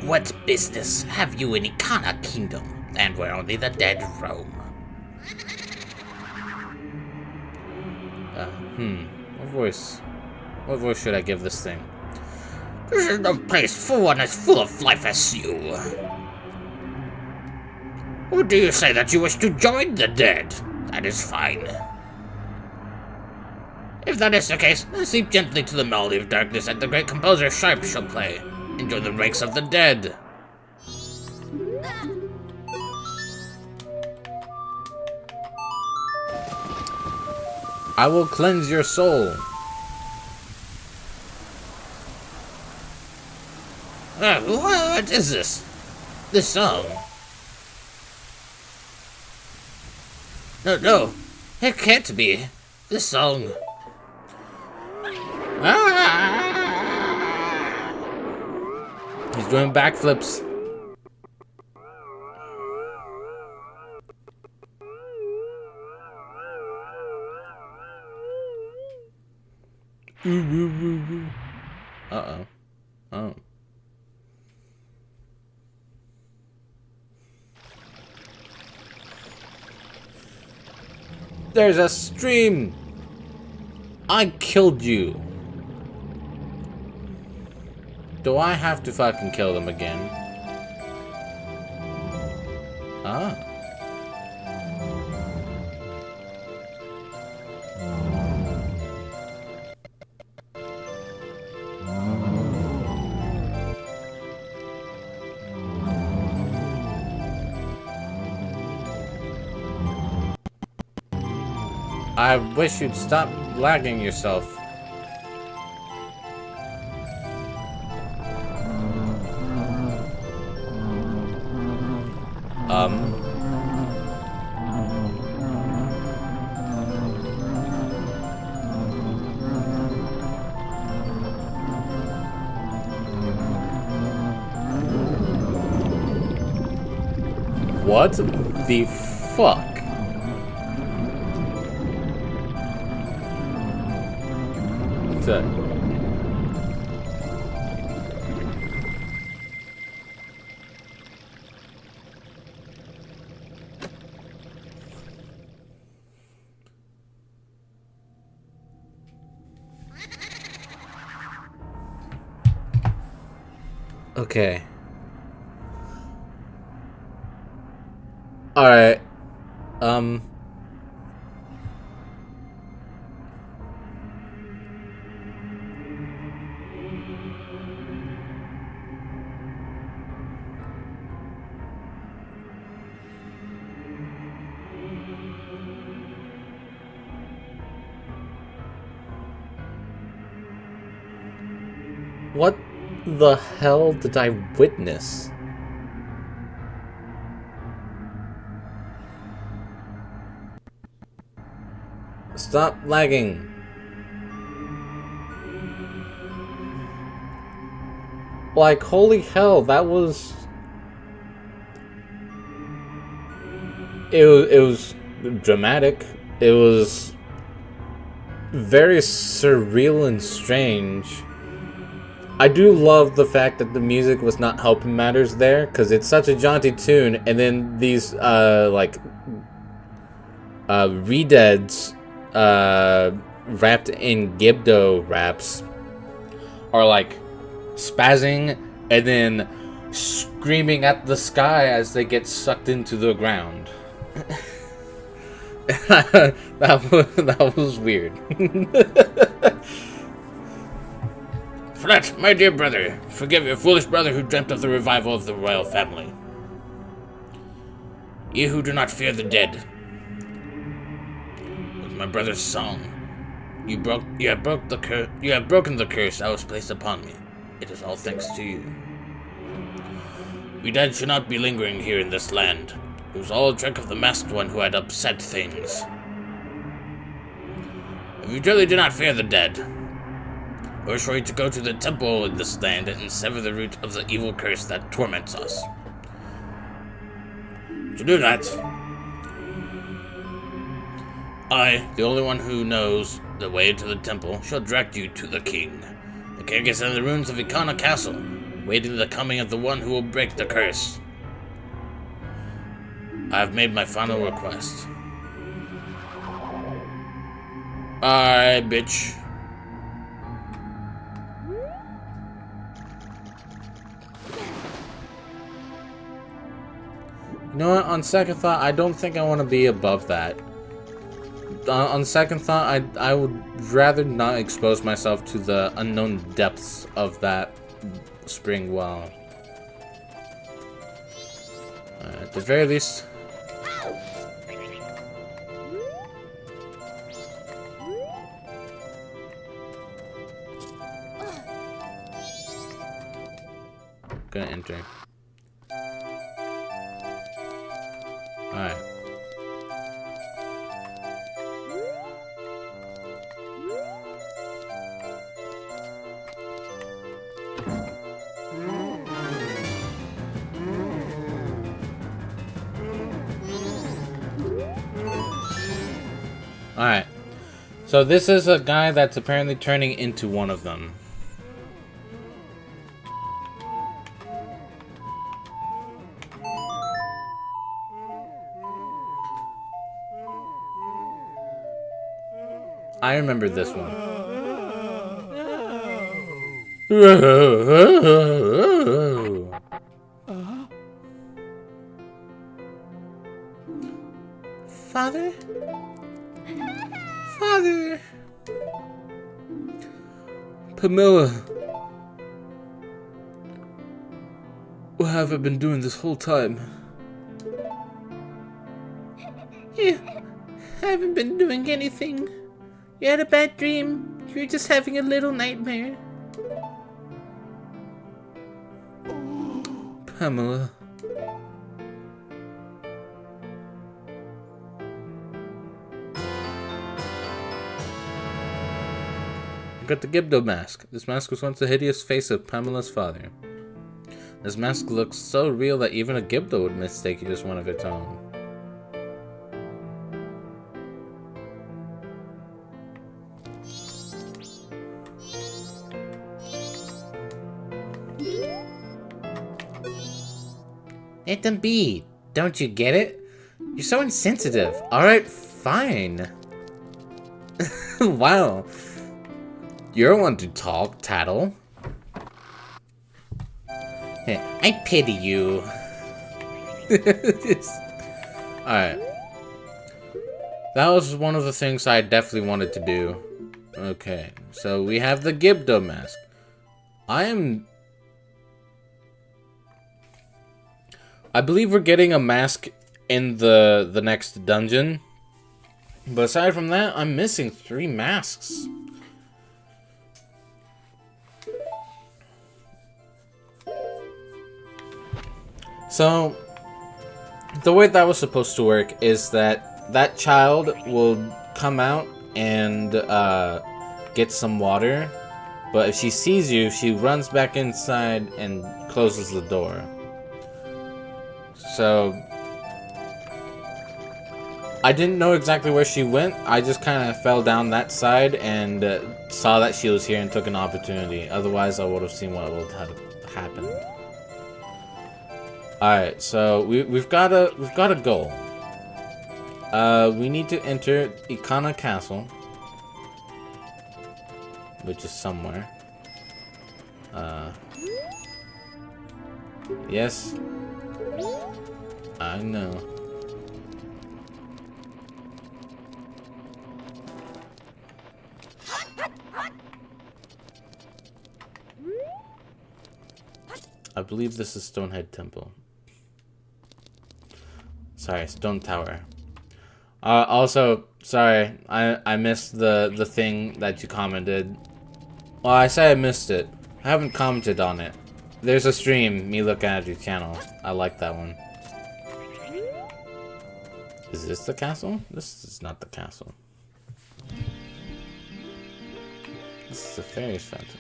What business have you in Ikana Kingdom, and where only the dead roam? What voice should I give this thing? This is no place for one as full of life as you. Or do you say that you wish to join the dead? That is fine. If that is the case, then sleep gently to the melody of darkness that the great composer Sharp shall play. Enjoy the ranks of the dead. I will cleanse your soul. What is this? This song? No, it can't be. This song. He's doing backflips. Uh-oh. Oh. There's a stream. I killed you. Do I have to fucking kill them again? Ah. I wish you'd stop lagging yourself. What the fuck? What's that? Okay. Alright. What the hell did I witness? Stop lagging. Like, holy hell, that was... It was dramatic. It was very surreal and strange. I do love the fact that the music was not helping matters there, because it's such a jaunty tune, and then these, redeads, wrapped in Gibdo raps are, like, spazzing, and then screaming at the sky as they get sucked into the ground. that was weird. Flat, my dear brother, forgive your foolish brother who dreamt of the revival of the royal family. Ye who do not fear the dead. With my brother's song, you have broken the curse that was placed upon me. It is all thanks to you. We dead should not be lingering here in this land. It was all a trick of the masked one who had upset things. If you truly do not fear the dead, I wish for you to go to the temple in this land and sever the root of the evil curse that torments us. To do that, I, the only one who knows the way to the temple, shall direct you to the king. The king is in the ruins of Ikana Castle, waiting the coming of the one who will break the curse. I have made my final request. Alright, bitch. You know what? On second thought, I don't think I want to be above that. On second thought, I would rather not expose myself to the unknown depths of that spring well. At the very least... Gonna enter. Alright. Alright. So this is a guy that's apparently turning into one of them. I remember this one. Father? Father? Pamela. What have I been doing this whole time? You haven't been doing anything. You had a bad dream. You're just having a little nightmare. Pamela. Got the Gibdo mask. This mask was once the hideous face of Pamela's father. This mask looks so real that even a Gibdo would mistake you as one of its own. Let them be. Don't you get it? You're so insensitive. Alright, fine. Wow. You're one to talk, tattle. I pity you. Alright. That was one of the things I definitely wanted to do. Okay, so we have the Gibdo mask. I believe we're getting a mask in the next dungeon. But aside from that, I'm missing 3 masks. So, the way that was supposed to work is that that child will come out and get some water. But if she sees you, she runs back inside and closes the door. So, I didn't know exactly where she went. I just kind of fell down that side and saw that she was here and took an opportunity. Otherwise, I would have seen what would have happened. All right, so we've got a goal. We need to enter Ikana Castle, which is somewhere. Yes, I know. I believe this is Stonehead Temple. Sorry, Stone Tower. Also, sorry, I missed the thing that you commented. Well, I say I missed it. I haven't commented on it. There's a stream, me looking at your channel. I like that one. Is this the castle? This is not the castle. This is a fairy's fountain.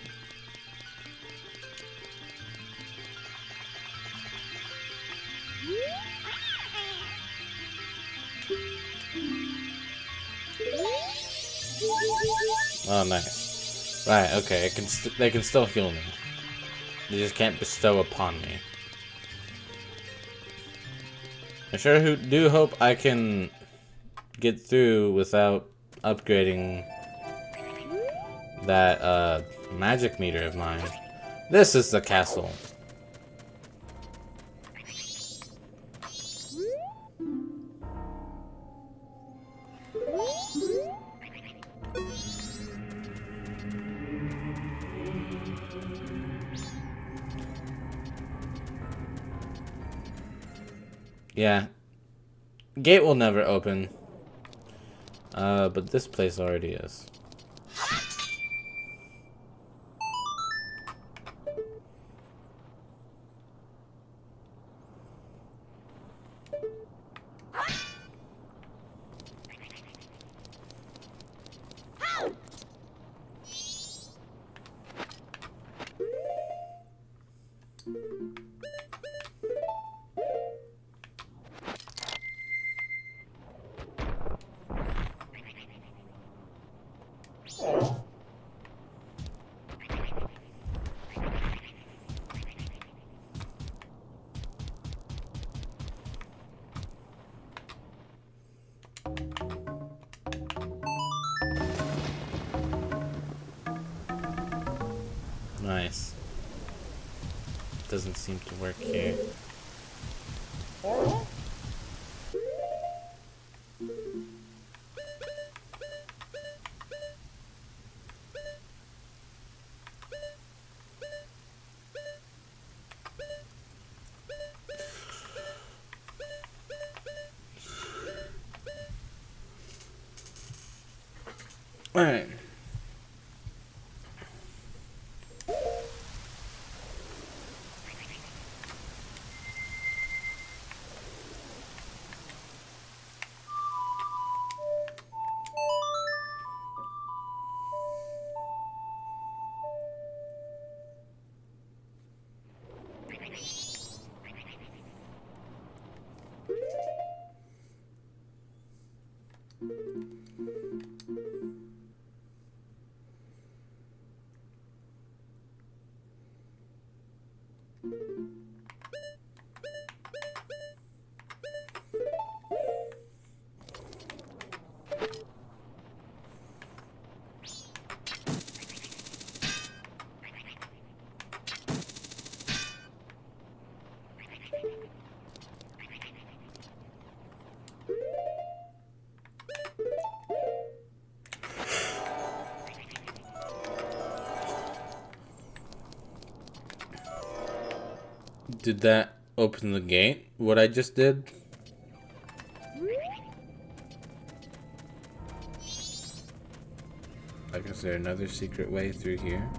Oh, nice. Right, okay, they can still heal me. They just can't bestow upon me. I sure do hope I can get through without upgrading that magic meter of mine. This is the castle. Yeah. Gate will never open. But this place already is. Nice. Doesn't seem to work here. All right. Did that open the gate? What I just did? Like, is there another secret way through here?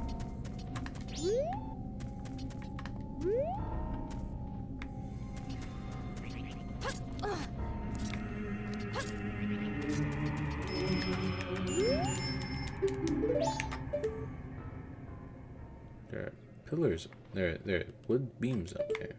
There are pillars. There are wood beams up there.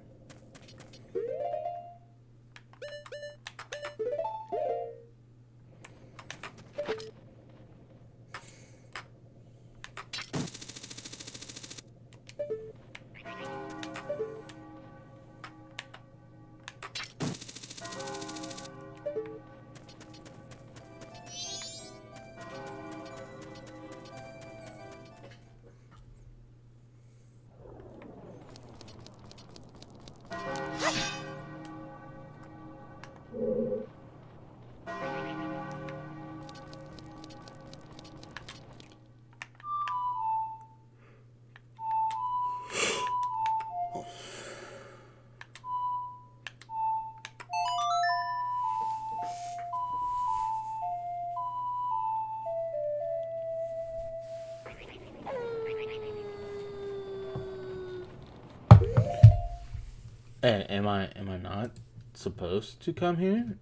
Am I not supposed to come here?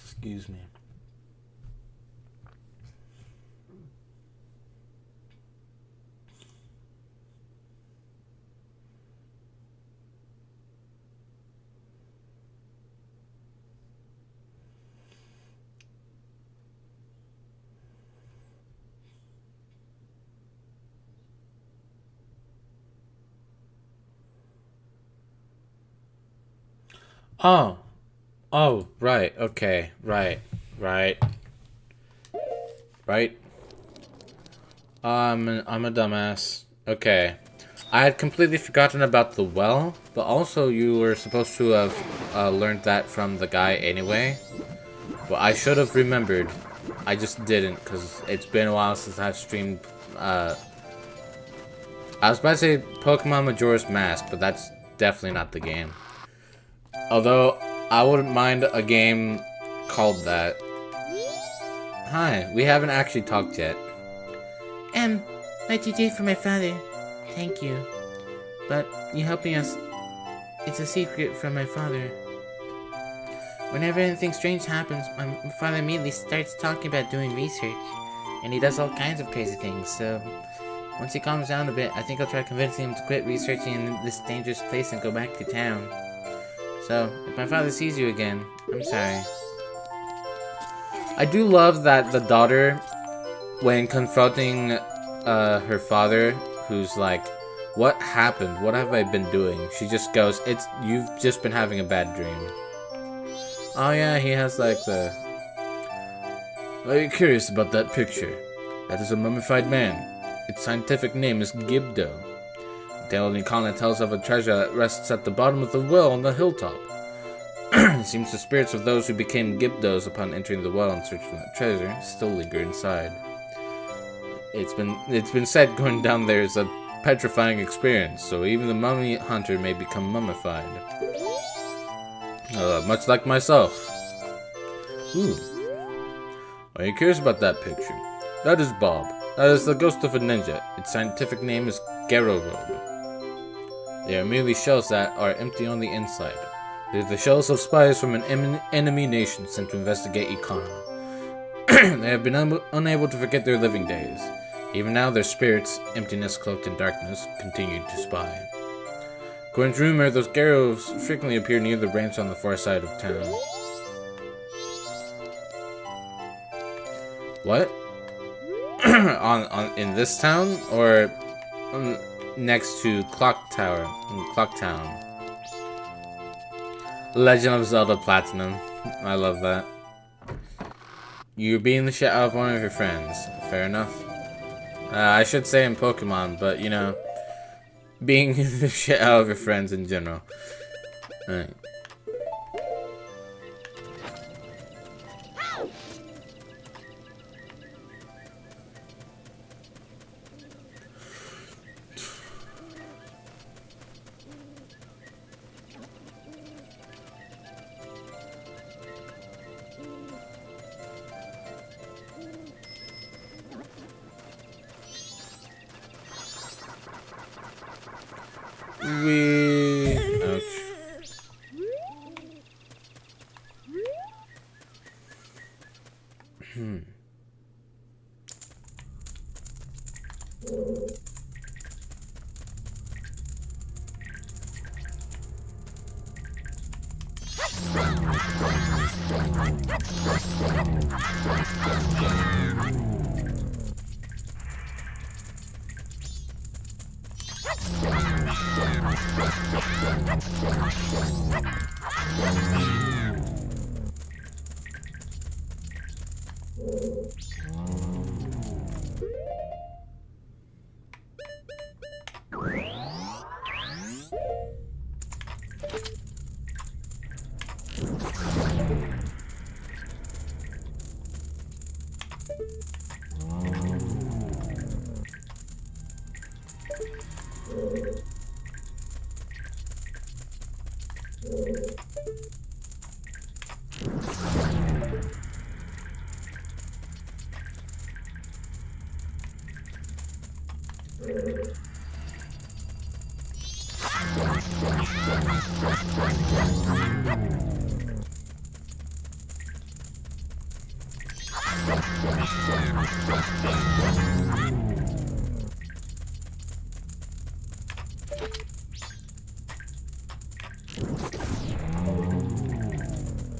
Excuse me. Oh. Oh, right. Okay. Right. I'm a dumbass. Okay. I had completely forgotten about the well, but also you were supposed to have learned that from the guy anyway. But I should have remembered. I just didn't, because it's been a while since I've streamed. I was about to say Pokemon Majora's Mask, but that's definitely not the game. Although, I wouldn't mind a game called that. Hi, we haven't actually talked yet. What you did for my father. Thank you. But you helping us, it's a secret from my father. Whenever anything strange happens, my father immediately starts talking about doing research. And he does all kinds of crazy things, so once he calms down a bit, I think I'll try convincing him to quit researching in this dangerous place and go back to town. So, if my father sees you again, I'm sorry. I do love that the daughter, when confronting her father, who's like, what happened? What have I been doing? She just goes, you've just been having a bad dream. Oh yeah, he has like the... Are you curious about that picture? That is a mummified man. Its scientific name is Gibdo. The tale Nikana tells of a treasure that rests at the bottom of the well on the hilltop. It seems the spirits of those who became Gibdos upon entering the well in search for that treasure still linger inside. It's been said going down there is a petrifying experience, so even the mummy hunter may become mummified. Much like myself. Ooh. Are you curious about that picture? That is Bob. That is the ghost of a ninja. Its scientific name is Garorobe. They are merely shells that are empty on the inside. They're the shells of spies from an enemy nation sent to investigate Ikana. They have been unable to forget their living days. Even now, their spirits, emptiness cloaked in darkness, continue to spy. According to rumor, those Garros frequently appear near the ranch on the far side of town. What? in this town, or next to Clock Tower, in Clock Town? Legend of Zelda Platinum. I love that. You're beating the shit out of one of your friends. Fair enough. I should say in Pokemon, but you know, being the shit out of your friends in general. Alright. Ouch.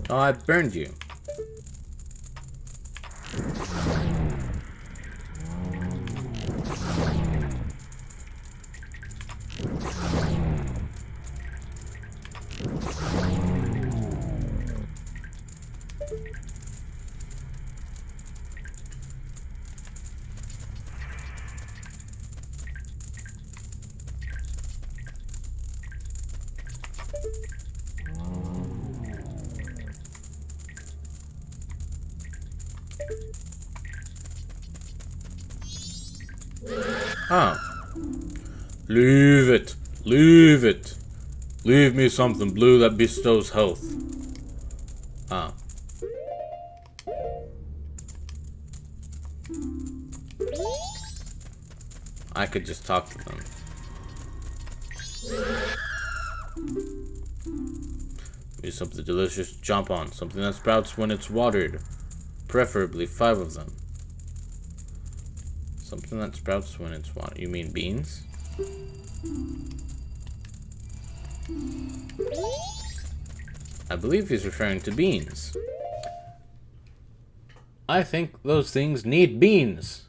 Oh, I burned you. Oh. Leave it. Leave it. Leave me something blue that bestows health. Ah. I could just talk to them. Maybe something delicious to jump on. Something that sprouts when it's watered. Preferably 5 of them. Something that sprouts when it's watered. You mean beans? I believe he's referring to beans. I think those things need beans.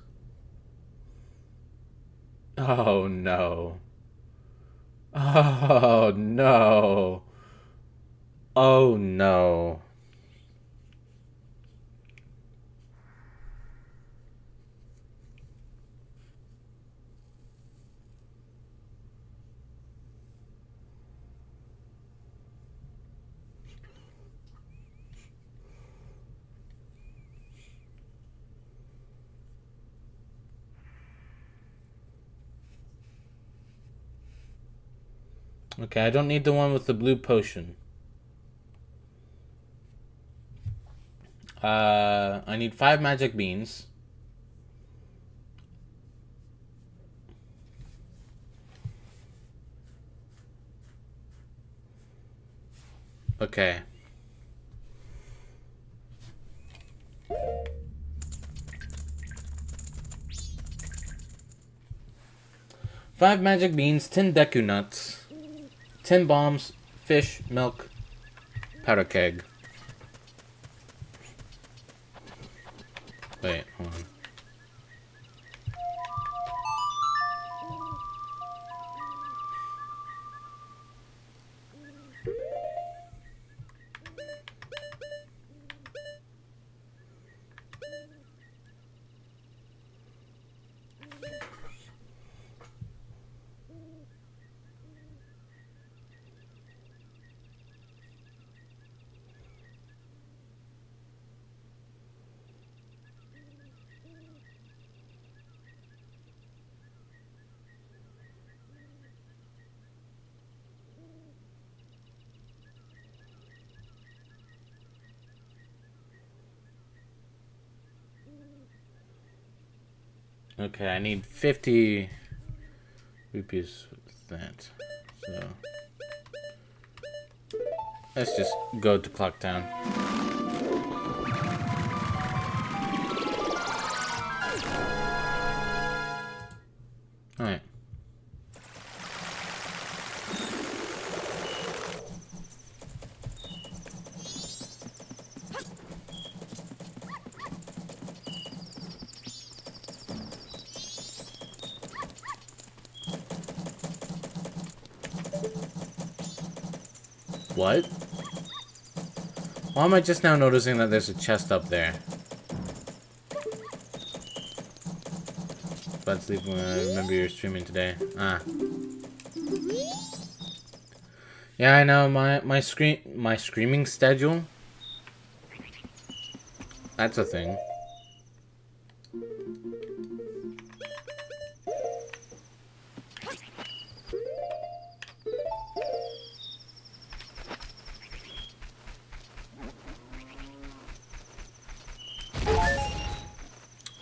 Oh no. Oh no. Oh no. Okay, I don't need the one with the blue potion. I need 5 magic beans. Okay. Five magic beans, 10 Deku nuts, 10 bombs, fish, milk, powder keg. Wait, hold on. Okay, I need 50 rupees with that. So let's just go to Clock Town. Alright. What? Why am I just now noticing that there's a chest up there? About to sleep when I remember you're streaming today. Ah. Yeah, I know my streaming schedule. That's a thing.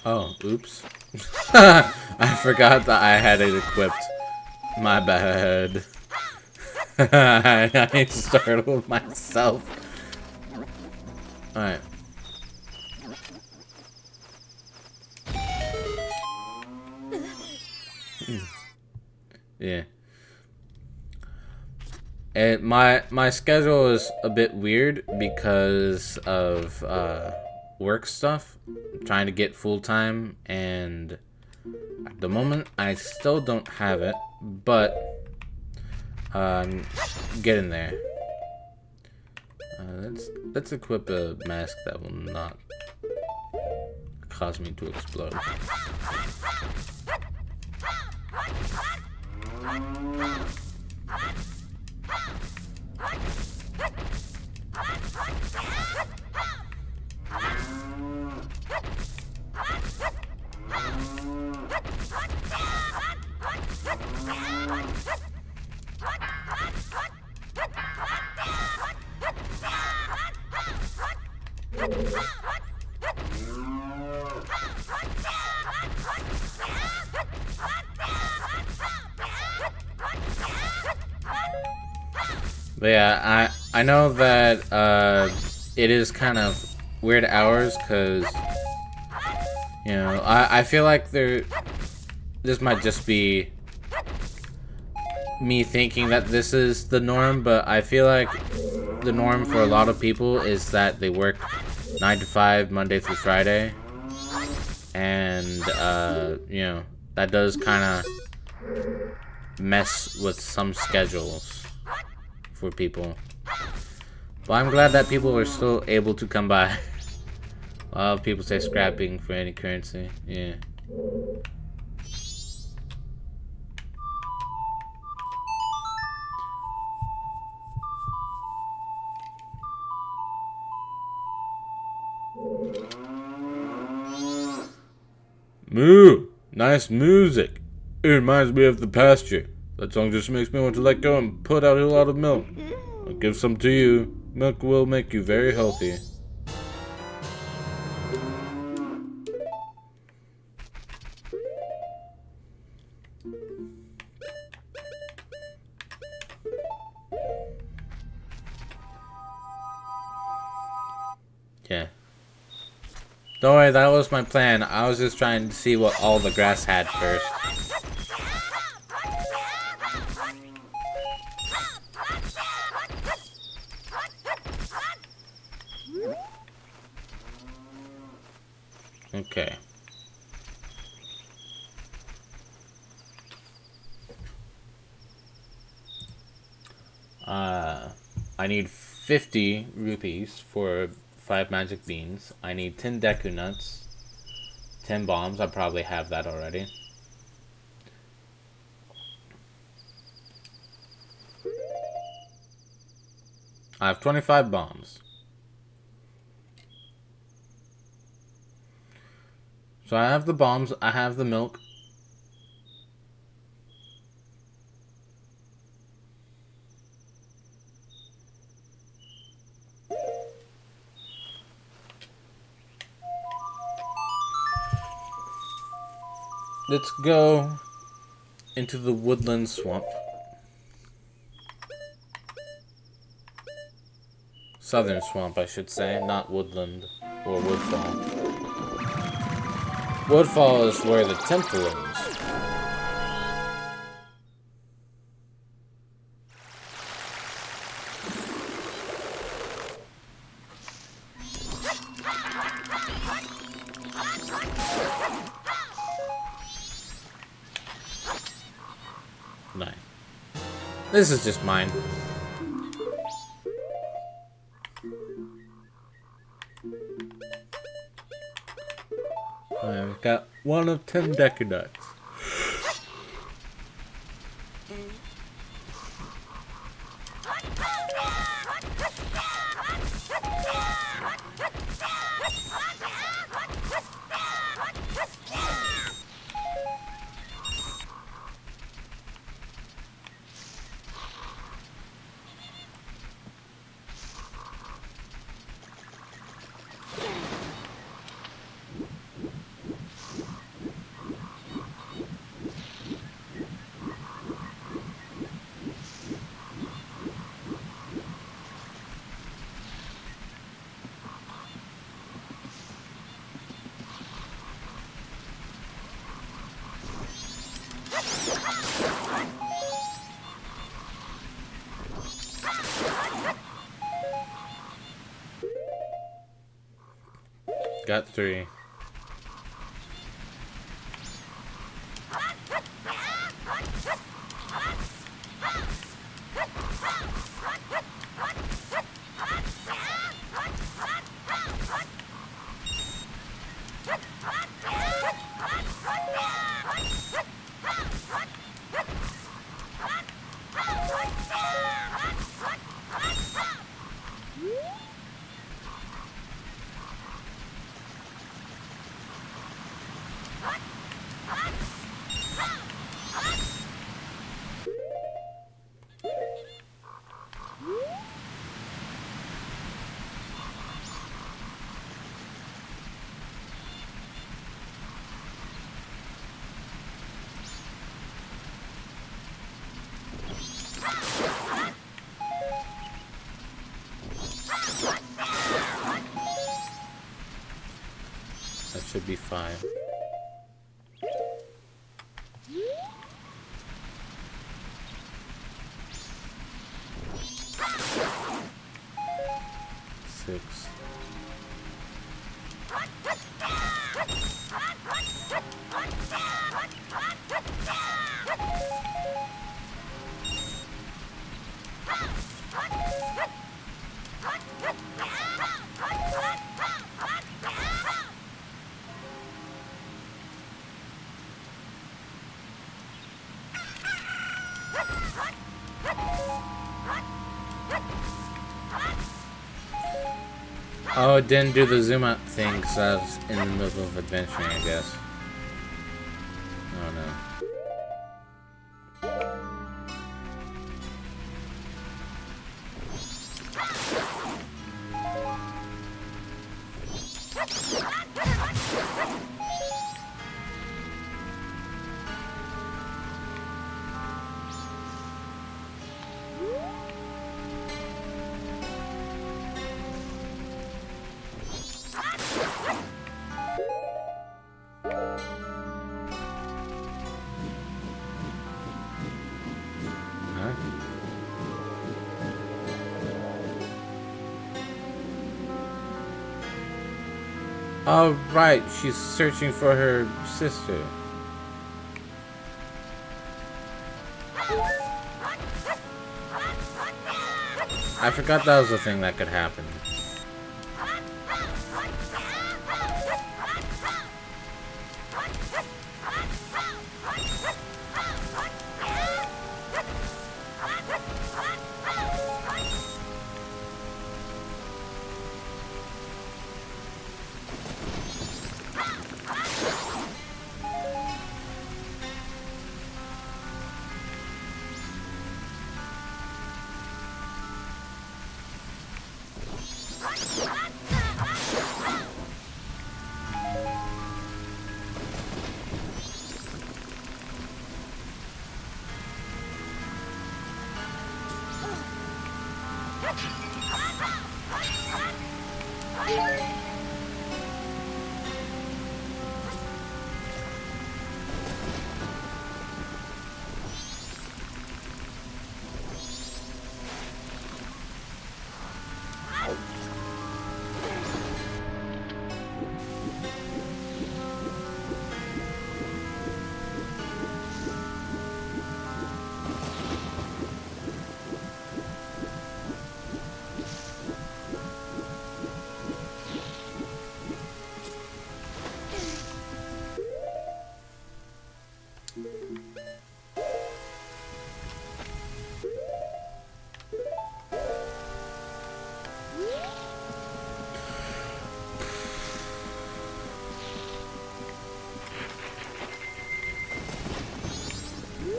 Oh, oops. I forgot that I had it equipped. My bad. I startled myself. Alright. Yeah. And my schedule is a bit weird because of work stuff. I'm trying to get full time, and at the moment I still don't have it, but getting there. Let's equip a mask that will not cause me to explode. But yeah, I know that it is kind of weird hours because, you know, I feel like this might just be me thinking that this is the norm, but I feel like the norm for a lot of people is that they work 9 to 5 Monday through Friday, and you know, that does kind of mess with some schedules for people. Well, I'm glad that people are still able to come by. A lot of people say scrapping for any currency. Yeah. Moo! Nice music. It reminds me of the pasture. That song just makes me want to let go and put out a lot of milk. I'll give some to you. Milk will make you very healthy. Yeah. Don't worry, that was my plan. I was just trying to see what all the grass had first. Okay. I need 50 rupees for 5 magic beans. I need 10 Deku nuts, 10 bombs. I probably have that already. I have 25 bombs. So I have the bombs, I have the milk. Let's go into the woodland swamp. Southern swamp, I should say, not woodland or woodfall. Woodfall is where the temple is. Nice. This is just mine. I've got 1 of 10 Decaducts. Got 3. That should be 5. Six. Oh, it didn't do the zoom out thing because I was in the middle of adventuring, I guess. Oh no. Oh, right. She's searching for her sister. I forgot that was a thing that could happen.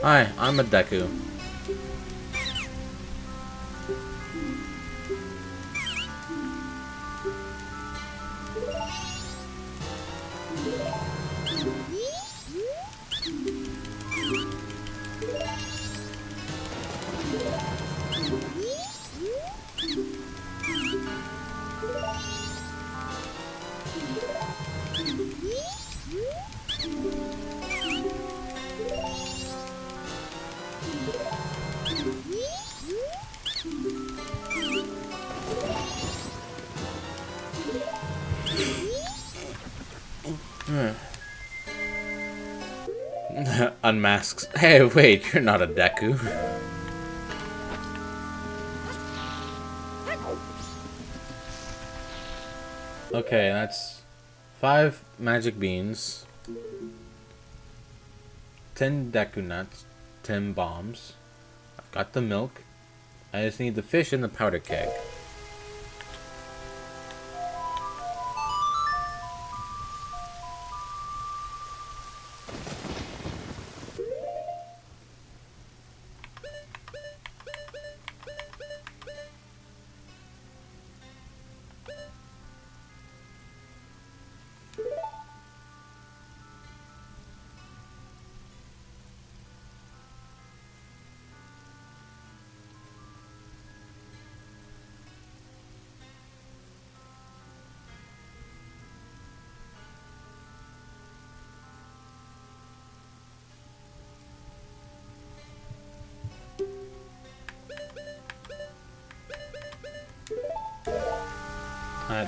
Hi, I'm a Deku. Unmasks. Hey, wait, you're not a Deku. Okay, that's 5 magic beans, 10 Deku nuts, 10 bombs. I've got the milk. I just need the fish and the powder keg.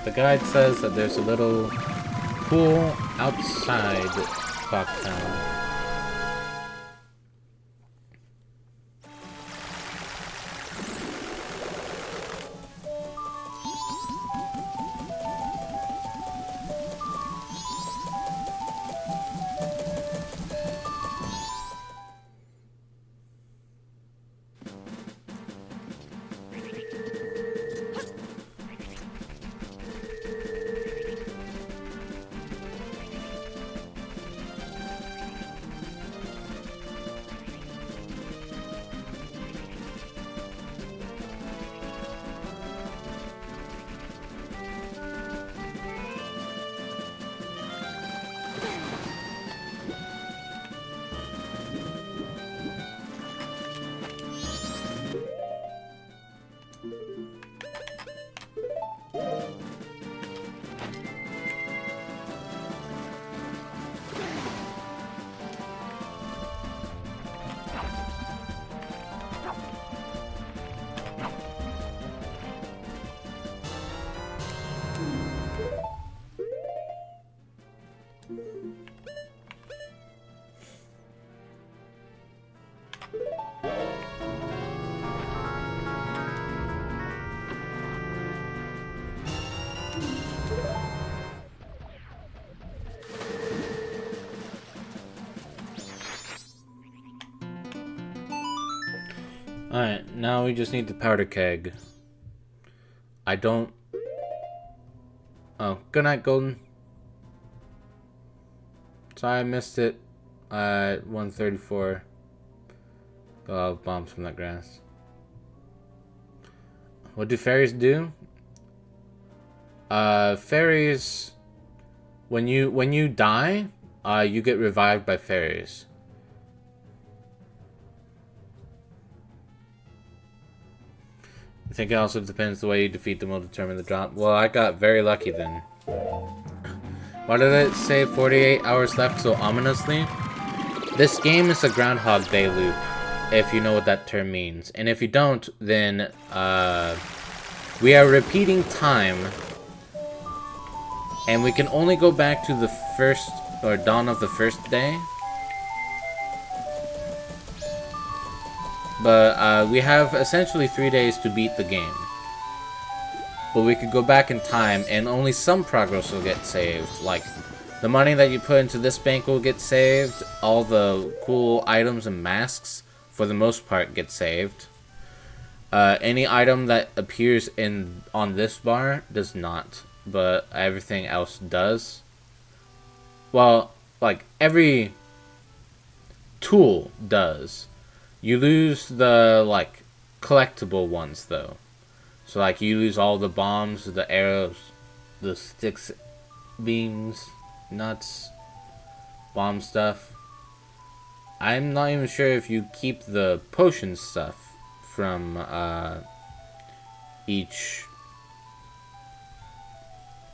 The guide says that there's a little pool outside Clocktown. Alright, now we just need the powder keg. I don't... Oh, good night, Golden. Sorry I missed it at 1:34. Got a lot of bombs from that grass. What do fairies do? Fairies... When you die, you get revived by fairies. I think it also depends the way you defeat them will determine the drop. Well, I got very lucky then. Why did it say 48 hours left so ominously? This game is a Groundhog Day loop, if you know what that term means. And if you don't, then we are repeating time. And we can only go back to the first, or dawn of the first day. But we have essentially 3 days to beat the game. But we could go back in time and only some progress will get saved. Like, the money that you put into this bank will get saved. All the cool items and masks, for the most part, get saved. Any item that appears on this bar does not. But everything else does. Well, like, every tool does. You lose the, like, collectible ones, though. So, like, you lose all the bombs, the arrows, the sticks, beams, nuts, bomb stuff. I'm not even sure if you keep the potion stuff from, each,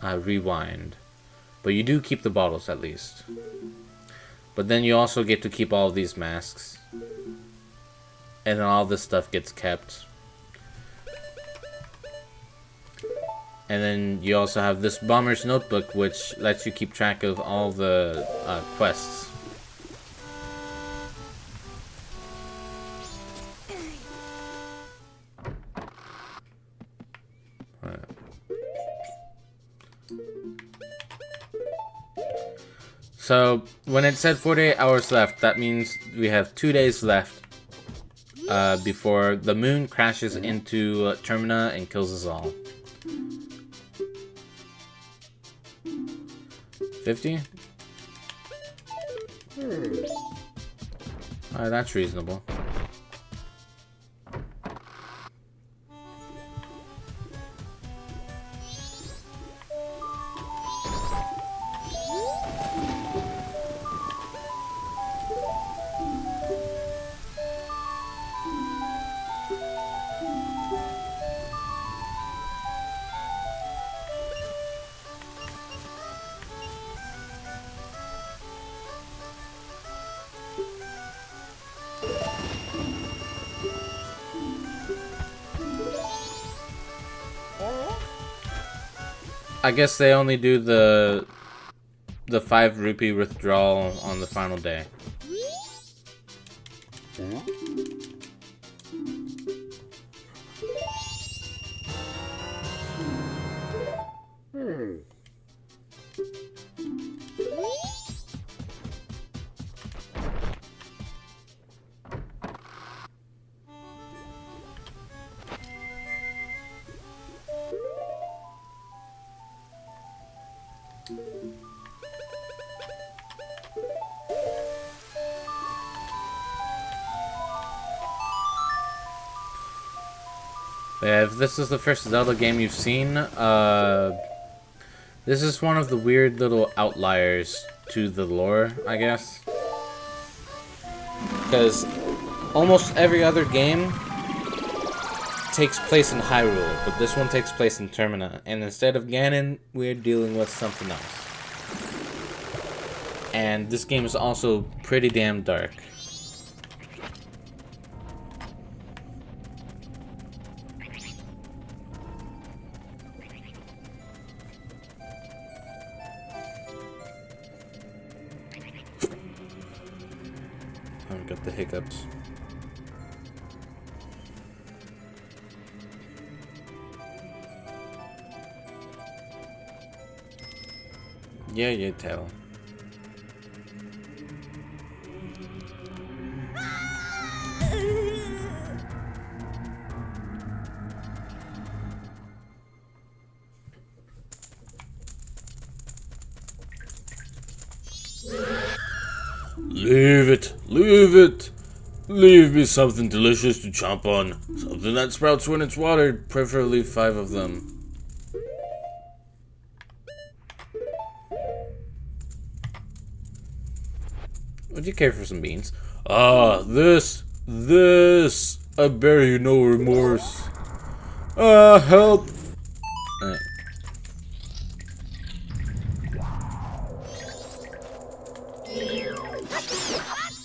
rewind. But you do keep the bottles, at least. But then you also get to keep all of these masks. And then all this stuff gets kept. And then you also have this Bomber's Notebook, which lets you keep track of all the quests. So, when it said 48 hours left, that means we have 2 days left. Before the moon crashes into Termina and kills us all. 50? That's reasonable. I guess they only do the 5 rupee withdrawal on the final day. Yeah, if this is the first Zelda game you've seen, this is one of the weird little outliers to the lore, I guess. Because almost every other game takes place in Hyrule, but this one takes place in Termina. And instead of Ganon, we're dealing with something else. And this game is also pretty damn dark. I've got the hiccups. Yeah, you tell. Leave it, leave it. Leave me something delicious to chomp on. Something that sprouts when it's watered, preferably 5 of them. Would you care for some beans? Ah, this. I bear you no remorse. Help!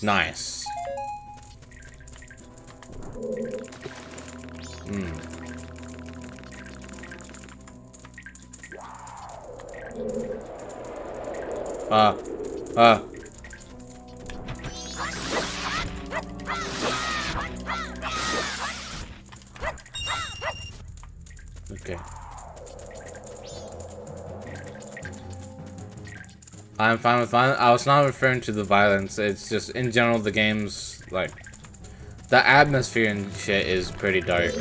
Nice. Okay. I'm fine with violence. I was not referring to the violence. It's just, in general, the game's, like, the atmosphere and shit is pretty dark.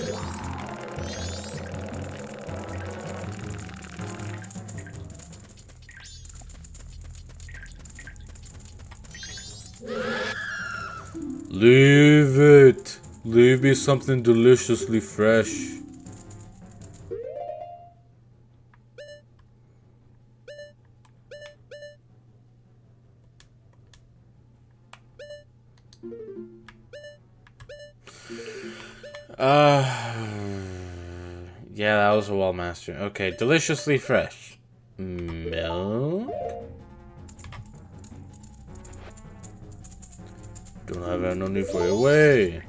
Leave it. Leave me something deliciously fresh. Yeah, that was a wall master. Okay, deliciously fresh. Milk? Don't have no need for your way.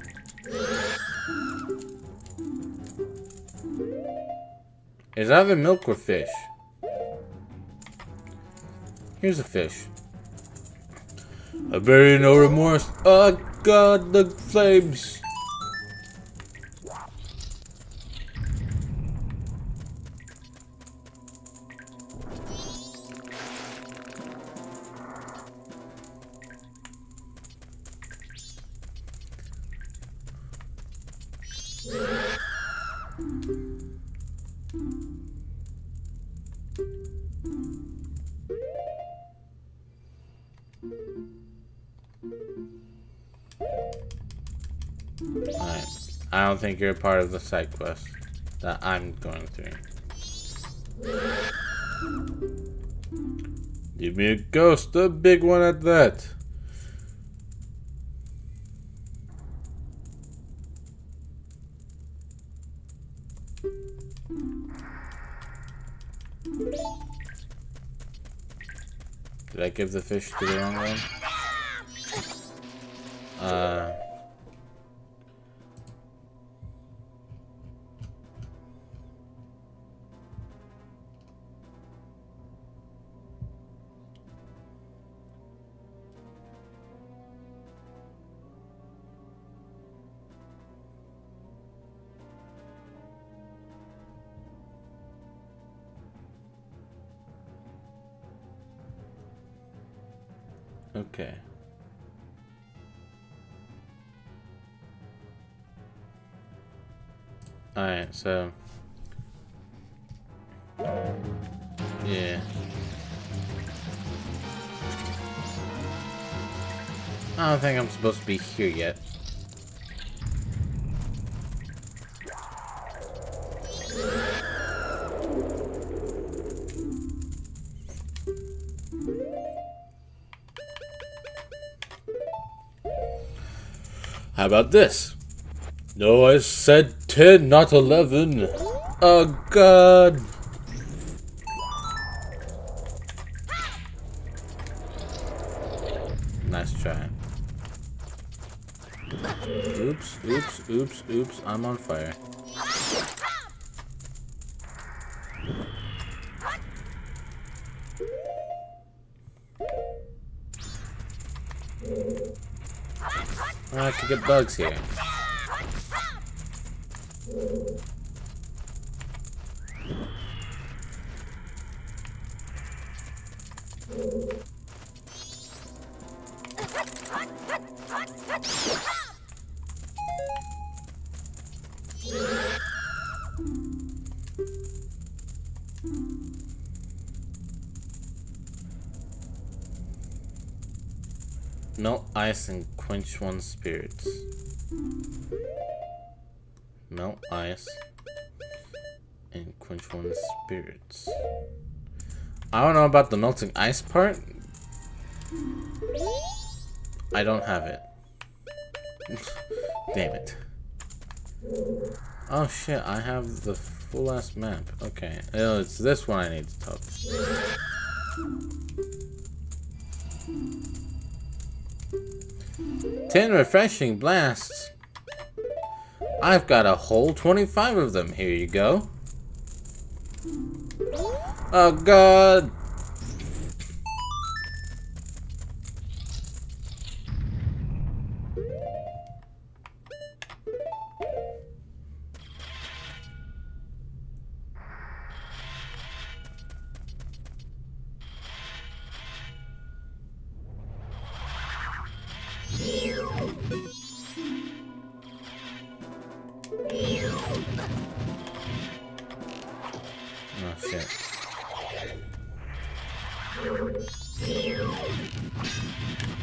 Is that the milk or fish? Here's a fish. I bury no remorse. Oh god, the flames. Alright. I don't think you're a part of the side quest that I'm going through. Give me a ghost, a big one at that. Did I give the fish to the wrong one? Okay. Alright, so yeah. I don't think I'm supposed to be here yet. How about this? No, I said 10, not 11. Oh, God. Nice try. Oops, oops, oops, oops. I'm on fire. I could get bugs here. Melt ice and quench one's spirits. Melt ice and quench one's spirits. I don't know about the melting ice part. I don't have it. Damn it. Oh shit, I have the full ass map. Okay. Oh, it's this one I need to talk to. Ten refreshing blasts. I've got a whole 25 of them. Here you go. Oh god. Oh shit.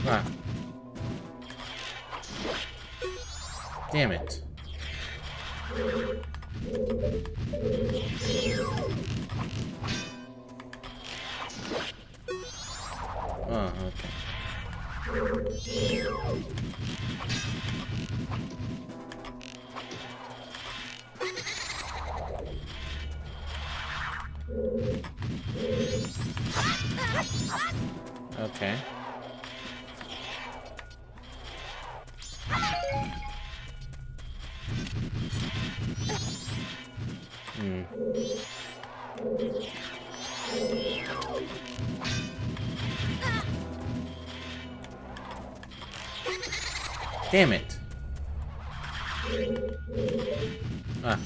Ah. Damn it. Oh, okay. Okay. Damn it. Ah.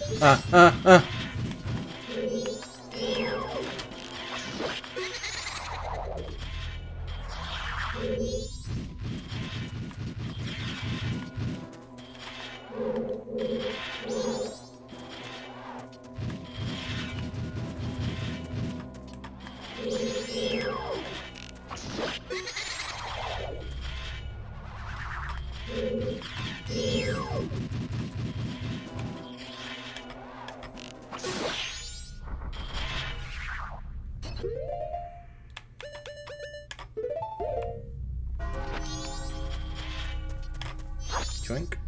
Drink.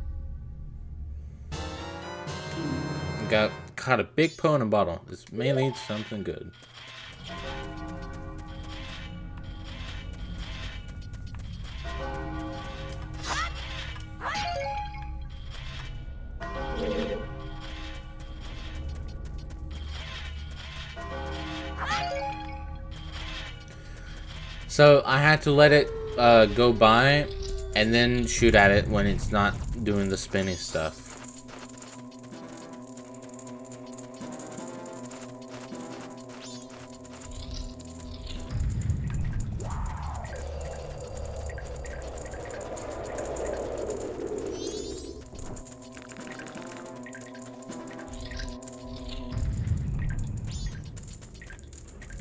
Caught a big po in a bottle. This may lead to something good. So I had to let it go by and then shoot at it when it's not doing the spinny stuff.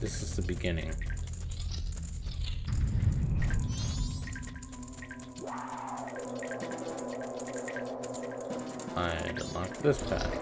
This is the beginning. I unlocked this path.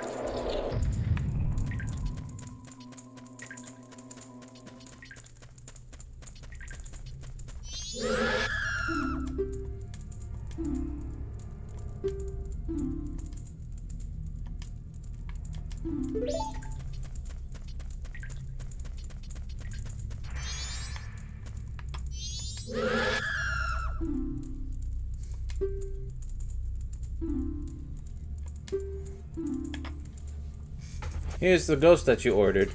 Here's the ghost that you ordered.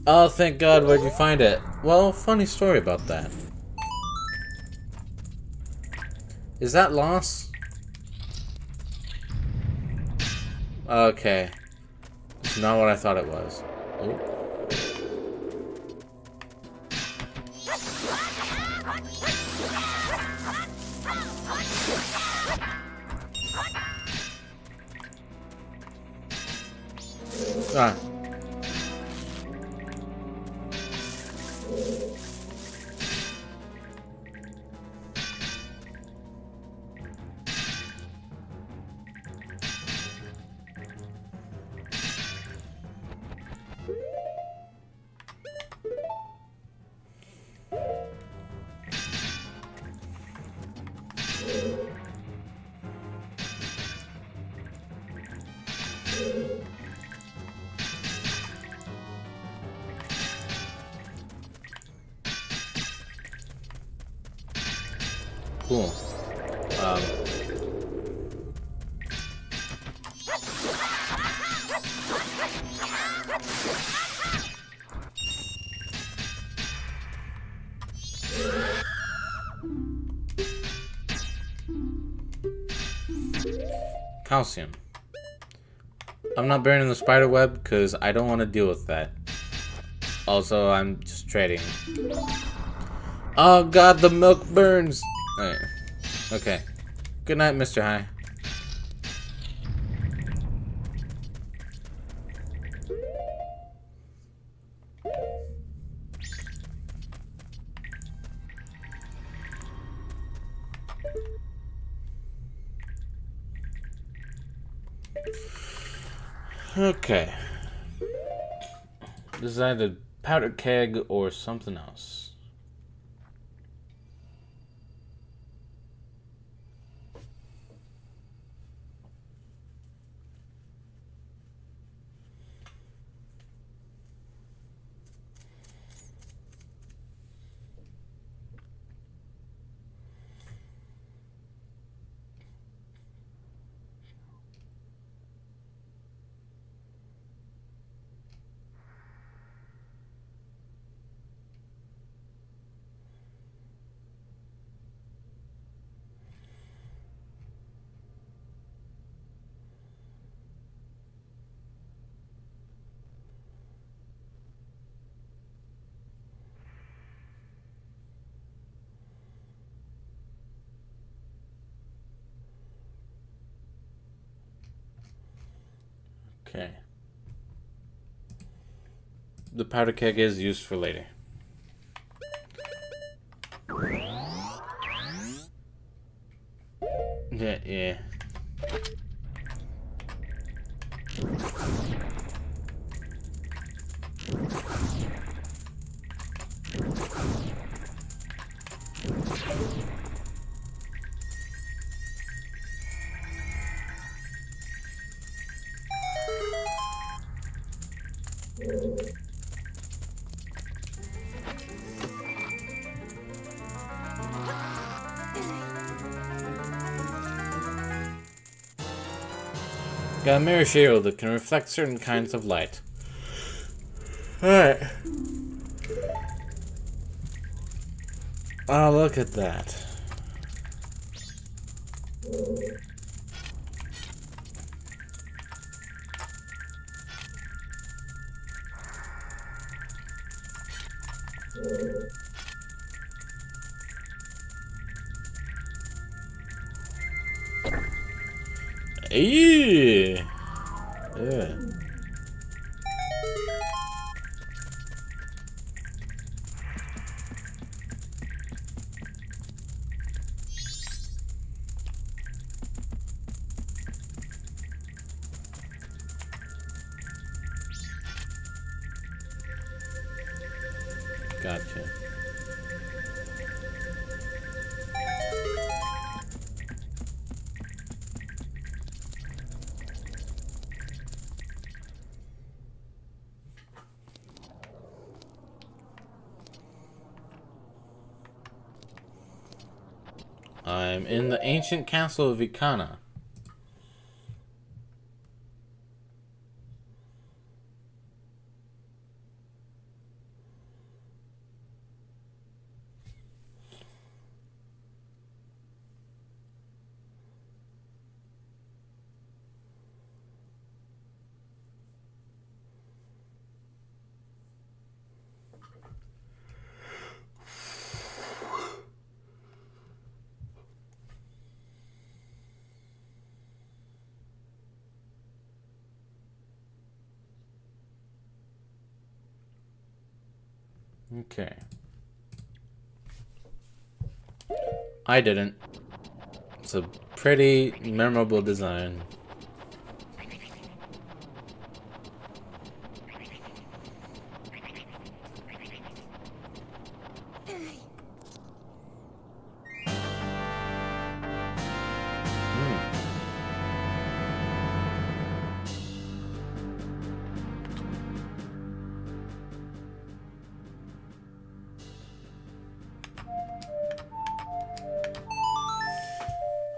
Oh, thank God, where'd you find it? Well, funny story about that. Is that lost? Okay. It's not what I thought it was. Oh. Ah. Cool. Calcium. I'm not burning the spider web because I don't want to deal with that. Also, I'm just trading. Oh god, the milk burns! Alright. Okay. Good night, Mr. High. Okay. This is either powder keg or something else. Okay. The powder keg is used for later. Yeah. Got a mirror shield that can reflect certain kinds of light. Alright. Oh, look at that. Yeah. Gotcha. I'm in the ancient castle of Ikana. Okay. I didn't. It's a pretty memorable design.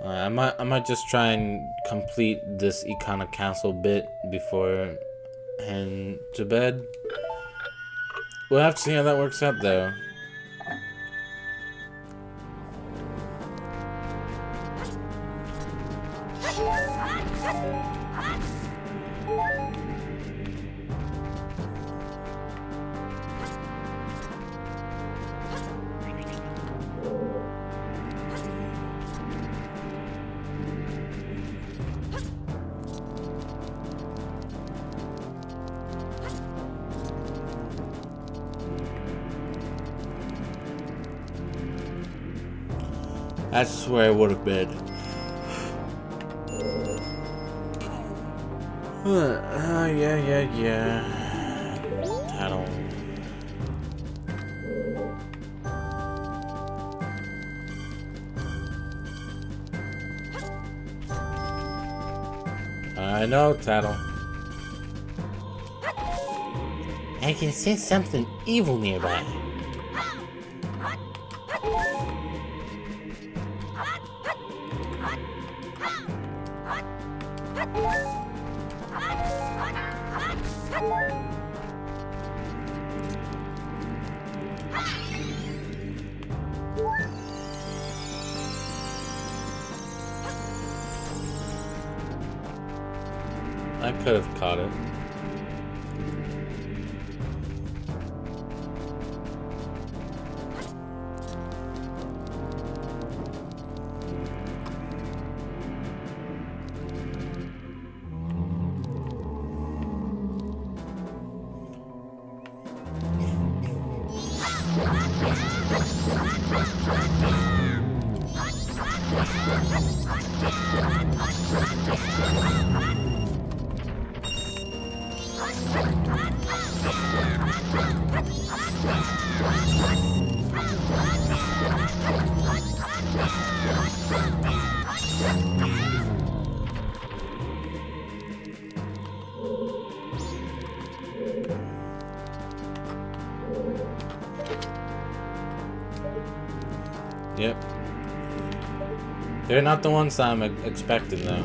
I might just try and complete this Ikana Castle bit before heading to bed. We'll have to see how that works out, though. That's where I would have been. Yeah. Tattle. I know, Tattle. I can sense something evil nearby. I could have caught it. Yep. They're not the ones that I'm expecting, though.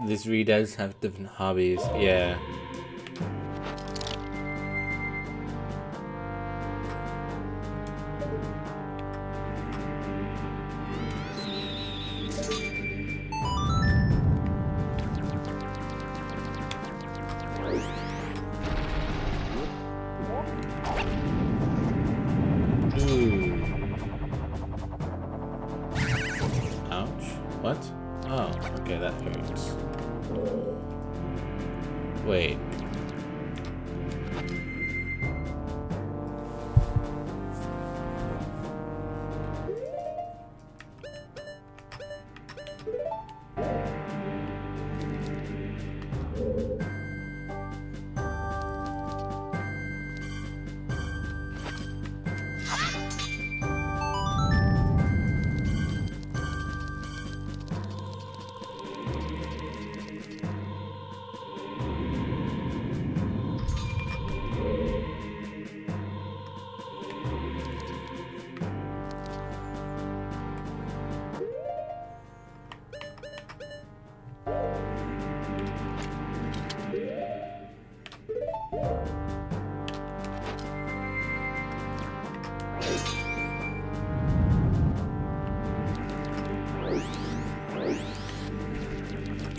This Reed does have different hobbies, yeah. Ooh. Ouch. What? Oh, okay, that hurts. Wait.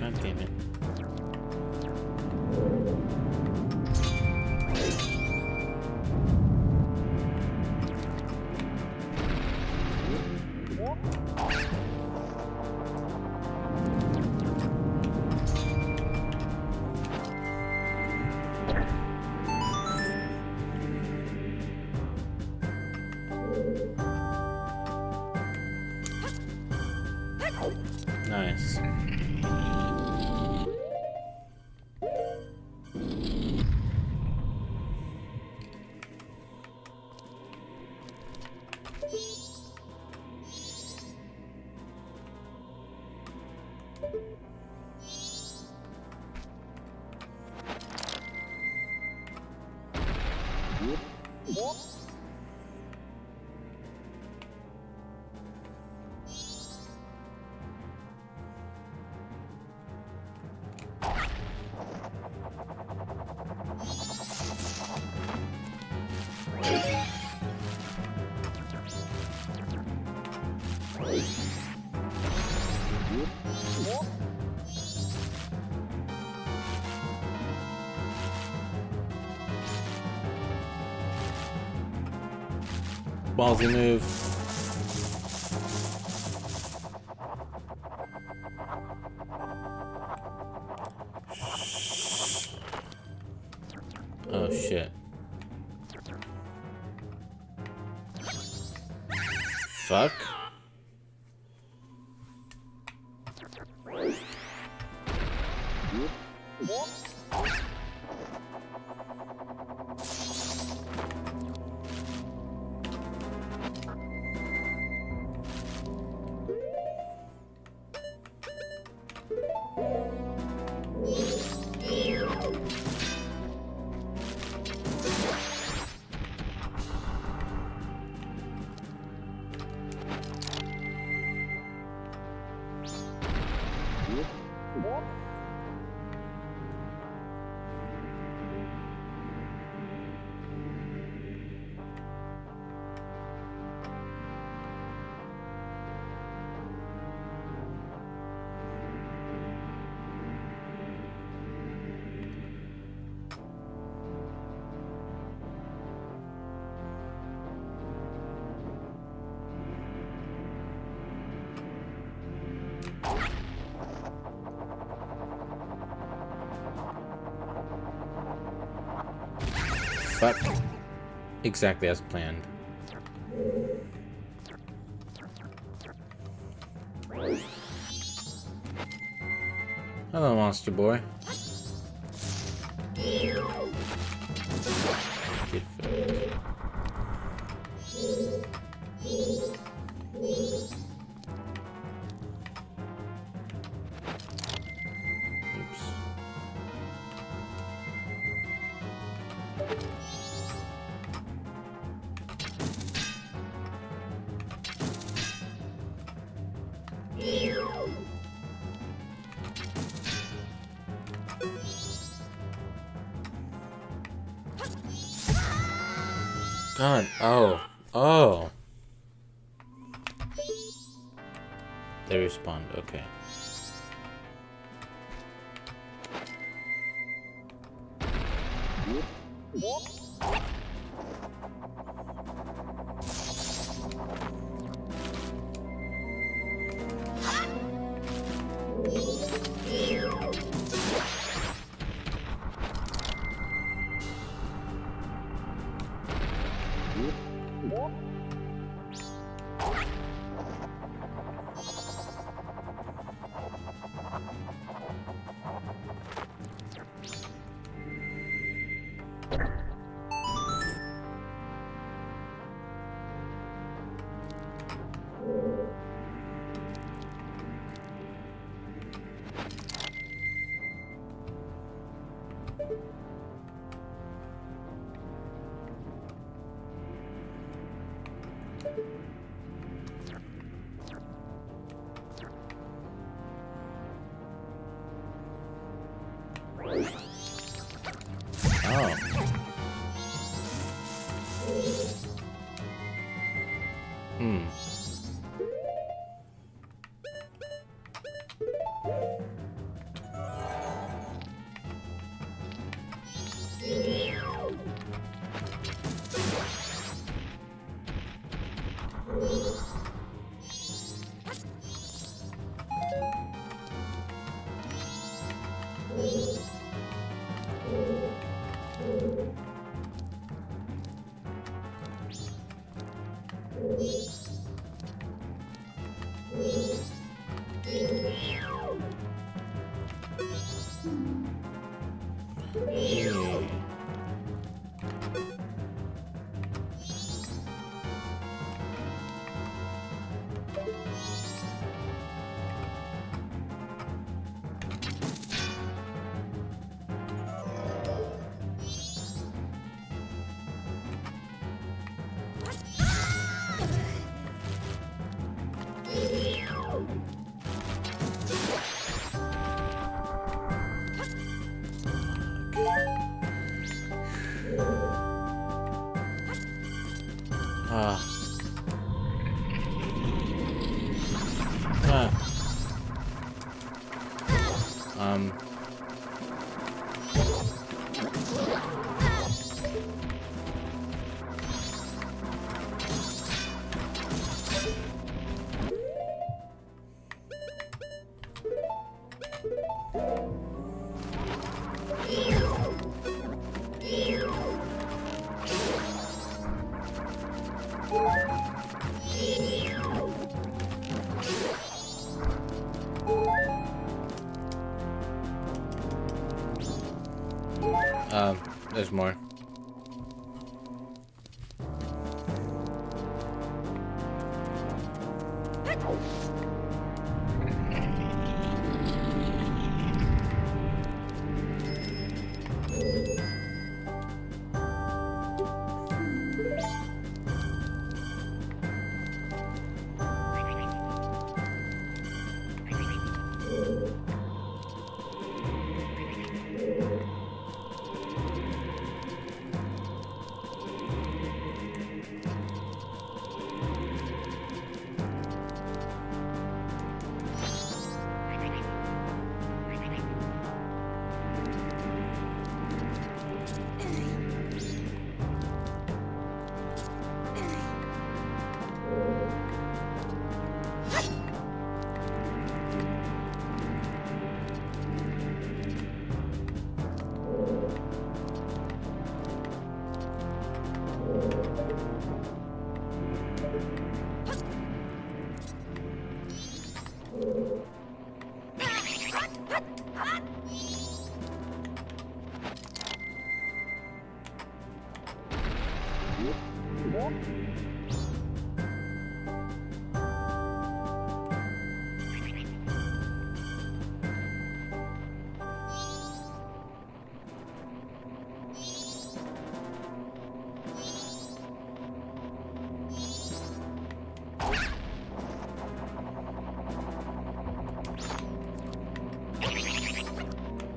God damn it. Nice. Ballsy move. Oh shit. Fuck. Fuck. Exactly as planned. Hello, monster boy. Get filled. Oops. God, oh. They respawned, okay. Ah. Ah. There's more.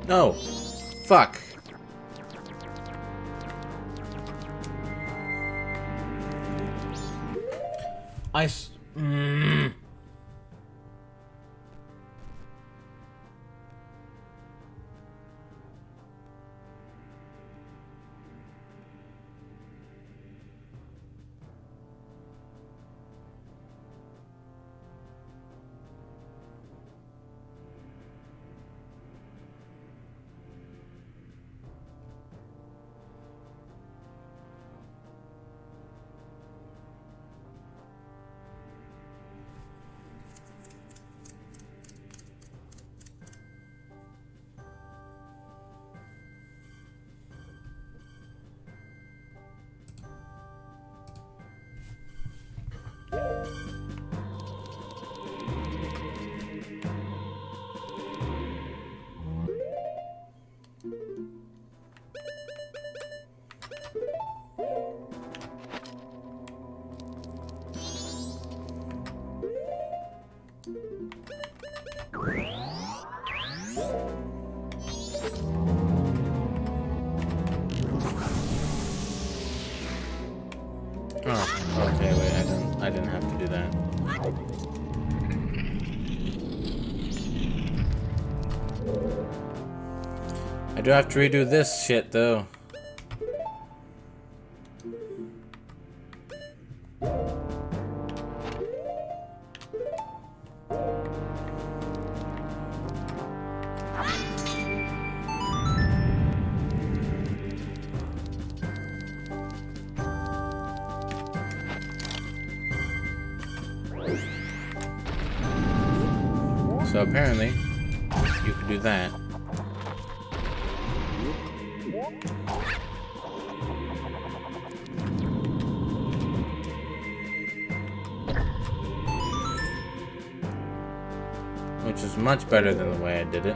No. Fuck. Oh, okay, wait, I didn't have to do that. I do have to redo this shit, though. So apparently, you can do that. Which is much better than the way I did it.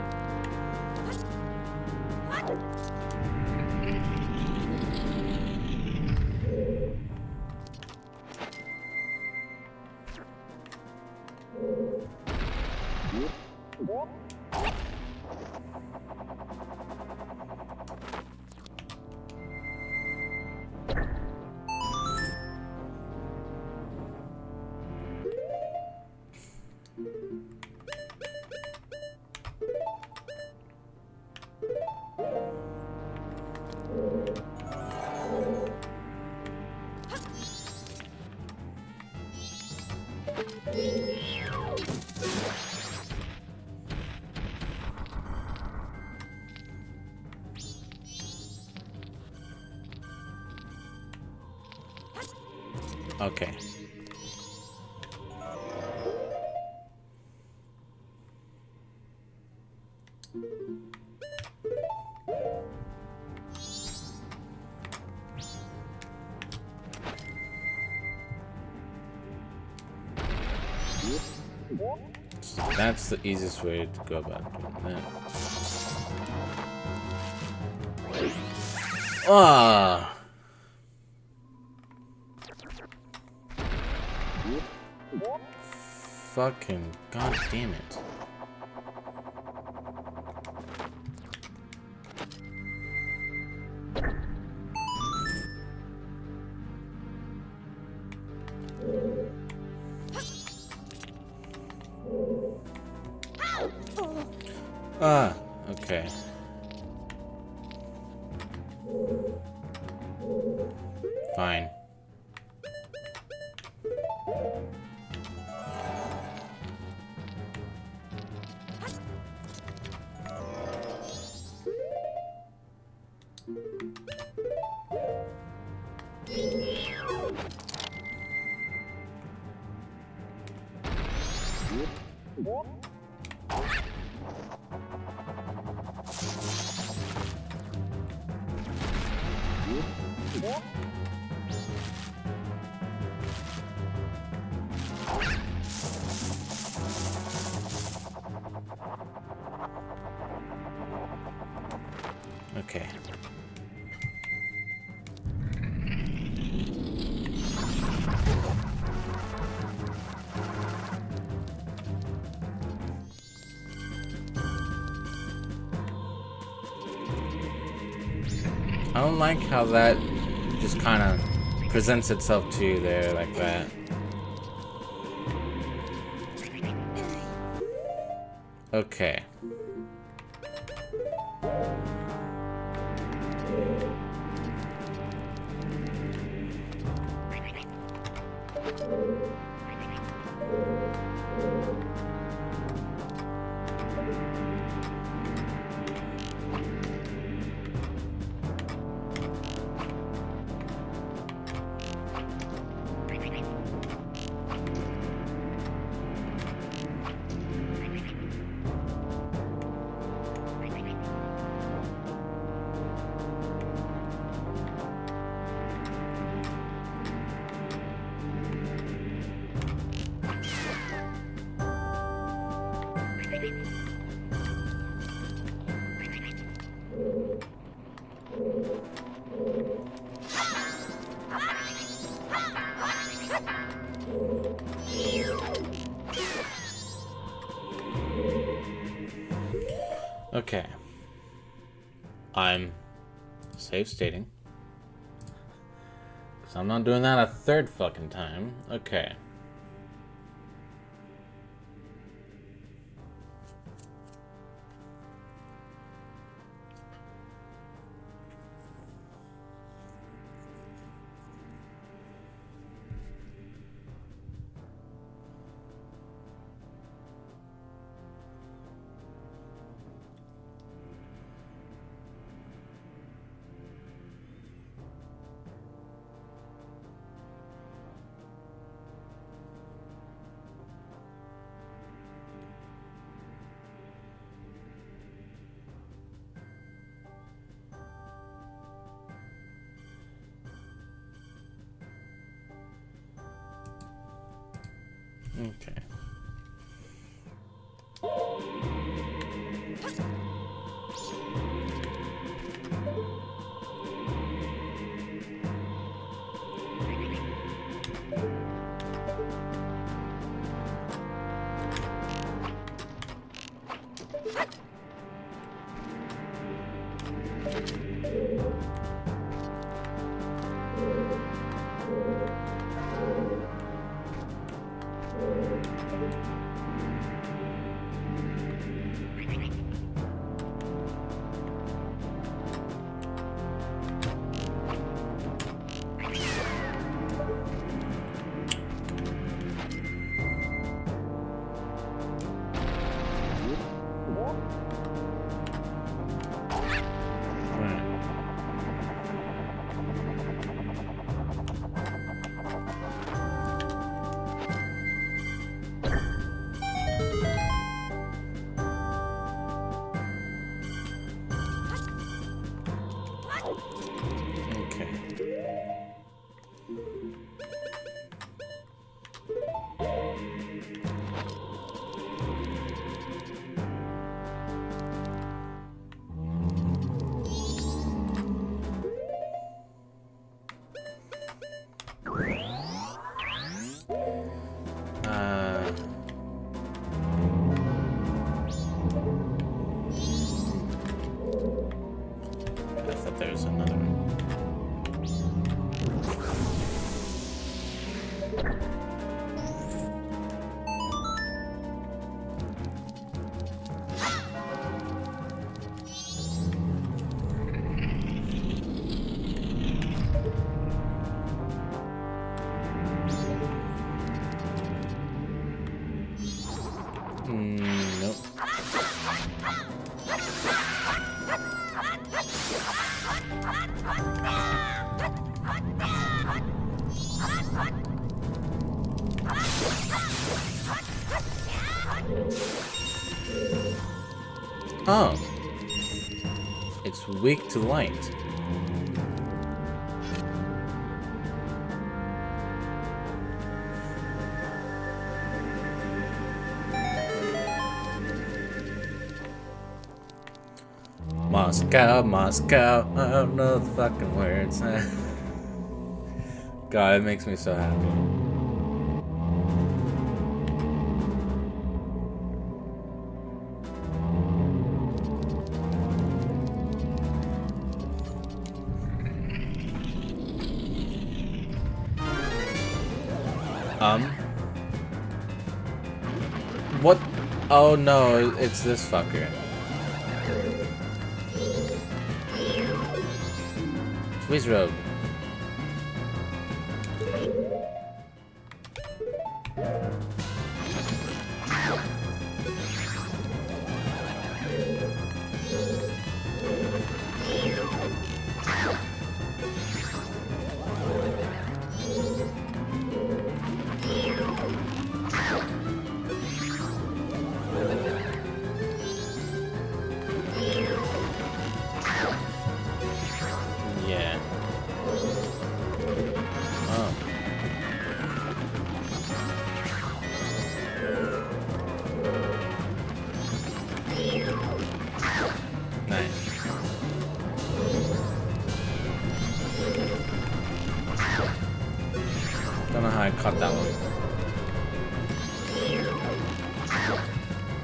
Okay. So that's the easiest way to go about doing that. Ah. Fucking god damn it. Ah, okay. Fine. Okay. I don't like how that just kind of presents itself to you there like that. Okay. Okay. I'm safe stating. Because I'm not doing that a third fucking time. Okay. Okay. I thought there was another one. Nope. Oh. It's weak to light. Moscow, Moscow, I don't know the fucking words. God, it makes me so happy. What? Oh no, it's this fucker. Squeeze robe. Yeah. Oh. Nice. Don't know how I caught that one.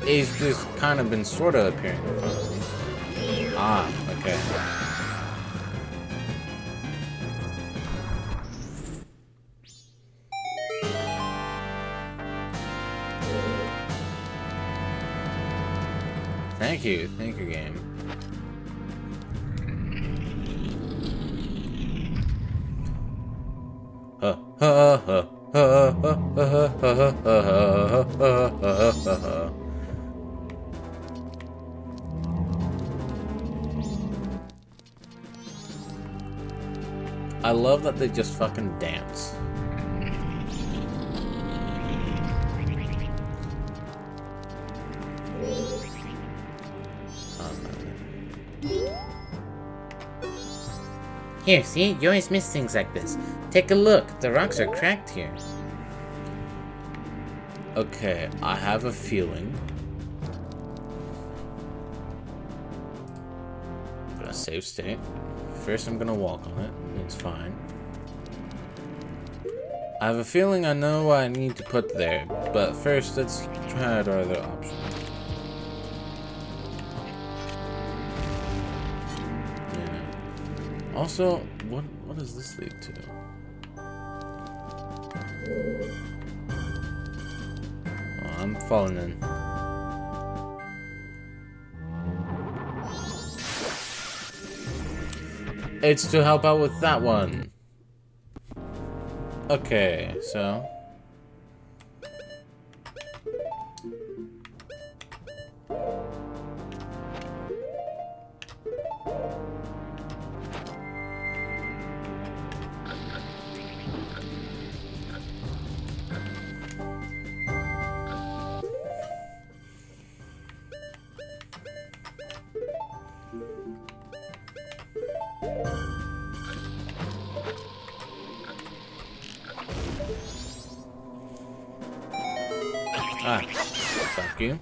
He's just kind of been sort of appearing in front of me. Ah, okay. Thank you, game. I love that they just fucking dance. Here, see? You always miss things like this. Take a look. The rocks are cracked here. Okay, I have a feeling. I'm gonna save state. First, I'm gonna walk on it. It's fine. I have a feeling I know what I need to put there, but first, let's try out our other options. Yeah. Also, what does this lead to? Oh, I'm falling in. It's to help out with that one. Okay, so. Ah, thank you.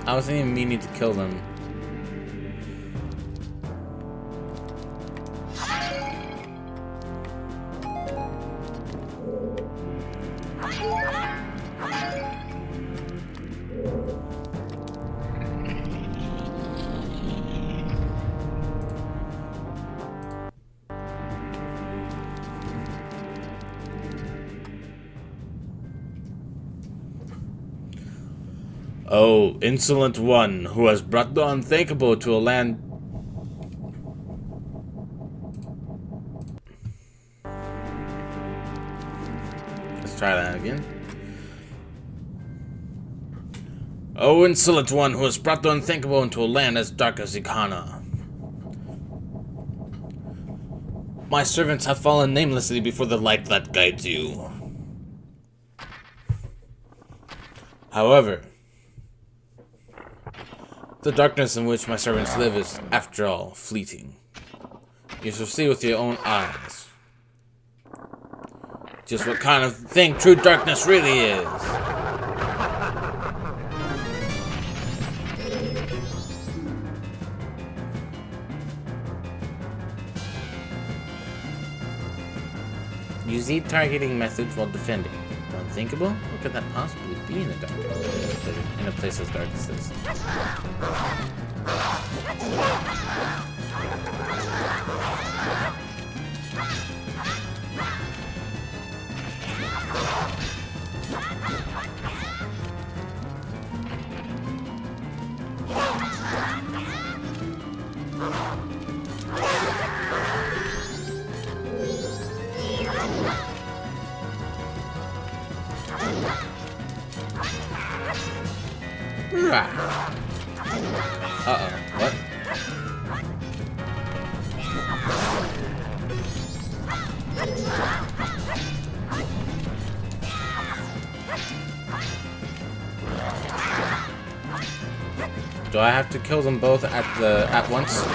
I wasn't even meaning to kill them. Oh, insolent one who has brought the unthinkable to a land. Let's try that again. Oh, insolent one who has brought the unthinkable into a land as dark as Ikana. My servants have fallen namelessly before the light that guides you. However, the darkness in which my servants live is, after all, fleeting. You shall see with your own eyes just what kind of thing true darkness really is. Use the targeting methods while defending. Unthinkable? What could that possibly be in a place as dark as this? Uh-oh, what? Do I have to kill them both at once?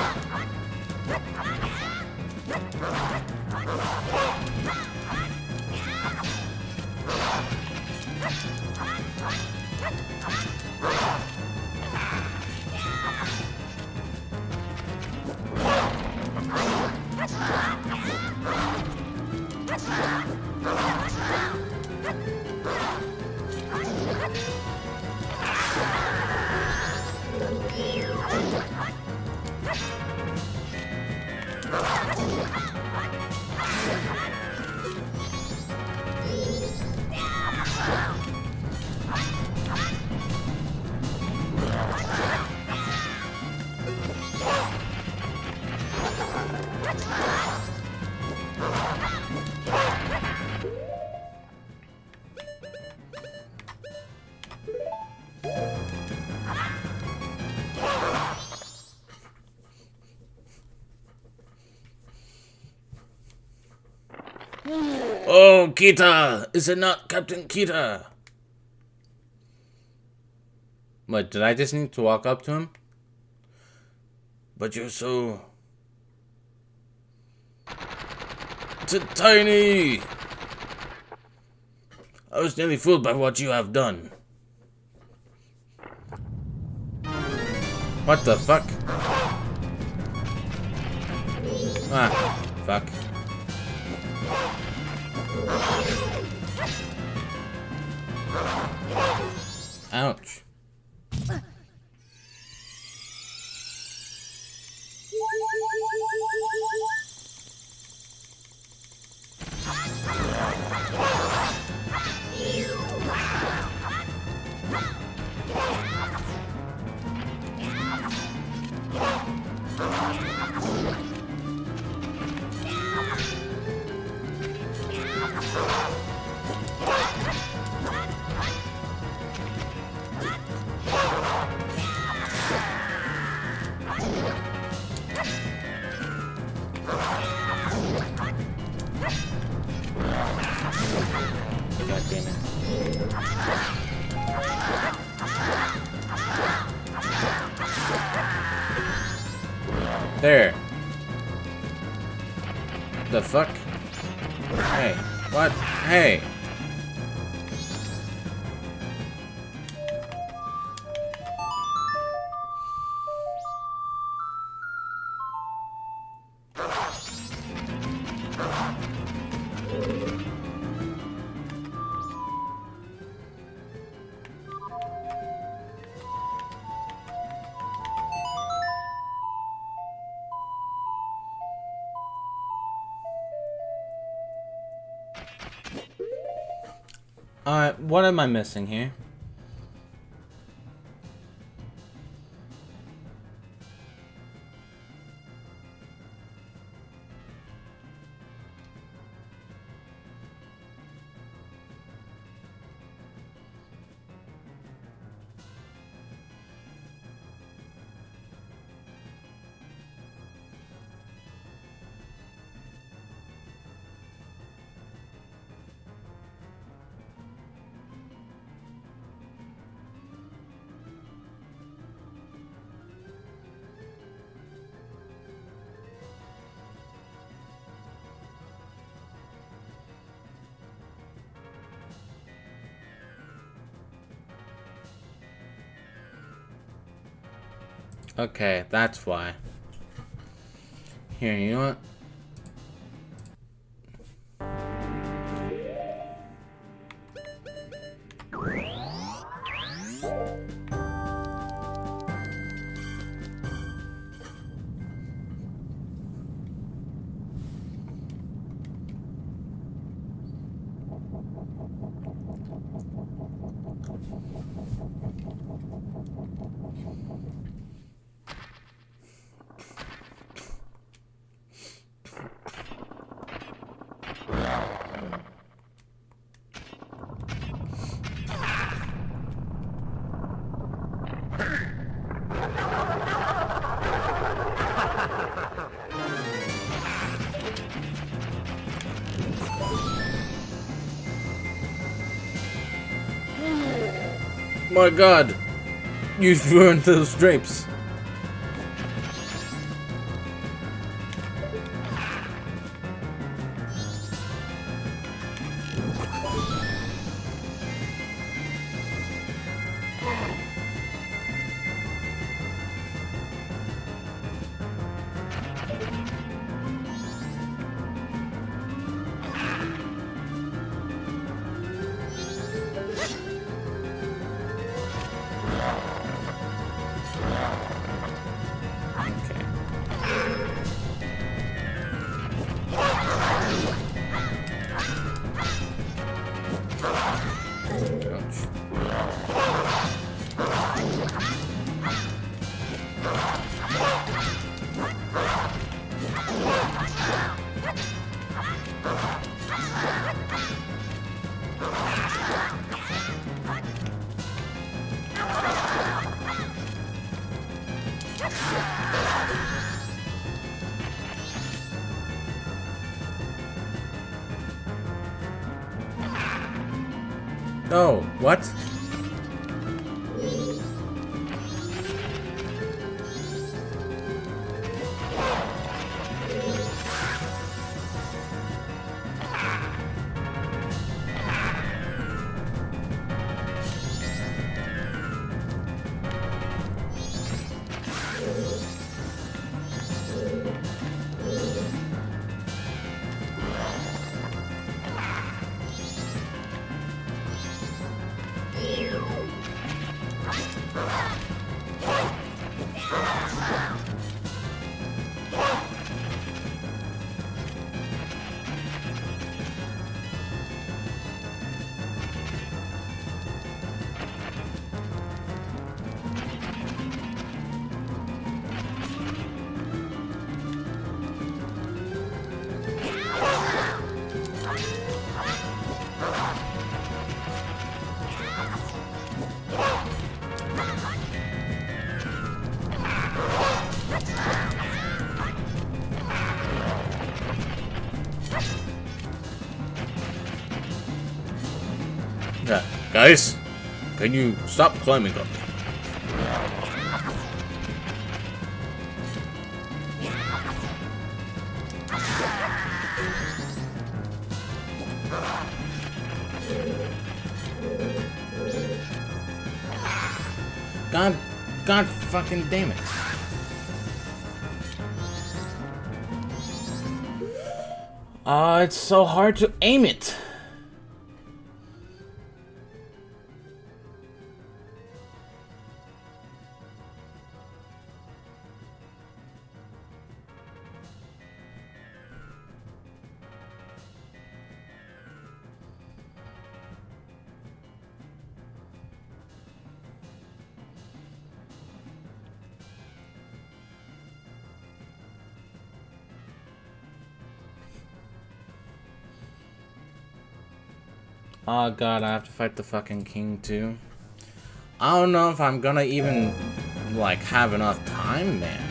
Oh, Kita! Is it not Captain Kita? What, did I just need to walk up to him? But you're so... tiny! I was nearly fooled by what you have done. What the fuck? Ah, fuck. Ouch. God damn it. There. The fuck? Hey. What? Hey. Alright, what am I missing here? Okay, that's why. Here, you know what? My god! You've ruined those drapes. Oh, what? Yeah, guys, can you stop climbing up? God fucking damn it. It's so hard to aim it. Oh god, I have to fight the fucking king too. I don't know if I'm gonna even, like, have enough time, man.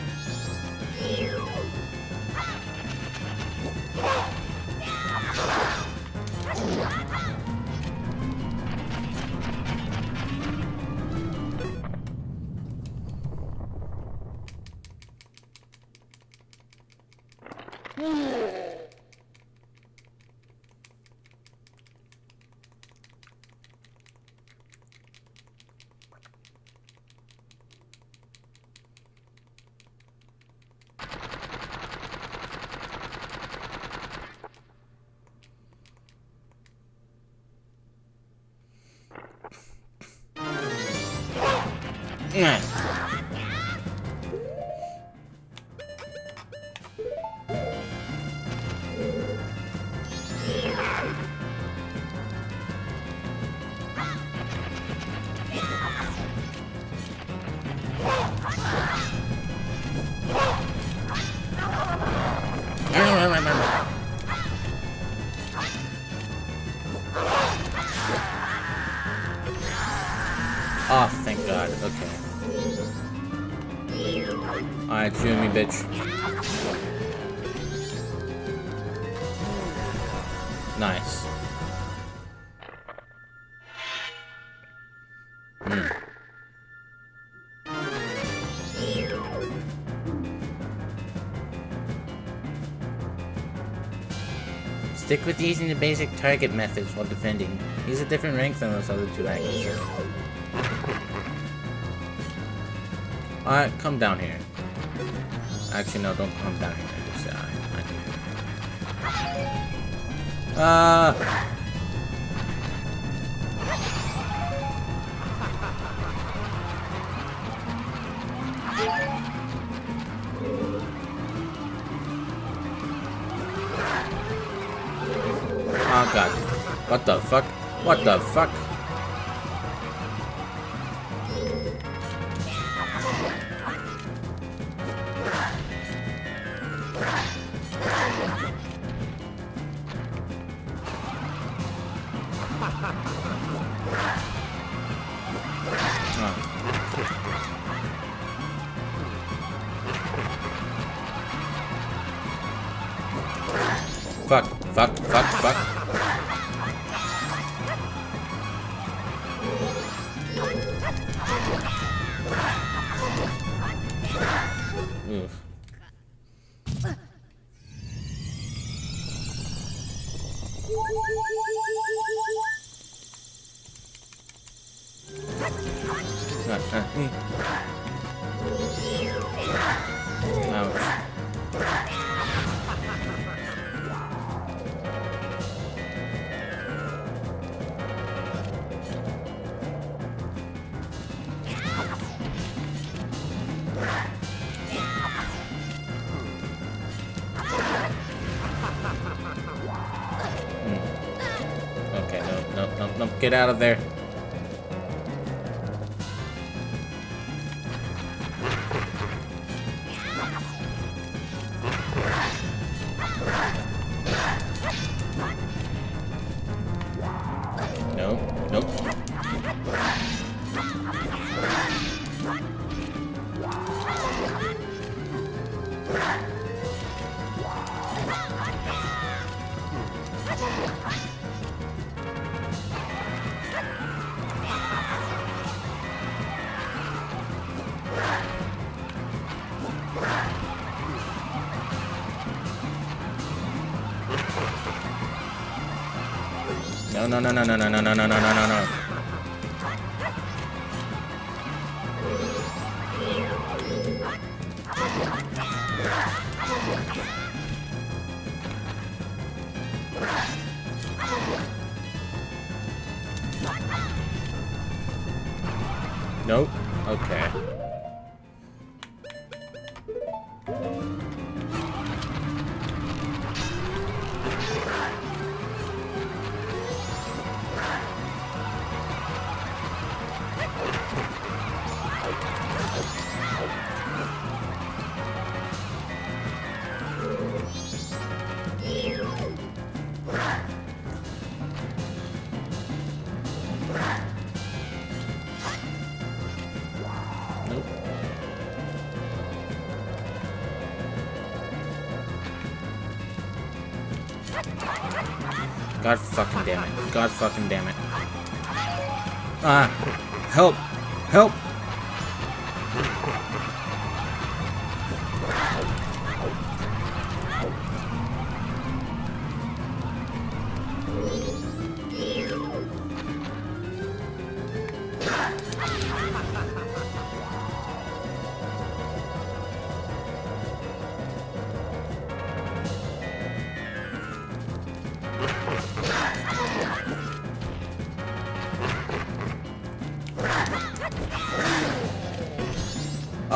Oh, thank god. Okay. Alright, shoot me, bitch. Nice. Stick with using the basic target methods while defending. Use a different rank than those other two actions. Alright, come down here. Actually, no, don't come down here. Just, oh god. What the fuck? What the fuck? Fuck, fuck, fuck, fuck. Oof. Ouch. Okay, no, get out of there. Nope. No. Nope. Okay. Nope. God fucking damn it. God fucking damn it. Ah. Help. Help.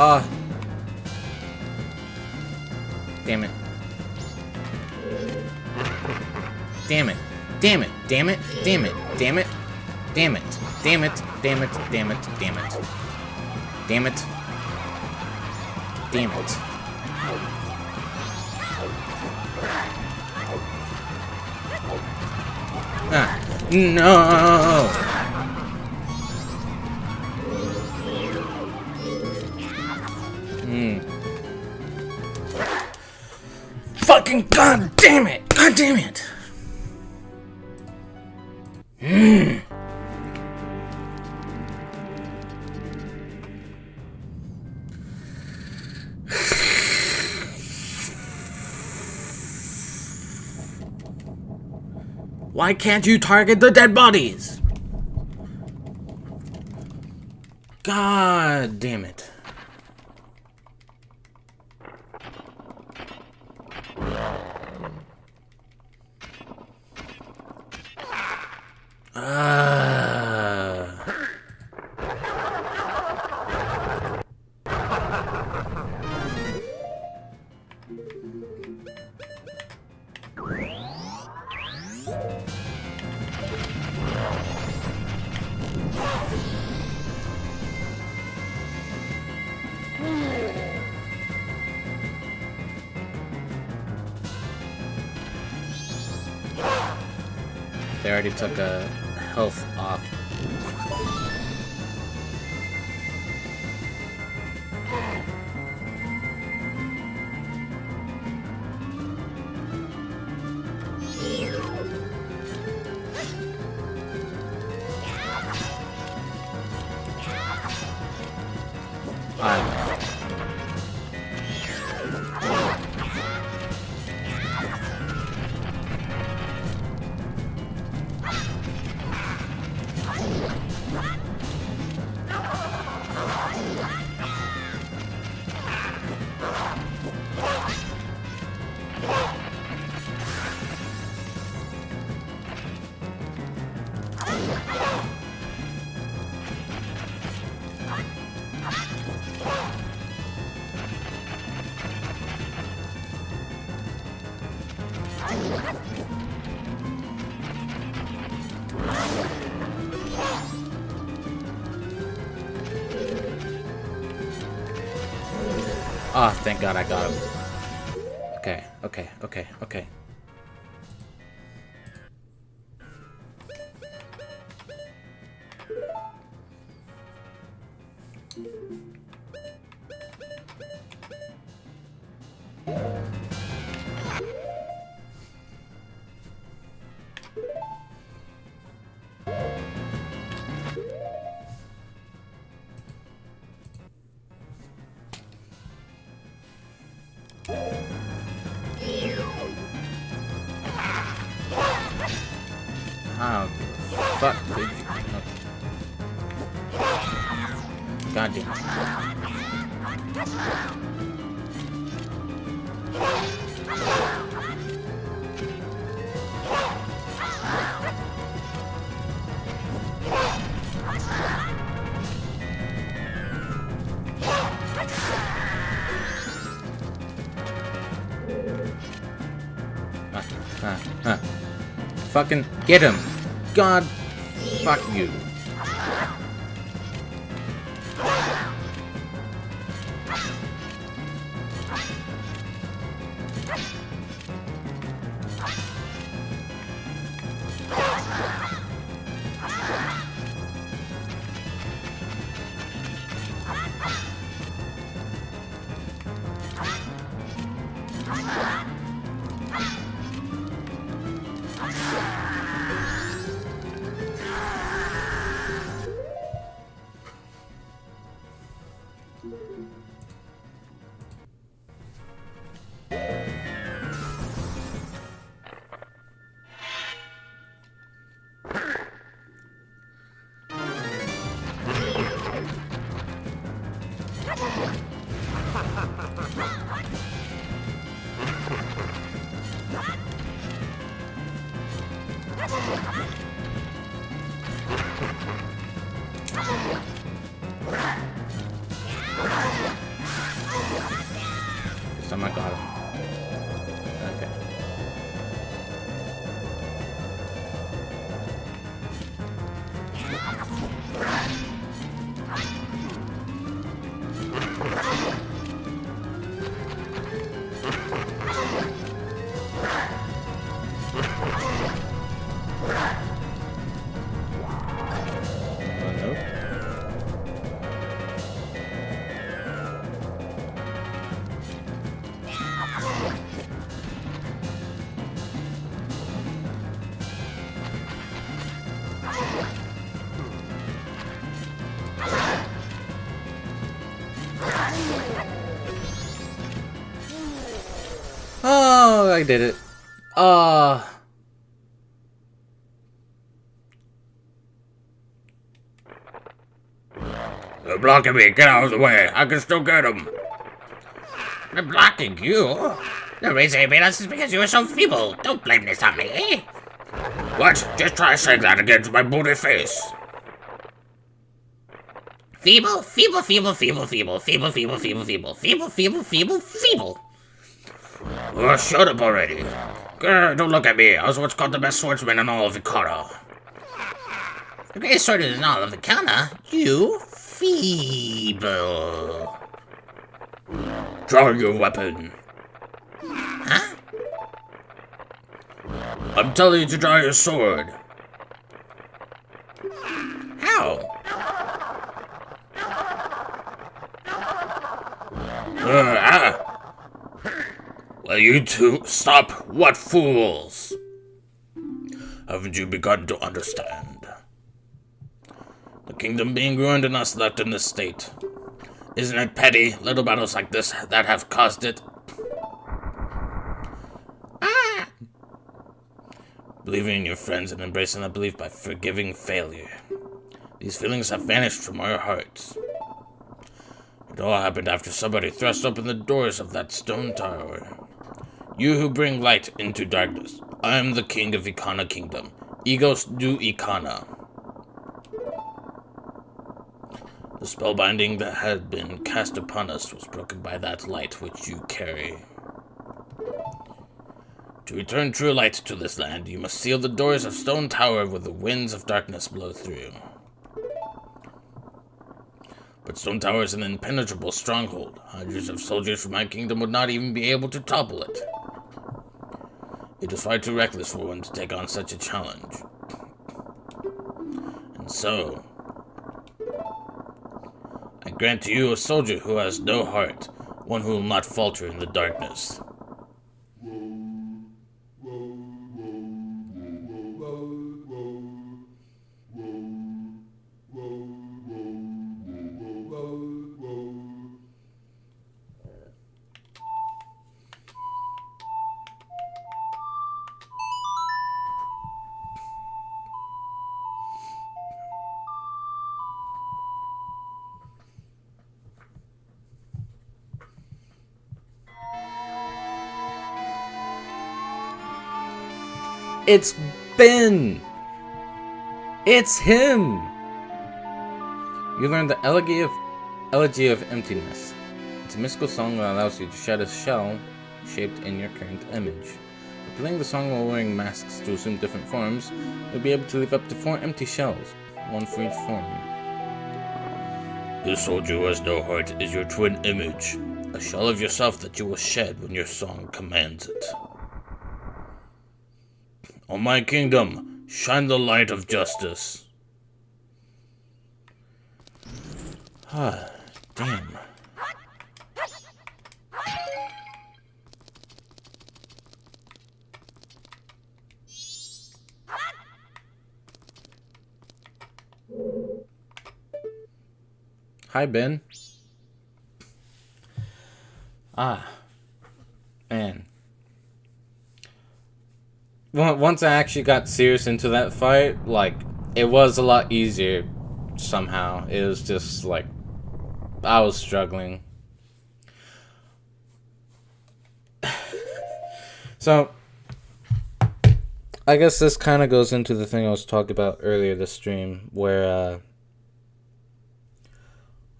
Ah. Damn it. Damn it. Damn it. Damn it. Damn it. Damn it. Damn it. Damn it. Damn it. Damn it. Damn it. Damn it. Damn it. Ah. No. Fucking god damn it! God damn it! Why can't you target the dead bodies? God damn it. They already took a health off. Alright. Oh, thank God I got him. Okay, okay, okay, okay. Oh, fuck. God damn. Fucking get him. God, fuck you. Oh my God. Okay. Oh, I did it. They're blocking me. Get out of the way. I can still get them. They're blocking you? The reason you made us is because you were so feeble. Don't blame this on me. What? Just try saying that again to my booty face. Feeble, feeble, feeble, feeble, feeble, feeble, feeble, feeble, feeble, feeble, feeble, feeble, feeble. Oh, shut up already. Grr, don't look at me. I was what's called the best swordsman in all of Ikara. The greatest swordsman in all of Ikara? You feeble. Draw your weapon. Huh? I'm telling you to draw your sword. How? Will you two stop? What fools? Haven't you begun to understand? The kingdom being ruined and us left in this state. Isn't it petty? Little battles like this that have caused it. Believing in your friends and embracing that belief by forgiving failure. These feelings have vanished from our hearts. It all happened after somebody thrust open the doors of that stone tower. You who bring light into darkness. I am the king of Ikana Kingdom. Egos du Ikana. The spellbinding that had been cast upon us was broken by that light which you carry. To return true light to this land, you must seal the doors of Stone Tower where the winds of darkness blow through. But Stone Tower is an impenetrable stronghold. Hundreds of soldiers from my kingdom would not even be able to topple it. It is far too reckless for one to take on such a challenge. And so, I grant to you a soldier who has no heart, one who will not falter in the darkness. It's Ben! It's him! You learned the Elegy of Emptiness. It's a mystical song that allows you to shed a shell shaped in your current image. By playing the song while wearing masks to assume different forms, you'll be able to leave up to 4 empty shells, one for each form. This soldier who has no heart is your twin image, a shell of yourself that you will shed when your song commands it. On my kingdom, shine the light of justice. Ah, damn. Hi, Ben. Ah, man. Once I actually got serious into that fight, like, it was a lot easier somehow. It was just, like, I was struggling. So, I guess this kind of goes into the thing I was talking about earlier this stream, where,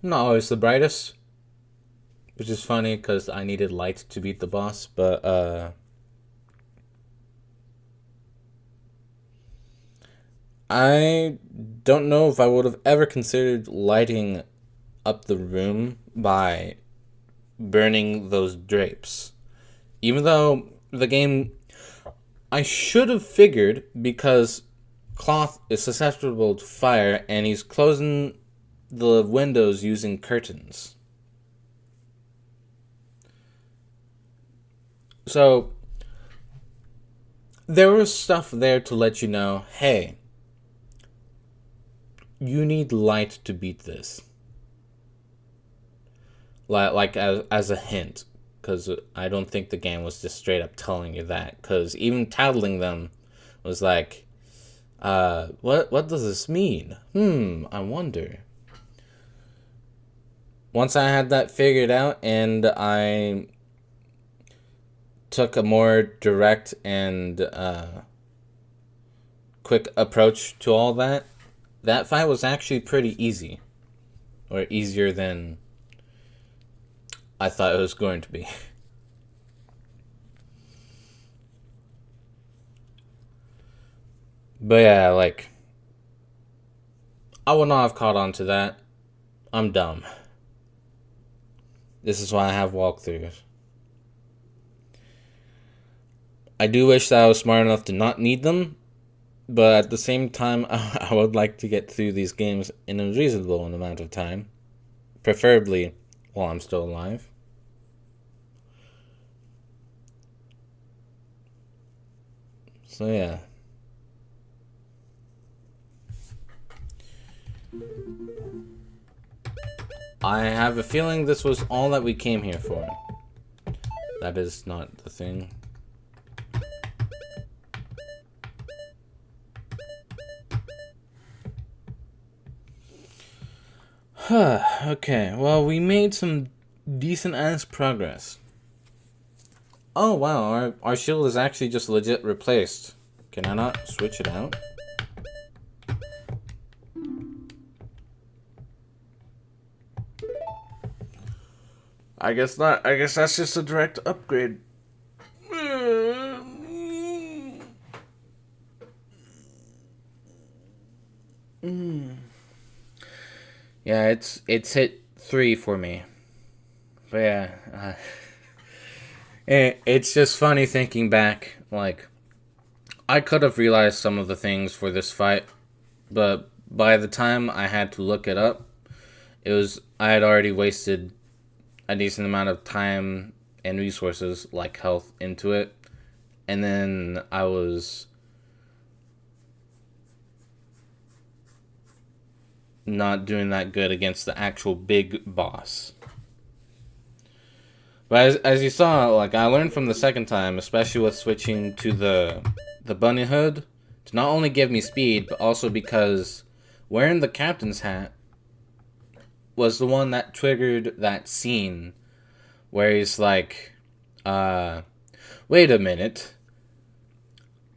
I'm not always the brightest, which is funny because I needed light to beat the boss, but, I don't know if I would have ever considered lighting up the room by burning those drapes. Even though the game, I should have figured, because cloth is susceptible to fire and he's closing the windows using curtains. So, there was stuff there to let you know, hey, you need light to beat this. Like as a hint. Because I don't think the game was just straight up telling you that. Because even tattling them was like, what does this mean? I wonder. Once I had that figured out and I took a more direct and quick approach to all that, that fight was actually pretty easy. Or easier than I thought it was going to be. But yeah, like, I would not have caught on to that. I'm dumb. This is why I have walkthroughs. I do wish that I was smart enough to not need them, but at the same time, I would like to get through these games in a reasonable amount of time. Preferably while I'm still alive. So yeah. I have a feeling this was all that we came here for. That is not the thing. Okay, well, we made some decent-ass progress. Oh, wow, our shield is actually just legit replaced. Can I not switch it out? I guess not. I guess that's just a direct upgrade. Yeah, it's hit 3 for me. But yeah, it's just funny thinking back. Like, I could have realized some of the things for this fight, but by the time I had to look it up, I had already wasted a decent amount of time and resources, like health, into it, and then I was not doing that good against the actual big boss. But as you saw, like, I learned from the second time, especially with switching to the bunny hood, to not only give me speed, but also because wearing the captain's hat was the one that triggered that scene where he's like, wait a minute,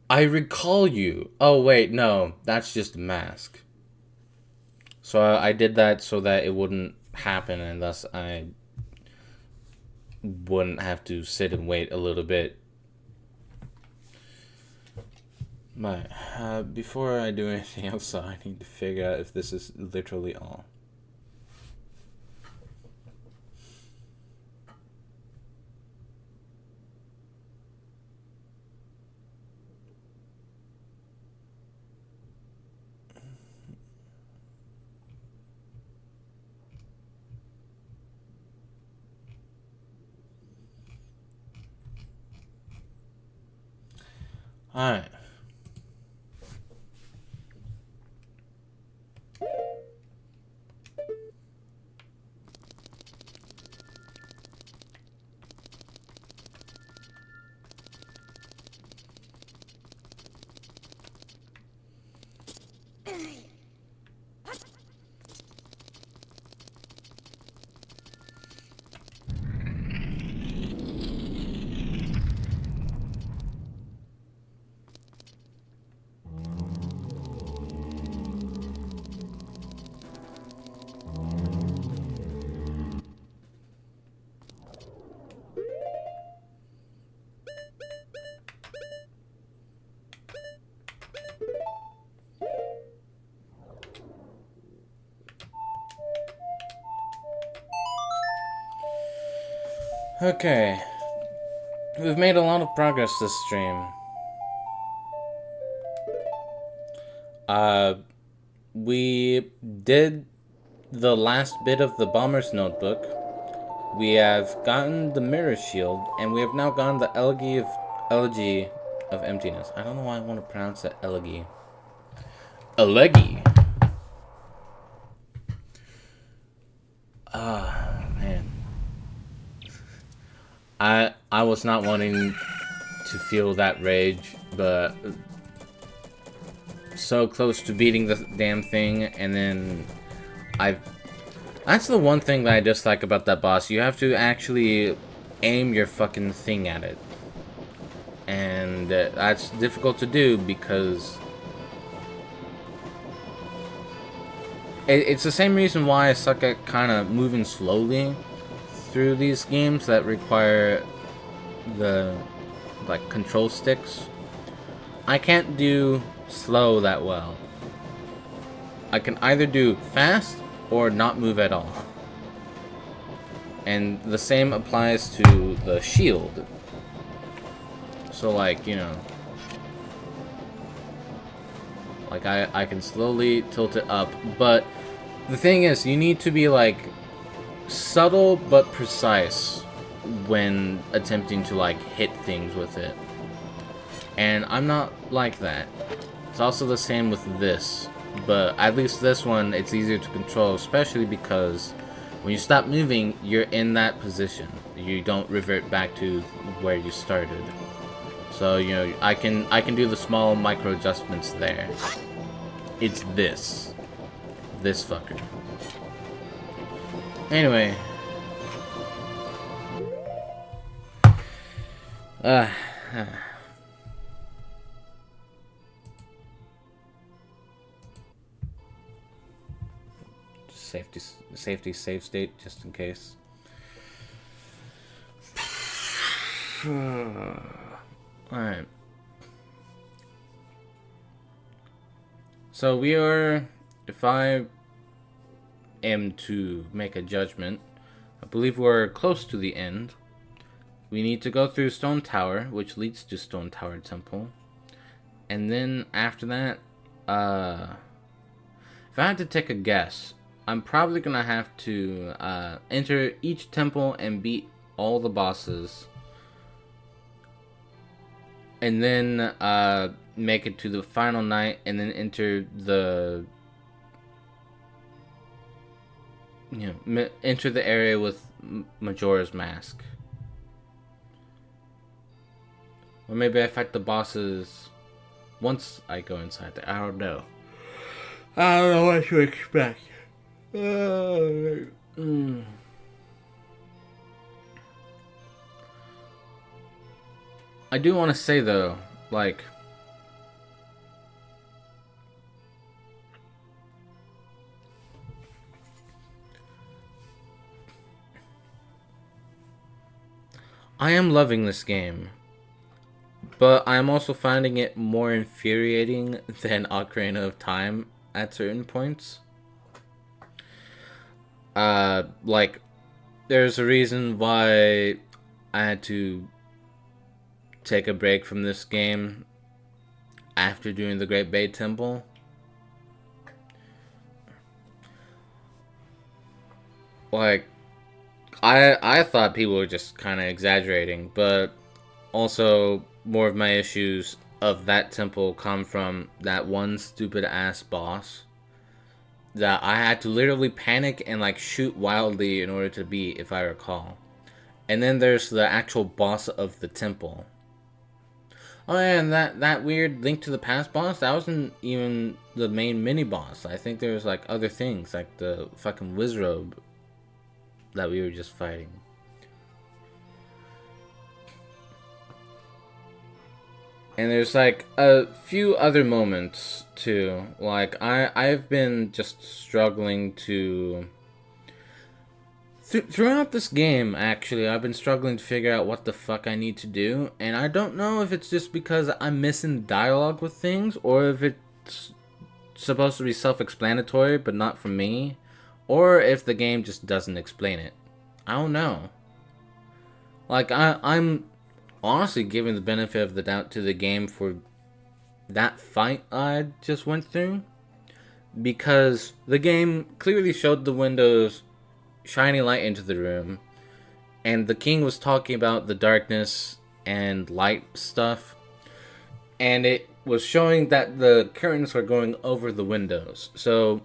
I recall you. Oh wait, no, that's just a mask. So I did that so that it wouldn't happen, and thus I wouldn't have to sit and wait a little bit. But before I do anything else, I need to figure out if this is literally all. Alright. Okay. We've made a lot of progress this stream. We did the last bit of the Bomber's Notebook. We have gotten the Mirror Shield, and we have now gotten the Elegy of Emptiness. I don't know why I want to pronounce it Elegy. Elegy. Man. I was not wanting to feel that rage, but so close to beating the damn thing, and then that's the one thing that I dislike about that boss. You have to actually aim your fucking thing at it. And that's difficult to do because it's the same reason why I suck at kind of moving slowly through these games that require the control sticks. I can't do slow that well. I can either do fast or not move at all. And the same applies to the shield. So like, you know, like I can slowly tilt it up, but the thing is, you need to be like subtle but precise when attempting to like hit things with it. And I'm not like that. It's also the same with this, but at least this one, it's easier to control, especially because When you stop moving, you're in that position. You don't revert back to where you started. So, you know, I can do the small micro adjustments there. It's this fucker. Anyway, safety save state just in case. Alright. So we are, if I am to make a judgment, I believe we're close to the end. We need to go through Stone Tower, which leads to Stone Tower Temple. And then after that, if I had to take a guess, I'm probably going to have to enter each temple and beat all the bosses. And then make it to the final night and then enter the... You know, enter the area with Majora's Mask. Or maybe I fight the bosses once I go inside there. I don't know. I don't know what to expect. I do want to say though, like, I am loving this game, but I am also finding it more infuriating than Ocarina of Time at certain points. Like, there's a reason why I had to take a break from this game after doing the Great Bay Temple. Like, I thought people were just kind of exaggerating, but also more of my issues of that temple come from that one stupid ass boss that I had to literally panic and like shoot wildly in order to beat, if I recall. And then there's the actual boss of the temple. Oh yeah, and that weird Link to the Past boss, that wasn't even the main mini boss. I think there was like other things, like the fucking Wizrobe that we were just fighting. And there's like a few other moments too. Like I've been just struggling to throughout this game, actually, I've been struggling to figure out what the fuck I need to do, and I don't know if it's just because I'm missing dialogue with things, or if it's supposed to be self-explanatory but not for me, or if the game just doesn't explain it. I don't know. Like, I'm honestly giving the benefit of the doubt to the game for that fight I just went through, because the game clearly showed the windows shining light into the room, and the king was talking about the darkness and light stuff, and it was showing that the curtains were going over the windows. So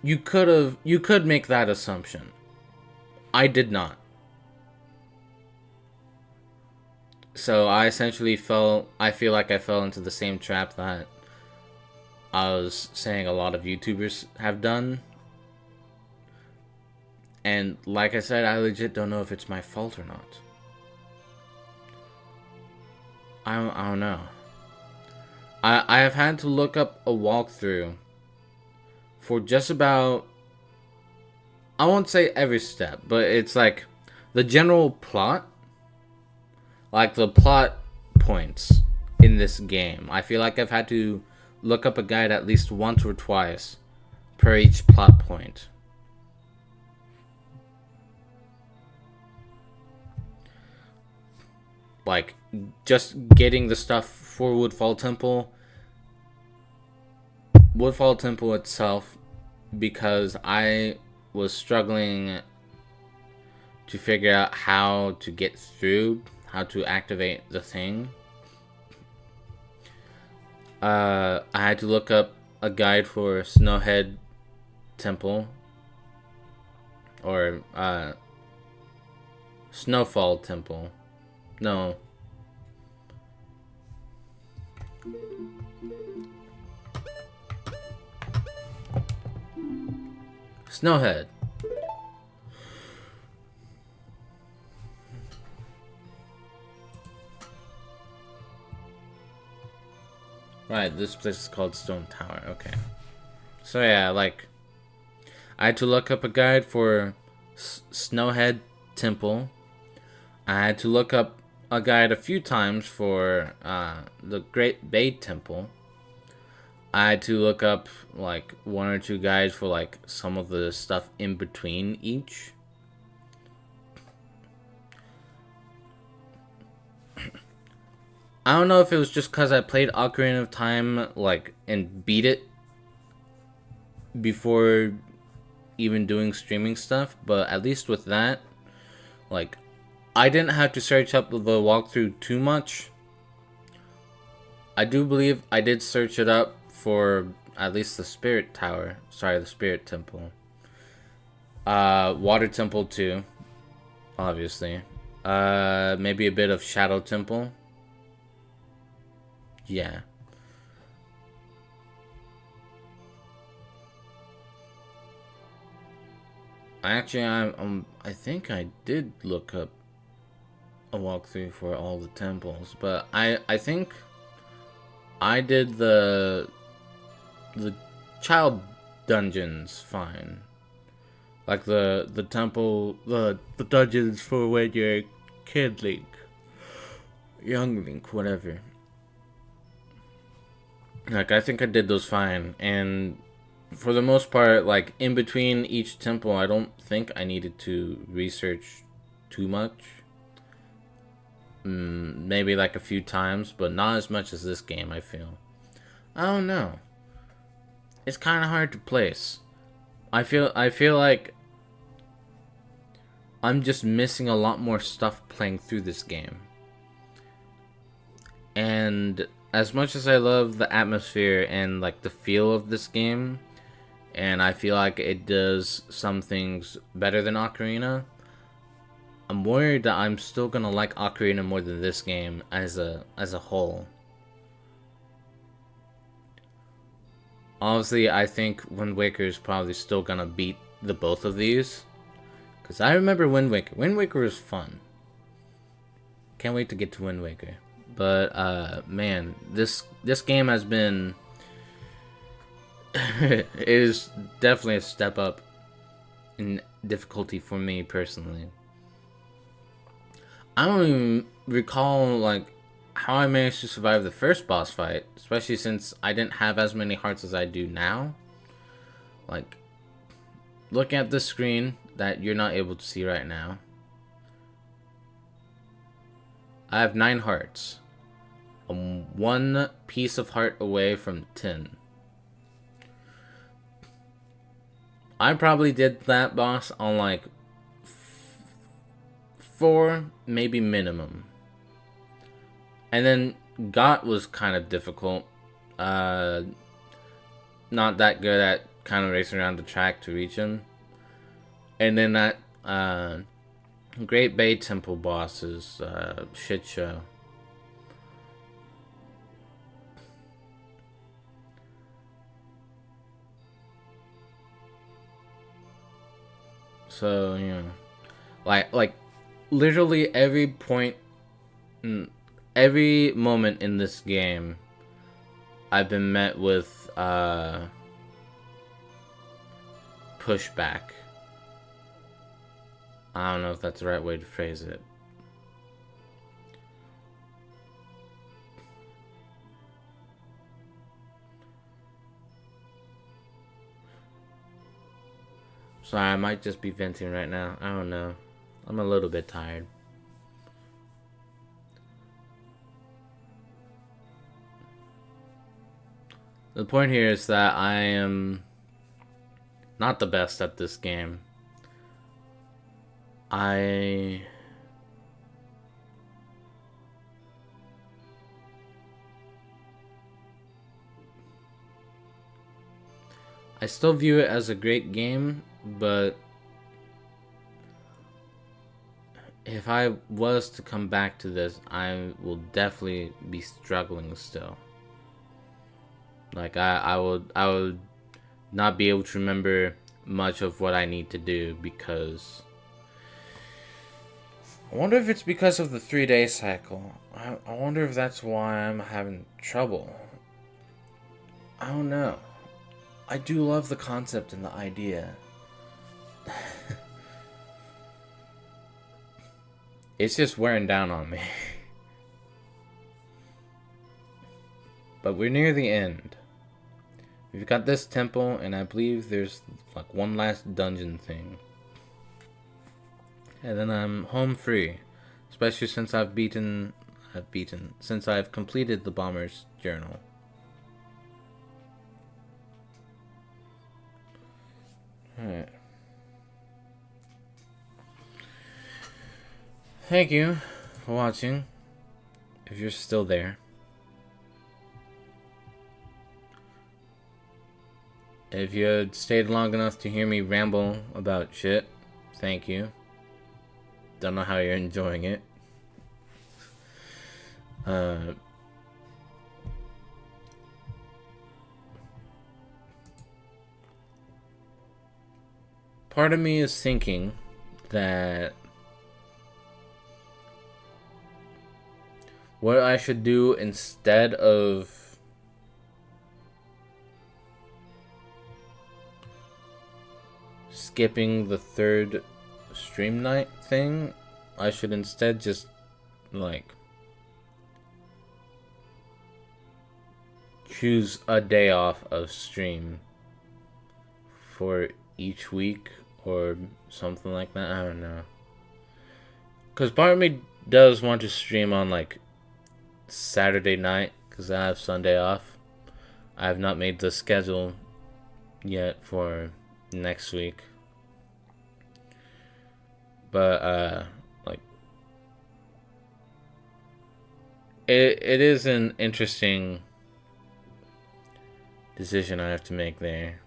you could make that assumption. I did not. So I essentially I feel like I fell into the same trap that I was saying a lot of YouTubers have done. And like I said, I legit don't know if it's my fault or not. I don't know. I have had to look up a walkthrough for just about, I won't say every step, but it's like the general plot. Like the plot points in this game. I feel like I've had to look up a guide at least once or twice per each plot point. Like, just getting the stuff for Woodfall Temple itself, because I was struggling to figure out how to get through, how to activate the thing. I had to look up a guide for Snowhead temple. Or, Snowfall Temple. No. Snowhead. Right, this place is called Stone Tower. Okay. So yeah, like, I had to look up a guide for Snowhead Temple. I had to look up a guide a few times for the Great Bay Temple. I had to look up like 1 or 2 guides for like some of the stuff in between each. I don't know if it was just because I played Ocarina of Time like and beat it before even doing streaming stuff, but at least with that, like, I didn't have to search up the walkthrough too much. I do believe I did search it up for at least the Spirit Tower. Sorry, the Spirit Temple. Water Temple too, obviously. Maybe a bit of Shadow Temple. Yeah. Actually, I think I did look up a walkthrough for all the temples, but I think I did the child dungeons fine. Like the temple, the dungeons for when you're a kid Link, young Link, whatever. Like, I think I did those fine, and for the most part, like, in between each temple, I don't think I needed to research too much. Maybe like a few times, but not as much as this game, I feel. I don't know. It's kind of hard to place. I feel like I'm just missing a lot more stuff playing through this game. And as much as I love the atmosphere and like the feel of this game, and I feel like it does some things better than Ocarina, I'm worried that I'm still gonna like Ocarina more than this game as a whole. Obviously, I think Wind Waker is probably still gonna beat the both of these, because I remember Wind Waker. Wind Waker was fun. Can't wait to get to Wind Waker. But man, this game has been it is definitely a step up in difficulty for me personally. I don't even recall like how I managed to survive the first boss fight, especially since I didn't have as many hearts as I do now. Like, looking at the screen that you're not able to see right now, I have 9 hearts. I'm 1 piece of heart away from 10. I probably did that boss on like 4, maybe minimum. And then Got was kind of difficult. Not that good at kind of racing around the track to reach him. And then that Great Bay Temple boss is shit show. So, you know, like literally every point, every moment in this game, I've been met with pushback. I don't know if that's the right way to phrase it. Sorry, I might just be venting right now. I don't know. I'm a little bit tired. The point here is that I am not the best at this game. I I still view it as a great game, but if I was to come back to this, I will definitely be struggling still. Like I would not be able to remember much of what I need to do, because I wonder if it's because of the 3-day cycle. I wonder if that's why I'm having trouble. I don't know. I do love the concept and the idea. It's just wearing down on me. But we're near the end. We've got this temple, and I believe there's like one last dungeon thing. And then I'm home free. Especially since since I've completed the Bomber's Journal. Alright. Thank you for watching, if you're still there. If you had stayed long enough to hear me ramble about shit, thank you. Don't know how you're enjoying it. Part of me is thinking that what I should do instead of skipping the 3rd stream night thing, I should instead just like choose a day off of stream for each week or something like that. I don't know. Because part of me does want to stream on like Saturday night, because I have Sunday off. I have not made the schedule yet for next week. But like it is an interesting decision I have to make there.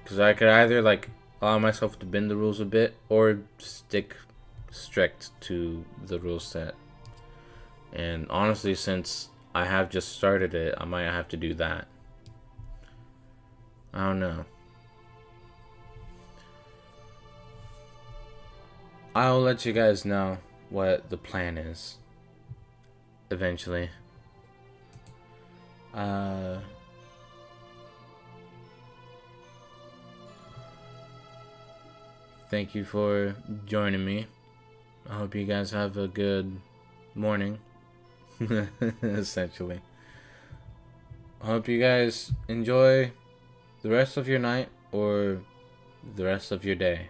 Because I could either like allow myself to bend the rules a bit, or stick strict to the rule set. And honestly, since I have just started it, I might have to do that. I don't know. I'll let you guys know what the plan is eventually. Thank you for joining me. I hope you guys have a good morning. Essentially. I hope you guys enjoy the rest of your night or the rest of your day.